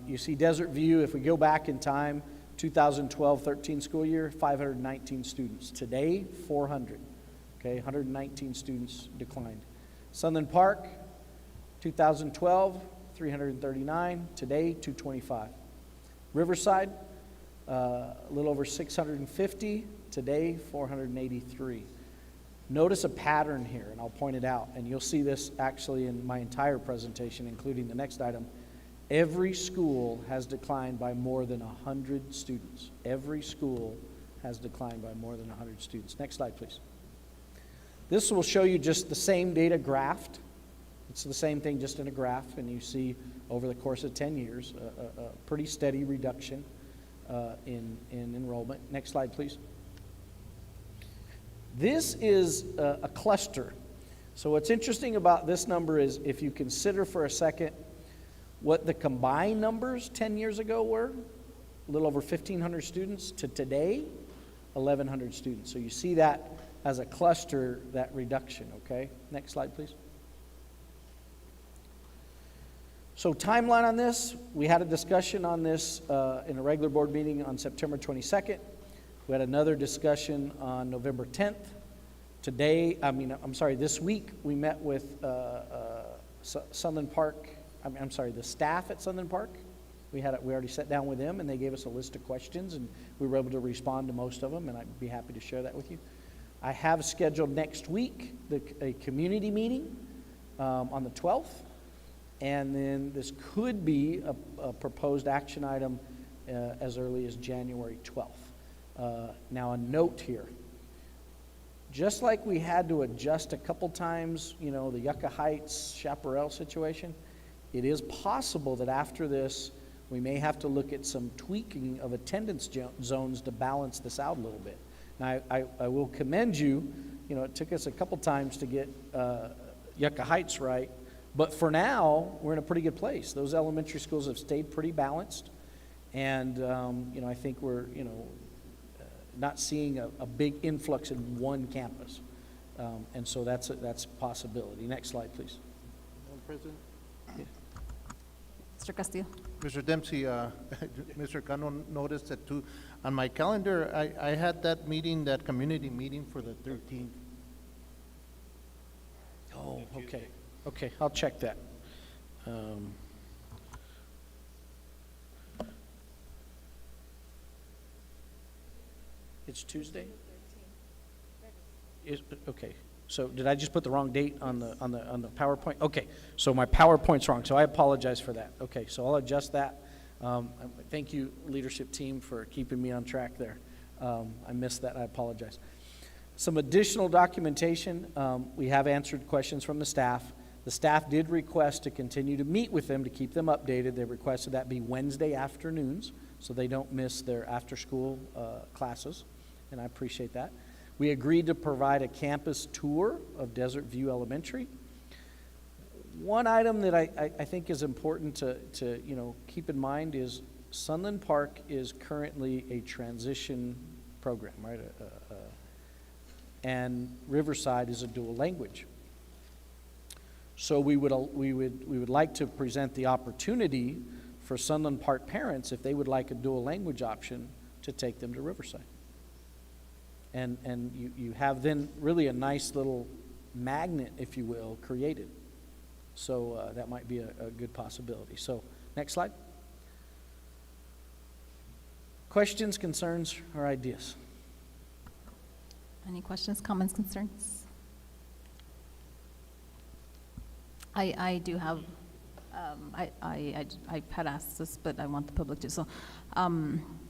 You see Desert View, if we go back in time, 2012-13 school year, 519 students. Today, 400. Okay, 119 students declined. Sunland Park, 2012, 339. Today, 225. Riverside, a little over 650. Today, 483. Notice a pattern here, and I'll point it out, and you'll see this actually in my entire presentation, including the next item. Every school has declined by more than 100 students. Every school has declined by more than 100 students. Next slide, please. This will show you just the same data graphed. It's the same thing just in a graph, and you see over the course of 10 years a pretty steady reduction in enrollment. Next slide, please. This is a cluster. So what's interesting about this number is if you consider for a second what the combined numbers 10 years ago were, a little over 1,500 students, to today, 1,100 students. So you see that as a cluster, that reduction, okay? Next slide, please. So timeline on this, we had a discussion on this in a regular board meeting on September 22nd. We had another discussion on November 10th. This week we met with Sunland Park, the staff at Sunland Park. We already sat down with them and they gave us a list of questions and we were able to respond to most of them, and I'd be happy to share that with you. I have scheduled next week a community meeting on the 12th, and then this could be a proposed action item as early as January 12th. Now a note here, just like we had to adjust a couple times, the Yucca Heights Chaparral situation, it is possible that after this we may have to look at some tweaking of attendance zones to balance this out a little bit. Now I will commend you, it took us a couple times to get Yucca Heights right, but for now we're in a pretty good place. Those elementary schools have stayed pretty balanced, and I think we're not seeing a big influx in one campus, and so that's a possibility. Next slide, please. Madam President? So Mr. Castillo. Mr. Dempsey, Mr. Cano noticed that too. On my calendar, I had that meeting, that community meeting for the 13th. Oh, okay. Okay, I'll check that. It's Tuesday? Okay, so did I just put the wrong date on the PowerPoint? Okay, so my PowerPoint's wrong, so I apologize for that. Okay, so I'll adjust that. Thank you, leadership team, for keeping me on track there. I missed that, I apologize. Some additional documentation. We have answered questions from the staff. The staff did request to continue to meet with them to keep them updated. They requested that be Wednesday afternoons so they don't miss their after-school classes, and I appreciate that. We agreed to provide a campus tour of Desert View Elementary. One item that I think is important to keep in mind is Sunland Park is currently a transition program, right? And Riverside is a dual language. So we would like to present the opportunity for Sunland Park parents, if they would like a dual language option, to take them to Riverside. And you have then really a nice little magnet, if you will, created. So that might be a good possibility. So next slide. Questions, concerns, or ideas? Any questions, comments, concerns? I do have, I had asked this, but I want the public to. So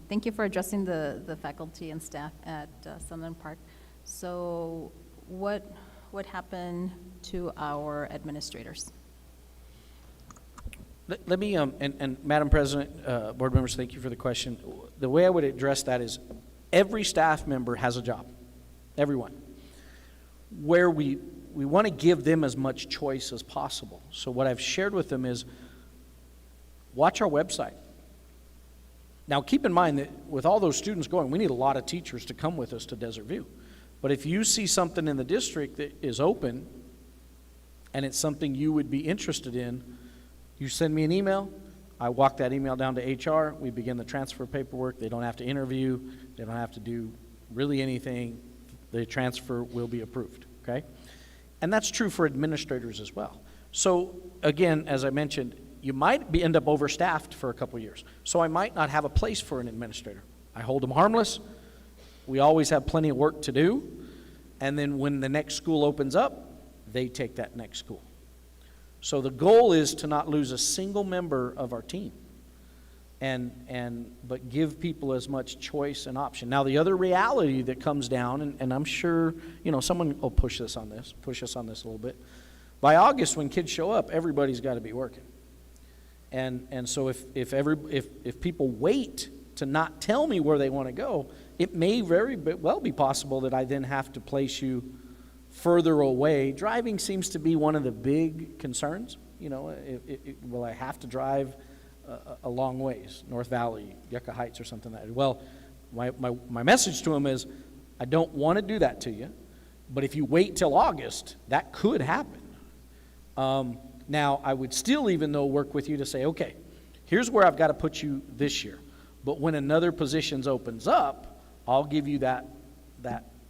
thank you for addressing the faculty and staff at Sunland Park. So what happened to our administrators? Let me, and Madam President, board members, thank you for the question. The way I would address that is every staff member has a job, everyone. Where we want to give them as much choice as possible. So what I've shared with them is watch our website. Now keep in mind that with all those students going, we need a lot of teachers to come with us to Desert View. But if you see something in the district that is open and it's something you would be interested in, you send me an email, I walk that email down to HR, we begin the transfer paperwork. They don't have to interview, they don't have to do really anything. The transfer will be approved, okay? And that's true for administrators as well. So again, as I mentioned, you might end up overstaffed for a couple years. So I might not have a place for an administrator. I hold them harmless. We always have plenty of work to do. And then when the next school opens up, they take that next school. So the goal is to not lose a single member of our team, but give people as much choice and option. Now the other reality that comes down, and I'm sure someone will push us on this a little bit. By August, when kids show up, everybody's got to be working, and so if people wait to not tell me where they want to go, it may very well be possible that I then have to place you further away. Driving seems to be one of the big concerns. Will I have to drive a long ways, North Valley, Yucca Heights, or something like that? Well, my message to them is, I don't want to do that to you, but if you wait till August, that could happen. Now, I would still, even though, work with you to say, okay, here's where I've got to put you this year, but when another position opens up, I'll give you that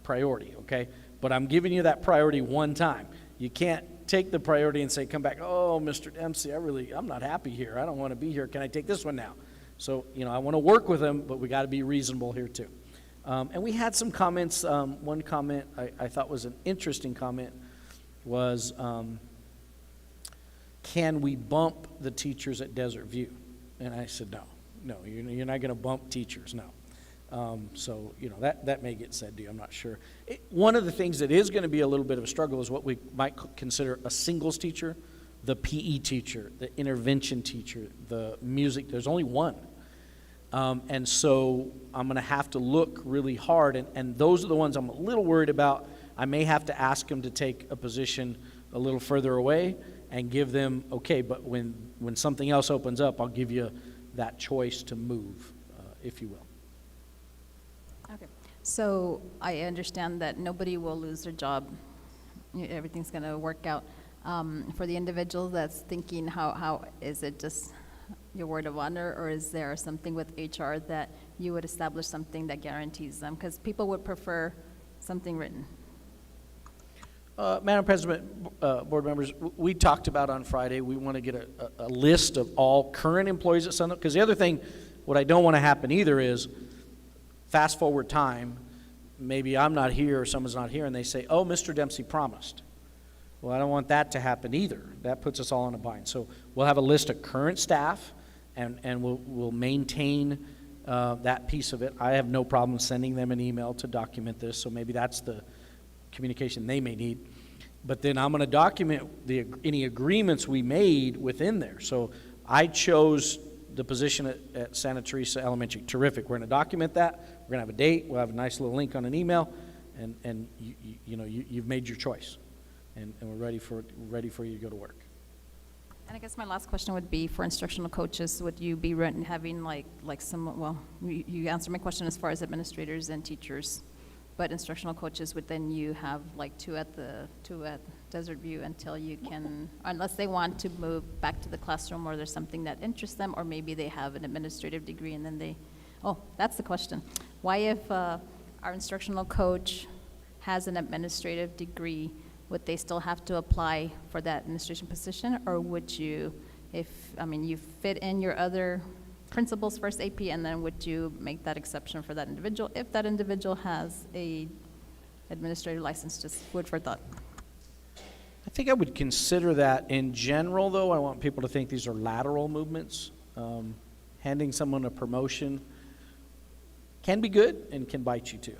priority, okay? But I'm giving you that priority one time. You can't take the priority and say, come back, oh, Mr. Dempsey, I'm not happy here. I don't want to be here. Can I take this one now? So, I want to work with them, but we got to be reasonable here too. And we had some comments. One comment I thought was an interesting comment was, can we bump the teachers at Desert View? And I said, no, you're not going to bump teachers, no. So, that may get said to you, I'm not sure. One of the things that is going to be a little bit of a struggle is what we might consider a singles teacher, the PE teacher, the intervention teacher, the music. There's only one. And so I'm going to have to look really hard, and those are the ones I'm a little worried about. I may have to ask them to take a position a little further away and give them, okay, but when something else opens up, I'll give you that choice to move, if you will. Okay, so I understand that nobody will lose their job. Everything's going to work out. For the individual that's thinking, how is it just your word of honor, or is there something with HR that you would establish something that guarantees them? Because people would prefer something written. Madam President, board members, we talked about on Friday, we want to get a list of all current employees at Sunlight, because the other thing, what I don't want to happen either is, fast forward time, maybe I'm not here or someone's not here, and they say, oh, Mr. Dempsey promised. Well, I don't want that to happen either. That puts us all in a bind. So we'll have a list of current staff, and we'll maintain that piece of it. I have no problem sending them an email to document this, so maybe that's the communication they may need. But then I'm going to document any agreements we made within there. So I chose the position at Santa Teresa Elementary. Terrific. We're going to document that. We're going to have a date. We'll have a nice little link on an email, and you've made your choice, and we're ready for you to go to work. And I guess my last question would be for instructional coaches, would you be having like some, well, you answered my question as far as administrators and teachers, but instructional coaches, would then you have like two at Desert View until you can, unless they want to move back to the classroom or there's something that interests them, or maybe they have an administrative degree and then that's the question. Why if our instructional coach has an administrative degree, would they still have to apply for that administration position, or would you, you fit in your other principals first AP, and then would you make that exception for that individual if that individual has a administrative license? Just food for thought. I think I would consider that in general, though. I want people to think these are lateral movements. Handing someone a promotion can be good and can bite you too.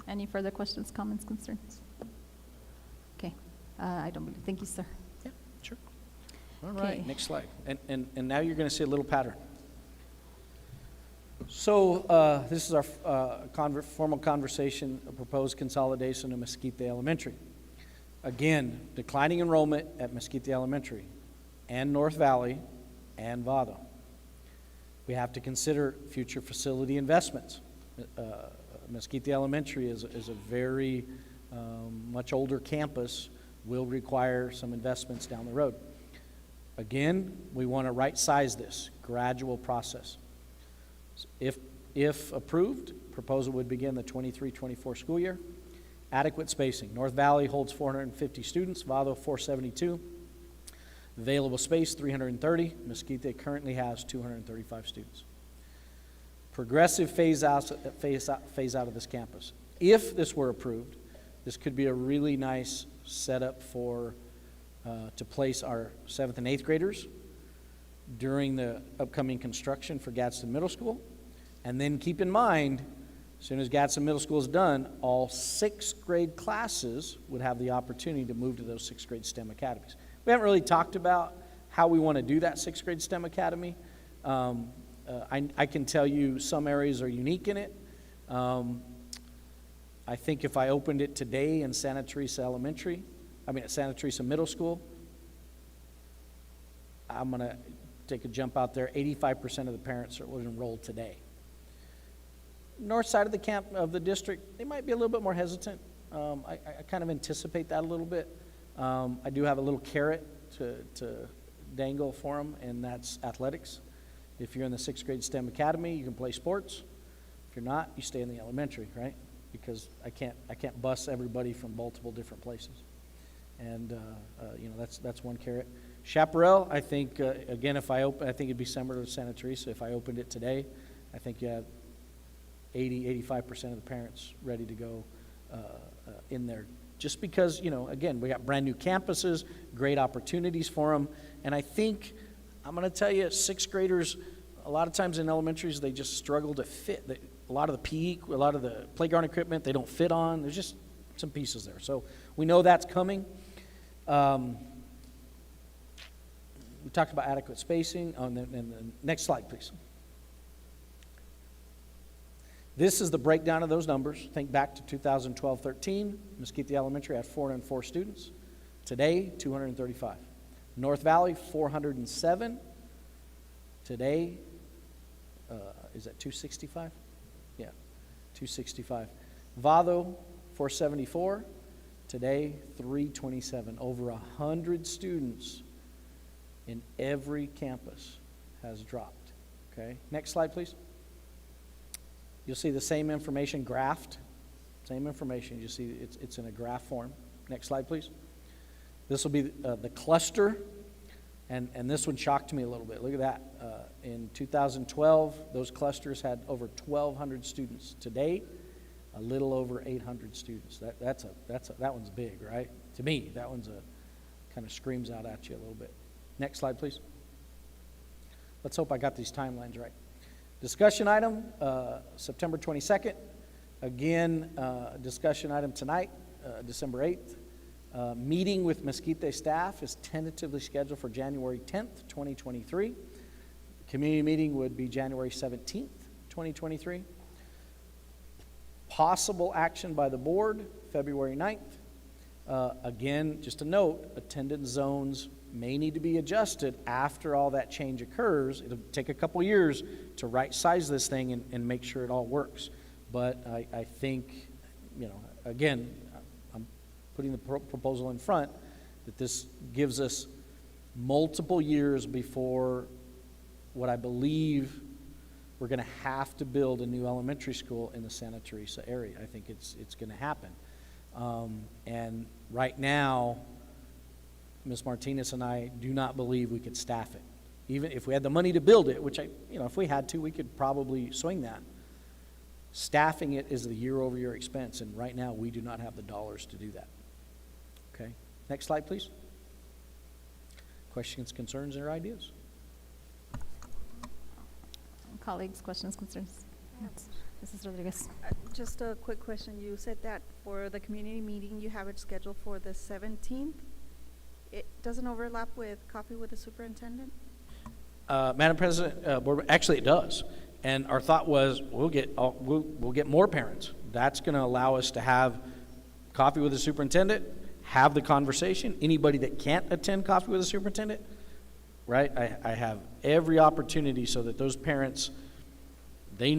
Any further questions, comments, concerns? Okay, I don't believe. Thank you, sir. Yeah, sure. All right, next slide. And now you're going to see a little pattern. So this is our formal conversation, a proposed consolidation of Mesquite Elementary. Again, declining enrollment at Mesquite Elementary and North Valley and Vado. We have to consider future facility investments. Mesquite Elementary is a very much older campus, will require some investments down the road. Again, we want to right-size this, gradual process. If approved, proposal would begin the 23-24 school year. Adequate spacing. North Valley holds 450 students, Vado 472. Available space 330. Mesquite currently has 235 students. Progressive phase out of this campus. If this were approved, this could be a really nice setup for to place our 7th and 8th graders during the upcoming construction for Gadsden Middle School. And then keep in mind, as soon as Gadsden Middle School is done, all 6th grade classes would have the opportunity to move to those 6th grade STEM academies. We haven't really talked about how we want to do that 6th grade STEM academy. I can tell you some areas are unique in it. I think if I opened it today in Santa Teresa at Santa Teresa Middle School, I'm going to take a jump out there. 85% of the parents would enroll today. North side of the district, they might be a little bit more hesitant. I kind of anticipate that a little bit. I do have a little carrot to dangle for them, and that's athletics. If you're in the 6th grade STEM academy, you can play sports. If you're not, you stay in the elementary, right? Because I can't bus everybody from multiple different places. And that's one carrot. Chaparral, I think again, I think it'd be similar to Santa Teresa. If I opened it today, I think you have 85% of the parents ready to go in there. Just because, again, we got brand new campuses, great opportunities for them. And I think, I'm going to tell you, 6th graders, a lot of times in elementaries, they just struggle to fit. A lot of the PE, a lot of the playground equipment, they don't fit on. There's just some pieces there. So we know that's coming. We talked about adequate spacing. And the next slide, please. This is the breakdown of those numbers. Think back to 2012-13. Mesquite Elementary had 404 students. Today, 235. North Valley, 407. Today, is that 265? Yeah, 265. Vado, 474. Today, 327. Over 100 students in every campus has dropped, okay? Next slide, please. You'll see the same information graphed, same information. You see it's in a graph form. Next slide, please. This will be the cluster, and this one shocked me a little bit. Look at that. In 2012, those clusters had over 1,200 students. Today, a little over 800 students. That one's big, right? To me, that one's kind of screams out at you a little bit. Next slide, please. Let's hope I got these timelines right. Discussion item, September 22nd. Again, discussion item tonight, December 8th. Meeting with Mesquite staff is tentatively scheduled for January 10th, 2023. Community meeting would be January 17th, 2023. Possible action by the board, February 9th. Again, just a note, attendance zones may need to be adjusted after all that change occurs. It'll take a couple years to right size this thing and make sure it all works. But I think, again, I'm putting the proposal in front that this gives us multiple years before what I believe we're going to have to build a new elementary school in the Santa Teresa area. I think it's going to happen. And right now, Ms. Martinez and I do not believe we could staff it. Even if we had the money to build it, which if we had to, we could probably swing that. Staffing it is the year-over-year expense, and right now we do not have the dollars to do that. Okay, next slide, please. Questions, concerns, or ideas? Colleagues, questions, concerns? Mrs. Rodriguez. Just a quick question. You said that for the community meeting, you have it scheduled for the 17th. It doesn't overlap with coffee with the superintendent? Madam President, actually it does. And our thought was we'll get more parents. That's going to allow us to have coffee with the superintendent, have the conversation. Anybody that can't attend coffee with the superintendent, right? I have every opportunity so that those parents, they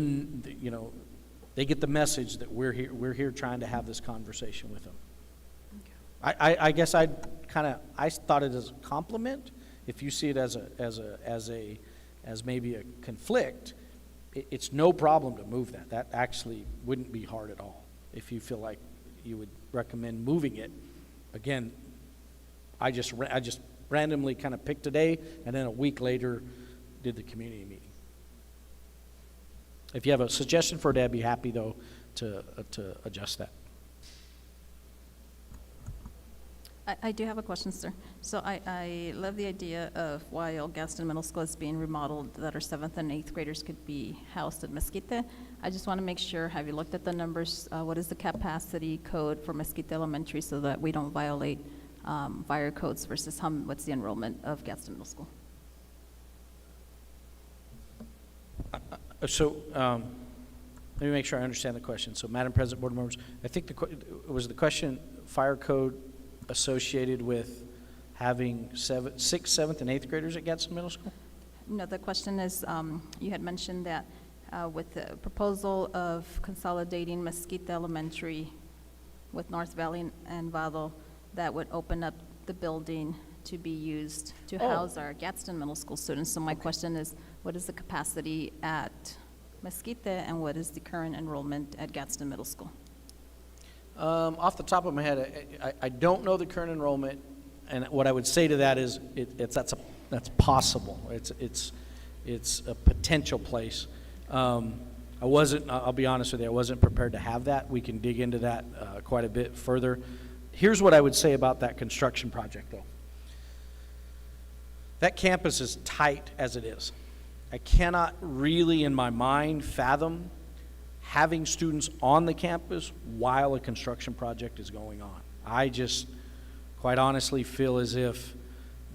get the message that we're here trying to have this conversation with them. Okay. I guess I thought it as a compliment. If you see it as maybe a conflict, it's no problem to move that. That actually wouldn't be hard at all. If you feel like you would recommend moving it, again, I just randomly kind of picked a day, and then a week later did the community meeting. If you have a suggestion for it, I'd be happy though to adjust that. I do have a question, sir. So I love the idea of while Gadsden Middle School is being remodeled, that our 7th and 8th graders could be housed at Mesquite. I just want to make sure, have you looked at the numbers? What is the capacity code for Mesquite Elementary so that we don't violate fire codes versus what's the enrollment of Gadsden Middle School? Let me make sure I understand the question. So, Madam President, board members, I think was the question fire code associated with having 6th, 7th, and 8th graders at Gadsden Middle School? No, the question is, you had mentioned that with the proposal of consolidating Mesquite Elementary with North Valley and Vado, that would open up the building to be used to house our Gadsden Middle School students. So my question is, what is the capacity at Mesquite and what is the current enrollment at Gadsden Middle School? Off the top of my head, I don't know the current enrollment, and what I would say to that is that's possible. It's a potential place. I'll be honest with you, I wasn't prepared to have that. We can dig into that quite a bit further. Here's what I would say about that construction project, though. That campus is tight as it is. I cannot really, in my mind, fathom having students on the campus while a construction project is going on. I just, quite honestly, feel as if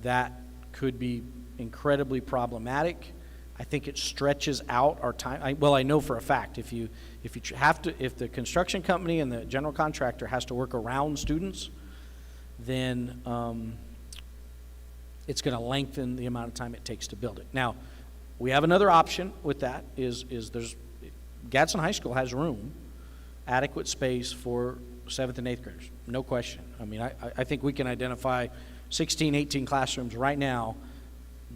that could be incredibly problematic. I think it stretches out our time. I know for a fact if the construction company and the general contractor has to work around students, then it's going to lengthen the amount of time it takes to build it. Now, we have another option with that is Gadsden High School has room, adequate space for 7th and 8th graders, no question. I mean, I think we can identify 16, 18 classrooms right now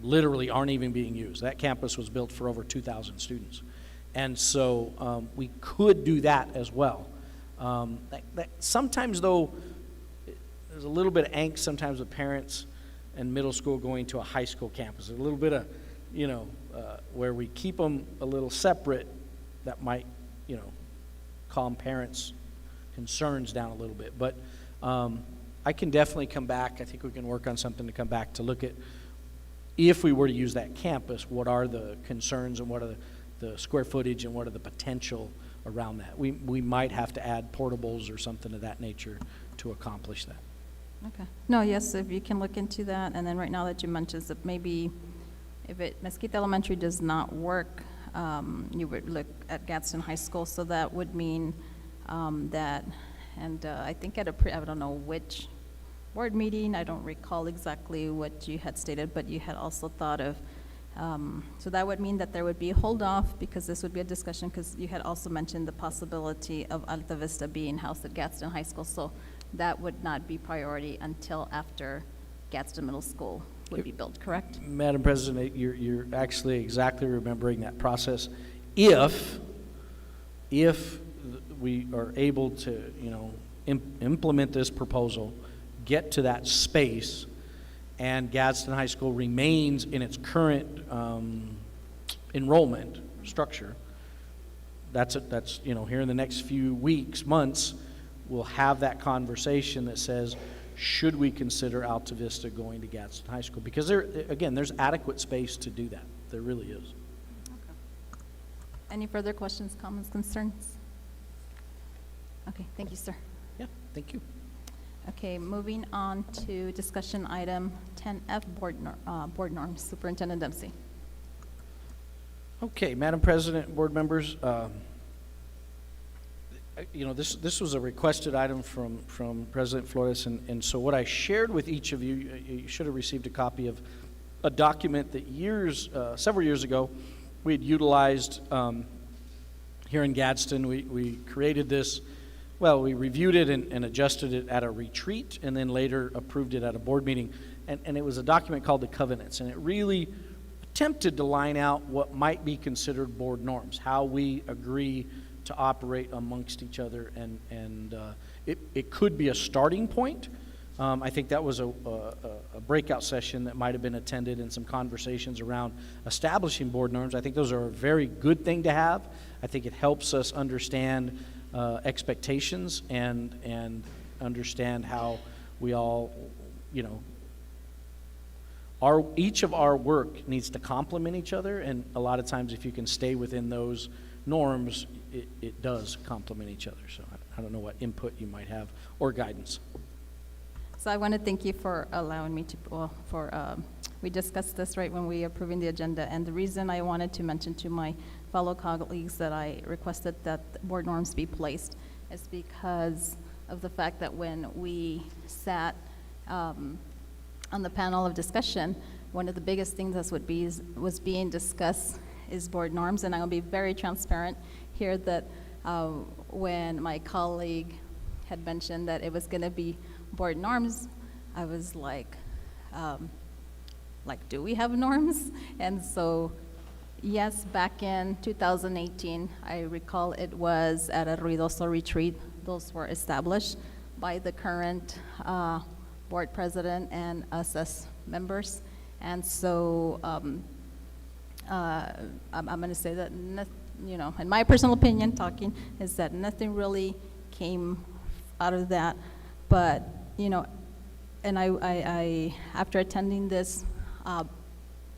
literally aren't even being used. That campus was built for over 2,000 students. And so we could do that as well. Sometimes, though, there's a little bit of angst sometimes with parents and middle school going to a high school campus. There's a little bit of, where we keep them a little separate, that might, calm parents' concerns down a little bit. But I can definitely come back. I think we can work on something to come back to look at, if we were to use that campus, what are the concerns and what are the square footage and what are the potential around that. We might have to add portables or something of that nature to accomplish that. Okay. No, yes, if you can look into that, and then right now that you mentioned that maybe if Mesquite Elementary does not work, you would look at Gadsden High School, so that would mean that, and I think at I don't know which board meeting, I don't recall exactly what you had stated, but you had also thought of, so that would mean that there would be a hold off, because this would be a discussion, because you had also mentioned the possibility of Alta Vista being housed at Gadsden High School, so that would not be priority until after Gadsden Middle School would be built, correct? Madam President, you're actually exactly remembering that process. If we are able to, implement this proposal, get to that space, and Gadsden High School remains in its current enrollment structure, that's here in the next few weeks, months, we'll have that conversation that says, should we consider Alta Vista going to Gadsden High School? Because there's adequate space to do that. There really is. Okay. Any further questions, comments, concerns? Okay, thank you, sir. Yeah, thank you. Okay, moving on to discussion item 10F, board norms. Superintendent Dempsey. Okay, Madam President, board members, this was a requested item from President Flores, and so what I shared with each of you, you should have received a copy of a document that several years ago, we had utilized here in Gadsden. We created this, we reviewed it and adjusted it at a retreat, and then later approved it at a board meeting, and it was a document called the Covenants, and it really attempted to line out what might be considered board norms, how we agree to operate amongst each other, and it could be a starting point. I think that was a breakout session that might have been attended, and some conversations around establishing board norms. I think those are a very good thing to have. I think it helps us understand expectations and understand how we all, each of our work needs to complement each other, and a lot of times if you can stay within those norms, it does complement each other. So I don't know what input you might have or guidance. So I want to thank you for allowing me to, we discussed this right when we were approving the agenda, and the reason I wanted to mention to my fellow colleagues that I requested that board norms be placed is because of the fact that when we sat on the panel of discussion, one of the biggest things that was being discussed is board norms, and I'm going to be very transparent here that when my colleague had mentioned that it was going to be board norms, I was like, do we have norms? And so, yes, back in 2018, I recall it was at a Ruidoso retreat. Those were established by the current board president and us as members. And so, I'm going to say that, in my personal opinion, is that nothing really came out of that. But, and I after attending this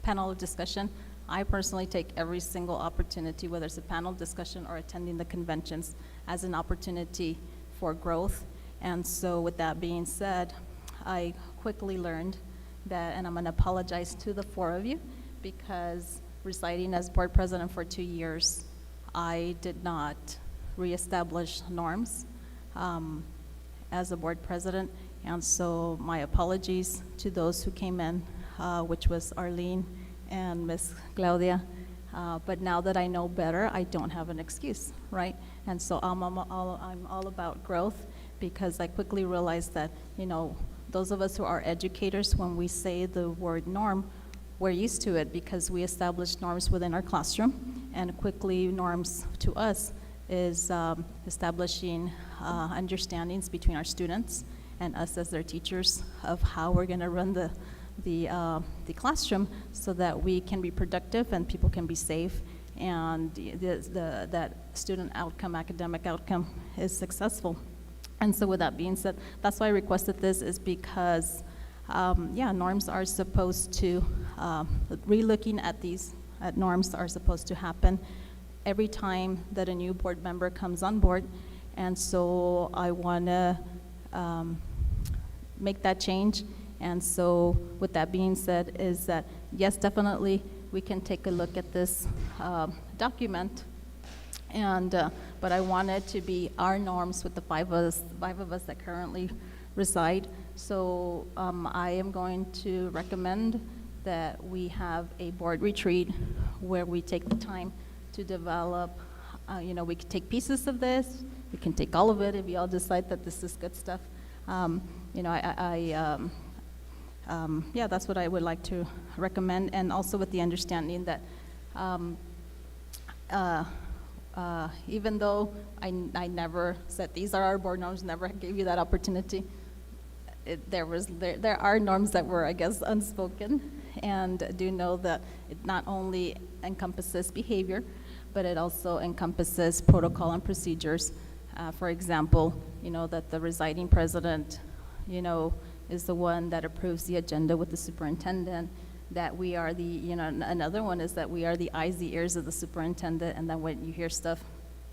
panel of discussion, I personally take every single opportunity, whether it's a panel discussion or attending the conventions, as an opportunity for growth. And so with that being said, I quickly learned that, and I'm going to apologize to the four of you, because residing as board president for 2 years, I did not reestablish norms as a board president, and so my apologies to those who came in, which was Arlene and Miss Claudia, but now that I know better, I don't have an excuse, right? And so I'm all about growth, because I quickly realized that, those of us who are educators, when we say the word norm, we're used to it because we established norms within our classroom, and quickly norms to us is establishing understandings between our students and us as their teachers of how we're going to run the classroom so that we can be productive and people can be safe, and that student outcome, academic outcome, is successful. And so with that being said, that's why I requested this, is because norms are supposed to, re-looking at norms are supposed to happen every time that a new board member comes on board. And so I want to make that change. And so with that being said, is that yes, definitely we can take a look at this document, and but I want it to be our norms with the five of us that currently reside. So I am going to recommend that we have a board retreat where we take the time to develop, we can take pieces of this, we can take all of it if you all decide that this is good stuff. That's what I would like to recommend, and also with the understanding that even though I never said these are our board norms, never gave you that opportunity, there are norms that were, I guess, unspoken, and do know that it not only encompasses behavior, but it also encompasses protocol and procedures. For example, that the residing president, is the one that approves the agenda with the superintendent, that we are the, another one is that we are the eyes, the ears of the superintendent, and then when you hear stuff,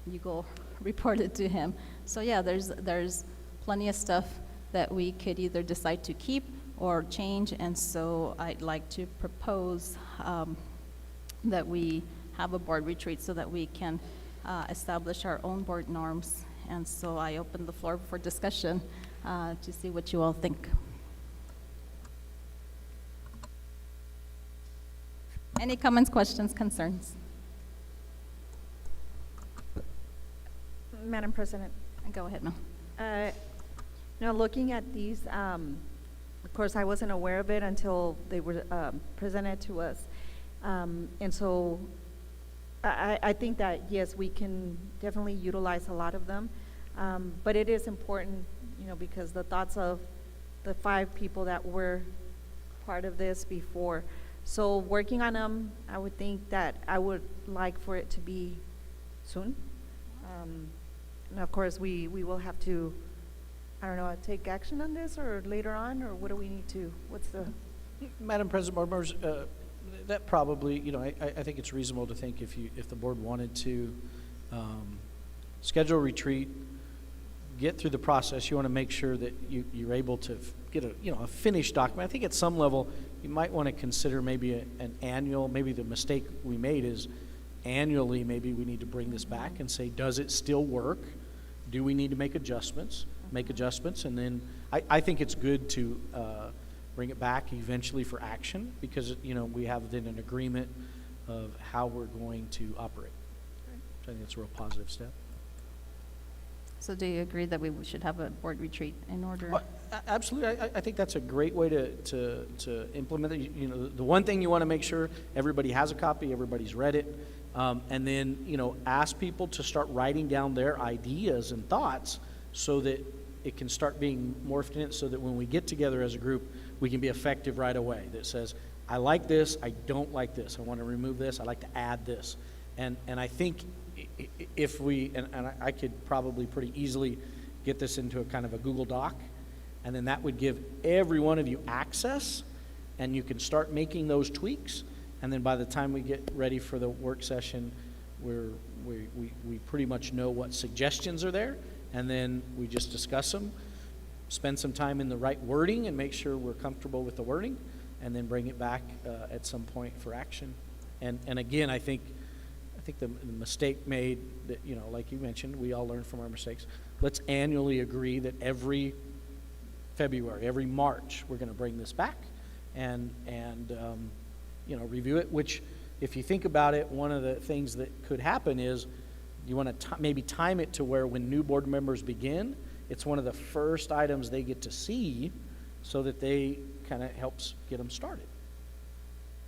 you go report it to him. So yeah, there's plenty of stuff that we could either decide to keep or change, and so I'd like to propose that we have a board retreat so that we can establish our own board norms. And so I open the floor for discussion to see what you all think. Any comments, questions, concerns? Madam President. Go ahead, ma'am. Looking at these, of course, I wasn't aware of it until they were presented to us. And so I think that, yes, we can definitely utilize a lot of them. But it is important, because the thoughts of the 5 people that were part of this before. So working on them, I would think that I would like for it to be soon. And of course, we will have to, I don't know, take action on this or later on, or what do we need to, what's the? Madam President, board members, that probably, I think it's reasonable to think if the board wanted to schedule a retreat, get through the process, you want to make sure that you're able to get a finished document. I think at some level you might want to consider maybe an annual, maybe the mistake we made is annually maybe we need to bring this back and say, does it still work? Do we need to make adjustments? And then I think it's good to bring it back eventually for action, because we have then an agreement of how we're going to operate. So I think it's a real positive step. So do you agree that we should have a board retreat in order? Well, absolutely. I think that's a great way to implement it. The one thing you want to make sure everybody has a copy, everybody's read it, and then ask people to start writing down their ideas and thoughts so that it can start being morphed in it, so that when we get together as a group, we can be effective right away. That says, I like this, I don't like this, I want to remove this, I like to add this. And I think if we, and I could probably pretty easily get this into a kind of a Google Doc, and then that would give every one of you access, and you can start making those tweaks, and then by the time we get ready for the work session, we pretty much know what suggestions are there, and then we just discuss them, spend some time in the right wording and make sure we're comfortable with the wording, and then bring it back at some point for action. And again, I think the mistake made that, like you mentioned, we all learn from our mistakes. Let's annually agree that every February, every March, we're going to bring this back and review it, which, if you think about it, one of the things that could happen is you want to maybe time it to where when new board members begin, it's one of the first items they get to see, so that they kind of helps get them started.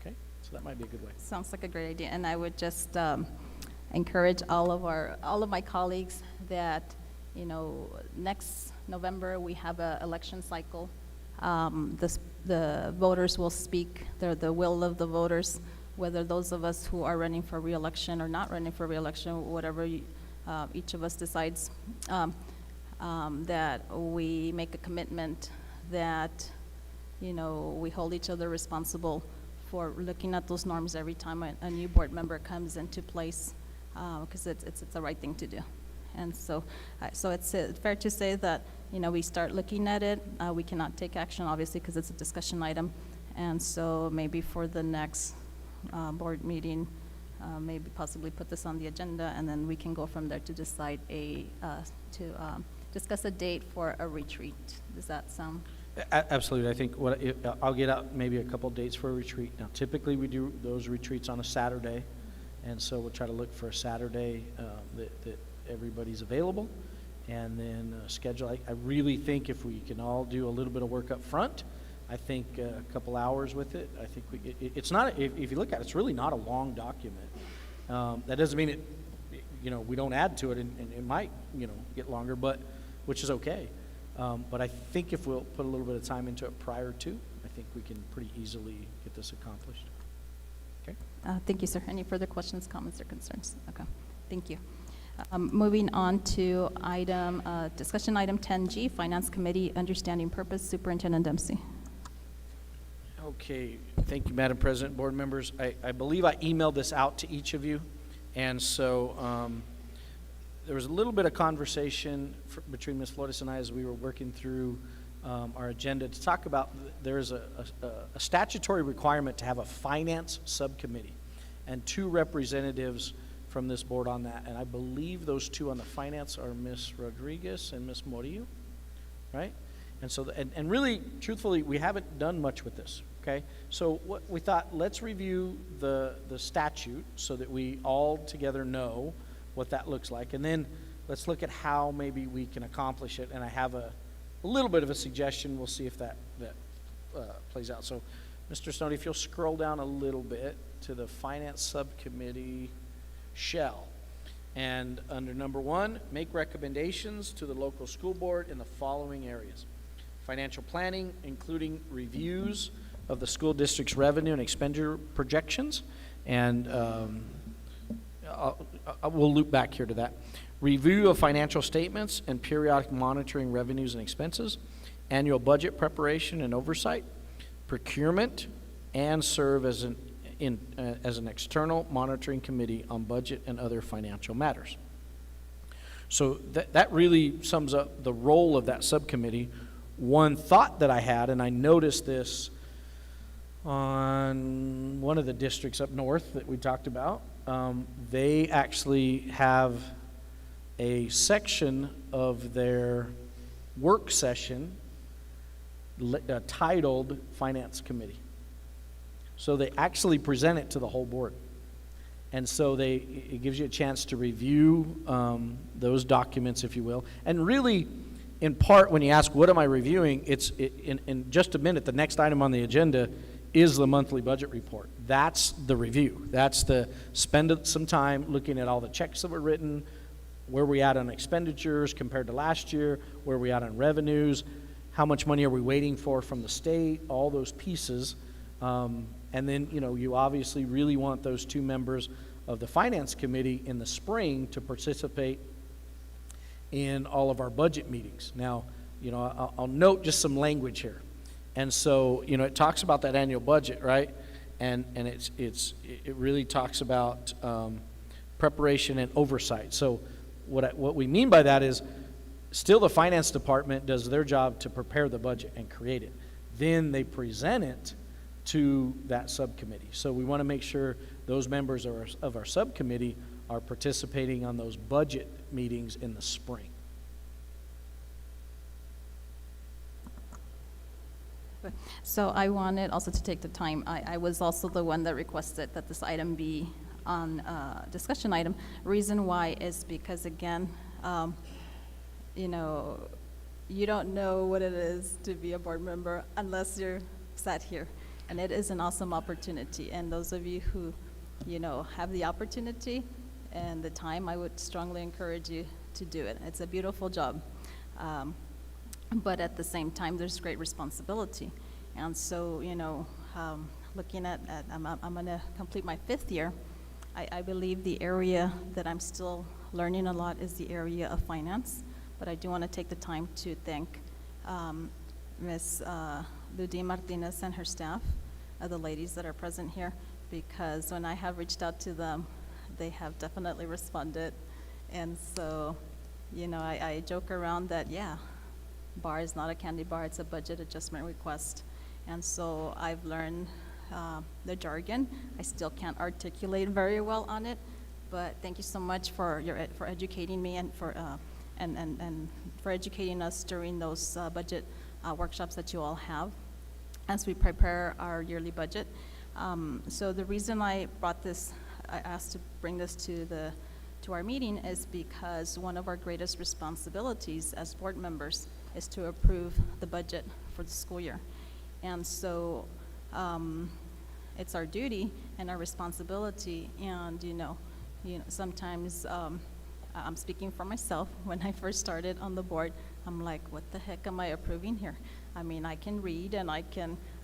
Okay? So that might be a good way. Sounds like a great idea, and I would just encourage all of my colleagues that, you know, next November we have an election cycle. The voters will speak the will of the voters, whether those of us who are running for re-election or not running for re-election, whatever each of us decides, that we make a commitment that, you know, we hold each other responsible for looking at those norms every time a new board member comes into place, because it's the right thing to do. And so it's fair to say that, you know, we start looking at it. We cannot take action, obviously, because it's a discussion item. And so maybe for the next board meeting, maybe possibly put this on the agenda, and then we can go from there to decide discuss a date for a retreat. Does that sound? Absolutely. I think I'll get out maybe a couple dates for a retreat. Now, typically we do those retreats on a Saturday, and so we'll try to look for a Saturday that everybody's available, and then schedule. I really think if we can all do a little bit of work up front, I think a couple hours with it. I think it's not. If you look at it, it's really not a long document. That doesn't mean it. You know, we don't add to it, and it might, you know, get longer, but which is okay. But I think if we'll put a little bit of time into it prior to, I think we can pretty easily get this accomplished. Okay. Thank you, sir. Any further questions, comments, or concerns? Okay. Thank you. Moving on to discussion item 10G, Finance Committee, Understanding Purpose, Superintendent Dempsey. Okay, thank you, Madam President, board members. I believe I emailed this out to each of you, and so there was a little bit of conversation between Ms. Flores and I as we were working through our agenda to talk about there's a statutory requirement to have a finance subcommittee and 2 representatives from this board on that, and I believe those 2 on the finance are Ms. Rodriguez and Ms. Morillo, right? And so, and really, truthfully, we haven't done much with this, okay? So what we thought, let's review the statute so that we all together know what that looks like, and then let's look at how maybe we can accomplish it, and I have a little bit of a suggestion. We'll see if that plays out. So, Mr. Stoney, if you'll scroll down a little bit to the Finance Subcommittee shall, and under number 1, make recommendations to the local school board in the following areas: financial planning, including reviews of the school district's revenue and expenditure projections, and we'll loop back here to that. Review of financial statements and periodic monitoring revenues and expenses, annual budget preparation and oversight, procurement, and serve as an external monitoring committee on budget and other financial matters. So that really sums up the role of that subcommittee. One thought that I had, and I noticed this on one of the districts up north that we talked about, they actually have a section of their work session titled Finance Committee. So they actually present it to the whole board. And so it gives you a chance to review those documents, if you will. And really, in part, when you ask, what am I reviewing, in just a minute, the next item on the agenda is the monthly budget report. That's the review. That's the spend some time looking at all the checks that were written, where we at on expenditures compared to last year, where we at on revenues, how much money are we waiting for from the state, all those pieces. And then, you know, you obviously really want those 2 members of the Finance Committee in the spring to participate in all of our budget meetings. Now, you know, I'll note just some language here. And so, you know, it talks about that annual budget, right? And it really talks about preparation and oversight. So what we mean by that is still the finance department does their job to prepare the budget and create it. Then they present it to that subcommittee. So we want to make sure those members of our subcommittee are participating on those budget meetings in the spring. So I wanted also to take the time, I was also the one that requested that this item be on discussion item. Reason why is because, again, you know, you don't know what it is to be a board member unless you're sat here. And it is an awesome opportunity. And those of you who, have the opportunity and the time, I would strongly encourage you to do it. It's a beautiful job. But at the same time, there's great responsibility. And so, looking at I'm going to complete my 5th year. I believe the area that I'm still learning a lot is the area of finance. But I do want to take the time to thank Ms. Ludi Martinez and her staff, the ladies that are present here, because when I have reached out to them, they have definitely responded. And so, I joke around that, bar is not a candy bar, it's a budget adjustment request. And so I've learned the jargon. I still can't articulate very well on it, but thank you so much for educating me and for educating us during those budget workshops that you all have as we prepare our yearly budget. So the reason I asked to bring this to our meeting is because one of our greatest responsibilities as board members is to approve the budget for the school year. And so it's our duty and our responsibility, and sometimes I'm speaking for myself. When I first started on the board, I'm like, what the heck am I approving here? I mean, I can read and I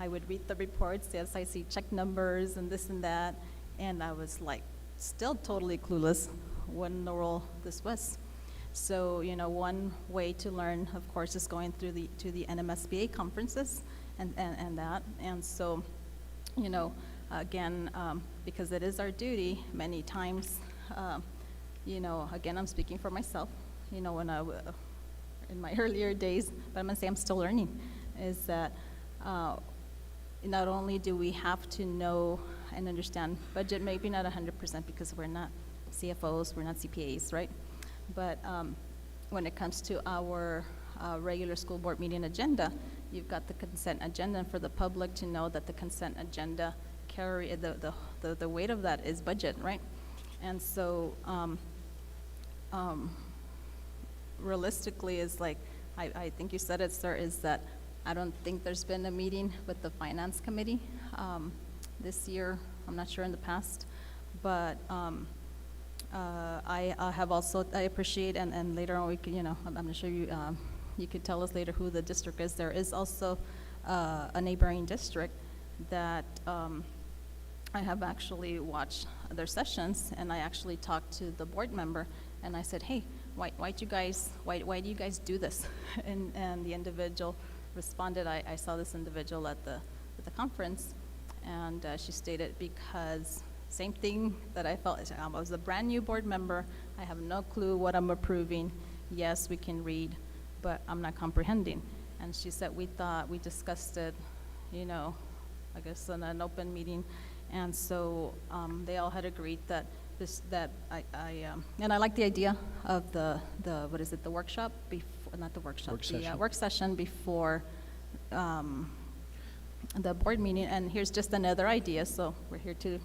would read the reports, yes, I see check numbers and this and that, and I was like, still totally clueless what in the world this was. So, one way to learn, of course, is going through to the NMSBA conferences and that. And so, again, because it is our duty, many times, again, I'm speaking for myself, when in my earlier days, but I'm gonna say I'm still learning, is that not only do we have to know and understand budget, maybe not 100% because we're not CFOs, we're not CPAs, right? But when it comes to our regular school board meeting agenda, you've got the consent agenda, and for the public to know that the consent agenda the weight of that is budget, right? And so realistically is like, I think you said it, sir, is that I don't think there's been a meeting with the finance committee this year. I'm not sure in the past, but I have also, I appreciate, and later on we can, I'm not sure you could tell us later who the district is. There is also a neighboring district that I have actually watched their sessions, and I actually talked to the board member, and I said, hey, why do you guys do this? And the individual responded, I saw this individual at the conference, and she stated, because same thing that I felt, I was a brand new board member, I have no clue what I'm approving. Yes, we can read, but I'm not comprehending. And she said, we discussed it, I guess in an open meeting, and so they all had agreed that and I like the idea of the workshop before, not the workshop, the work session before the board meeting. And here's just another idea, so we're here to,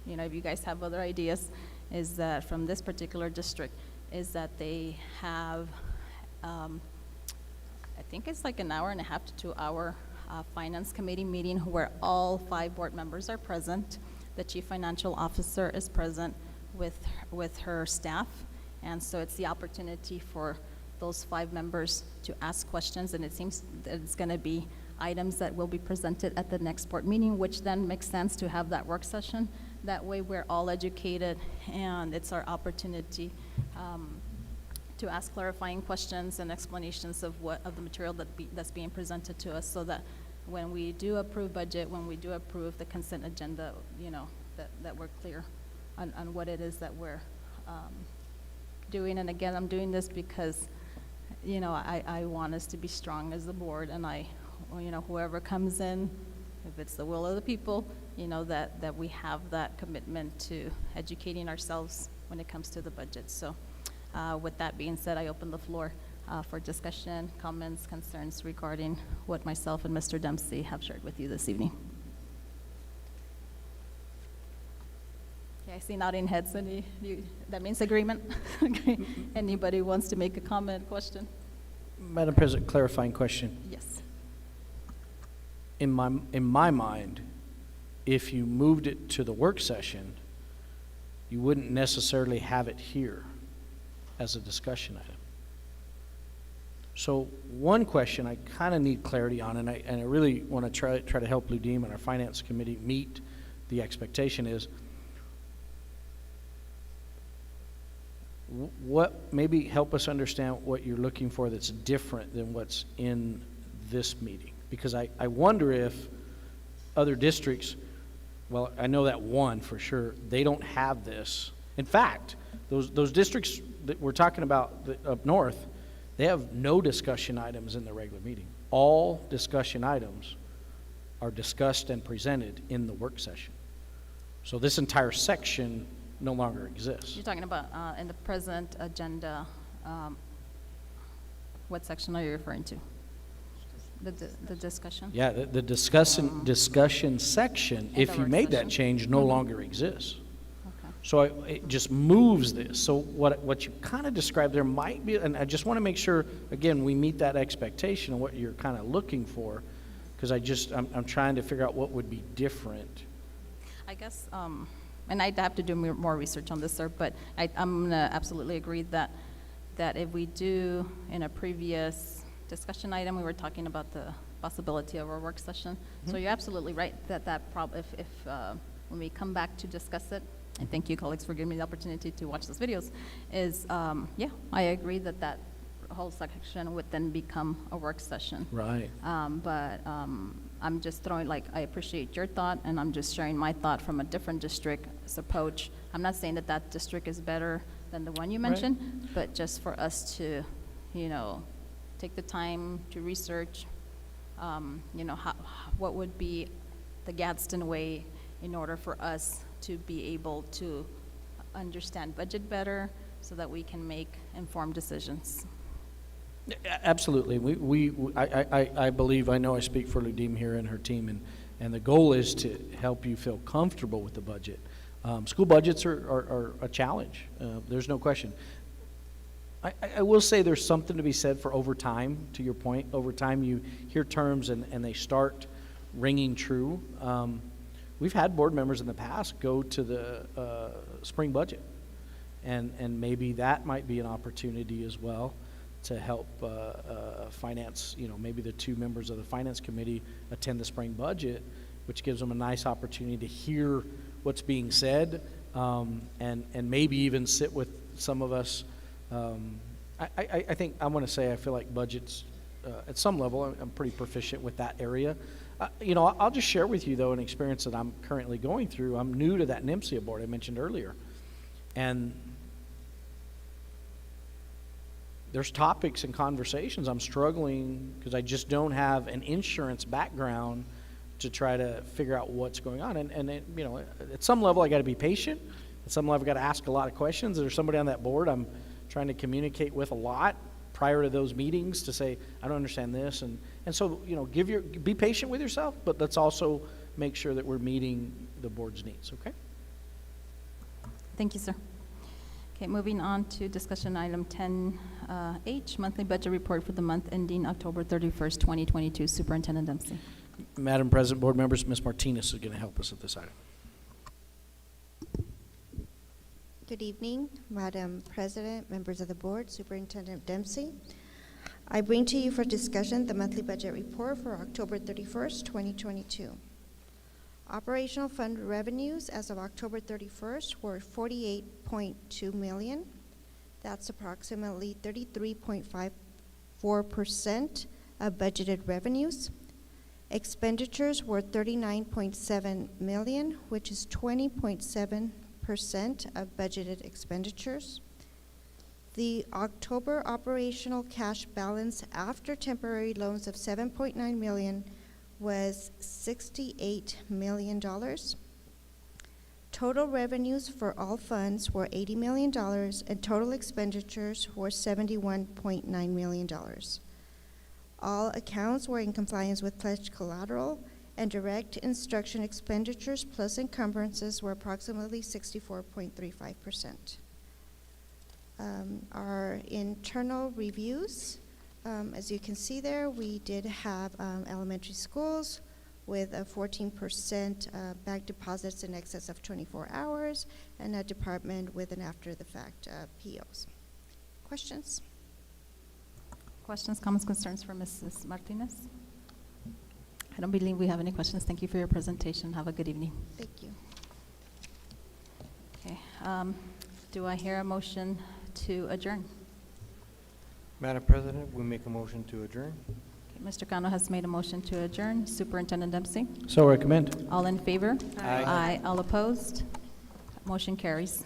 if you guys have other ideas, is that from this particular district, is that they have, I think it's like an hour and a half to 2 hour finance committee meeting where all 5 board members are present. The chief financial officer is present with her staff, and so it's the opportunity for those 5 members to ask questions, and it seems that it's going to be items that will be presented at the next board meeting, which then makes sense to have that work session. That way we're all educated, and it's our opportunity to ask clarifying questions and explanations of the material that's being presented to us, so that when we do approve budget, when we do approve the consent agenda, that we're clear on what it is that we're doing. And again, I'm doing this because, I want us to be strong as the board, and whoever comes in, if it's the will of the people, that we have that commitment to educating ourselves when it comes to the budget. So with that being said, I open the floor for discussion, comments, concerns regarding what myself and Mr. Dempsey have shared with you this evening. Okay, I see nodding heads. That means agreement? Okay. Anybody wants to make a comment, question? Madam President, clarifying question. Yes. In my mind, if you moved it to the work session, you wouldn't necessarily have it here as a discussion item. So one question I kind of need clarity on, and I really want to try to help Ludim and our finance committee meet the expectation is, what, maybe help us understand what you're looking for that's different than what's in this meeting. Because I wonder if other districts, well, I know that one for sure, they don't have this. In fact, those districts that we're talking about up north, they have no discussion items in the regular meeting. All discussion items are discussed and presented in the work session. So this entire section no longer exists. You're talking about in the present agenda, what section are you referring to? The discussion? Yeah, the discussion section, In if the you work made that session. change, no longer exists. Okay. So it just moves this. So what you kind of described there might be, and I just want to make sure, again, we meet that expectation of what you're kind of looking for, because I'm trying to figure out what would be different. I guess, and I'd have to do more research on this, sir, but I'm gonna absolutely agree that if we do in a previous discussion item, we were talking about the possibility of a work session. So you're absolutely right that if when we come back to discuss it, and thank you colleagues for giving me the opportunity to watch those videos, is, yeah, I agree that whole section would then become a work session. Right. But I'm just throwing, like, I appreciate your thought, and I'm just sharing my thought from a different district's approach. I'm not saying that district is better than the one you mentioned, but just for us to, take the time to research, what would be the Gadsden way in order for us to be able to understand budget better so that we can make informed decisions. Absolutely. I believe, I know I speak for Ludim here and her team, and the goal is to help you feel comfortable with the budget. School budgets are a challenge. There's no question. I will say there's something to be said for over time, to your point. Over time you hear terms and they start ringing true. We've had board members in the past go to the spring budget, and maybe that might be an opportunity as well to help finance, maybe the two members of the finance committee attend the spring budget, which gives them a nice opportunity to hear what's being said, and maybe even sit with some of us. I think I want to say I feel like budgets, at some level, I'm pretty proficient with that area. I'll just share with you, though, an experience that I'm currently going through. I'm new to that NMCA board I mentioned earlier, and there's topics and conversations I'm struggling because I just don't have an insurance background to try to figure out what's going on. And at some level I got to be patient. At some level I got to ask a lot of questions. There's somebody on that board I'm trying to communicate with a lot prior to those meetings to say, I don't understand this. And so, be patient with yourself, but let's also make sure that we're meeting the board's needs, okay? Thank you, sir. Okay, moving on to discussion item 10H, monthly budget report for the month ending October 31st, 2022. Superintendent Dempsey. Madam President, board members, Ms. Martinez is going to help us with this item. Good evening, Madam President, members of the board, Superintendent Dempsey. I bring to you for discussion the monthly budget report for October 31st, 2022. Operational fund revenues as of October 31st were $48.2 million. That's approximately 33.54% of budgeted revenues. Expenditures were $39.7 million, which is 20.7% of budgeted expenditures. The October operational cash balance after temporary loans of $7.9 million was $68 million. Total revenues for all funds were $80 million, and total expenditures were $71.9 million. All accounts were in compliance with pledged collateral, and direct instruction expenditures plus encumbrances were approximately 64.35%. Our internal reviews, as you can see there, we did have elementary schools, with a 14% bank deposits in excess of 24 hours, and a department with an after-the-fact POs. Questions? Questions, comments, concerns for Mrs. Martinez? I don't believe we have any questions. Thank you for your presentation. Have a good evening. Thank you. Okay, do I hear a motion to adjourn? Madam President, we make a motion to adjourn. Okay, Mr. Cano has made a motion to adjourn. Superintendent Dempsey? So recommend. All in favor? Aye. All opposed? Motion carries.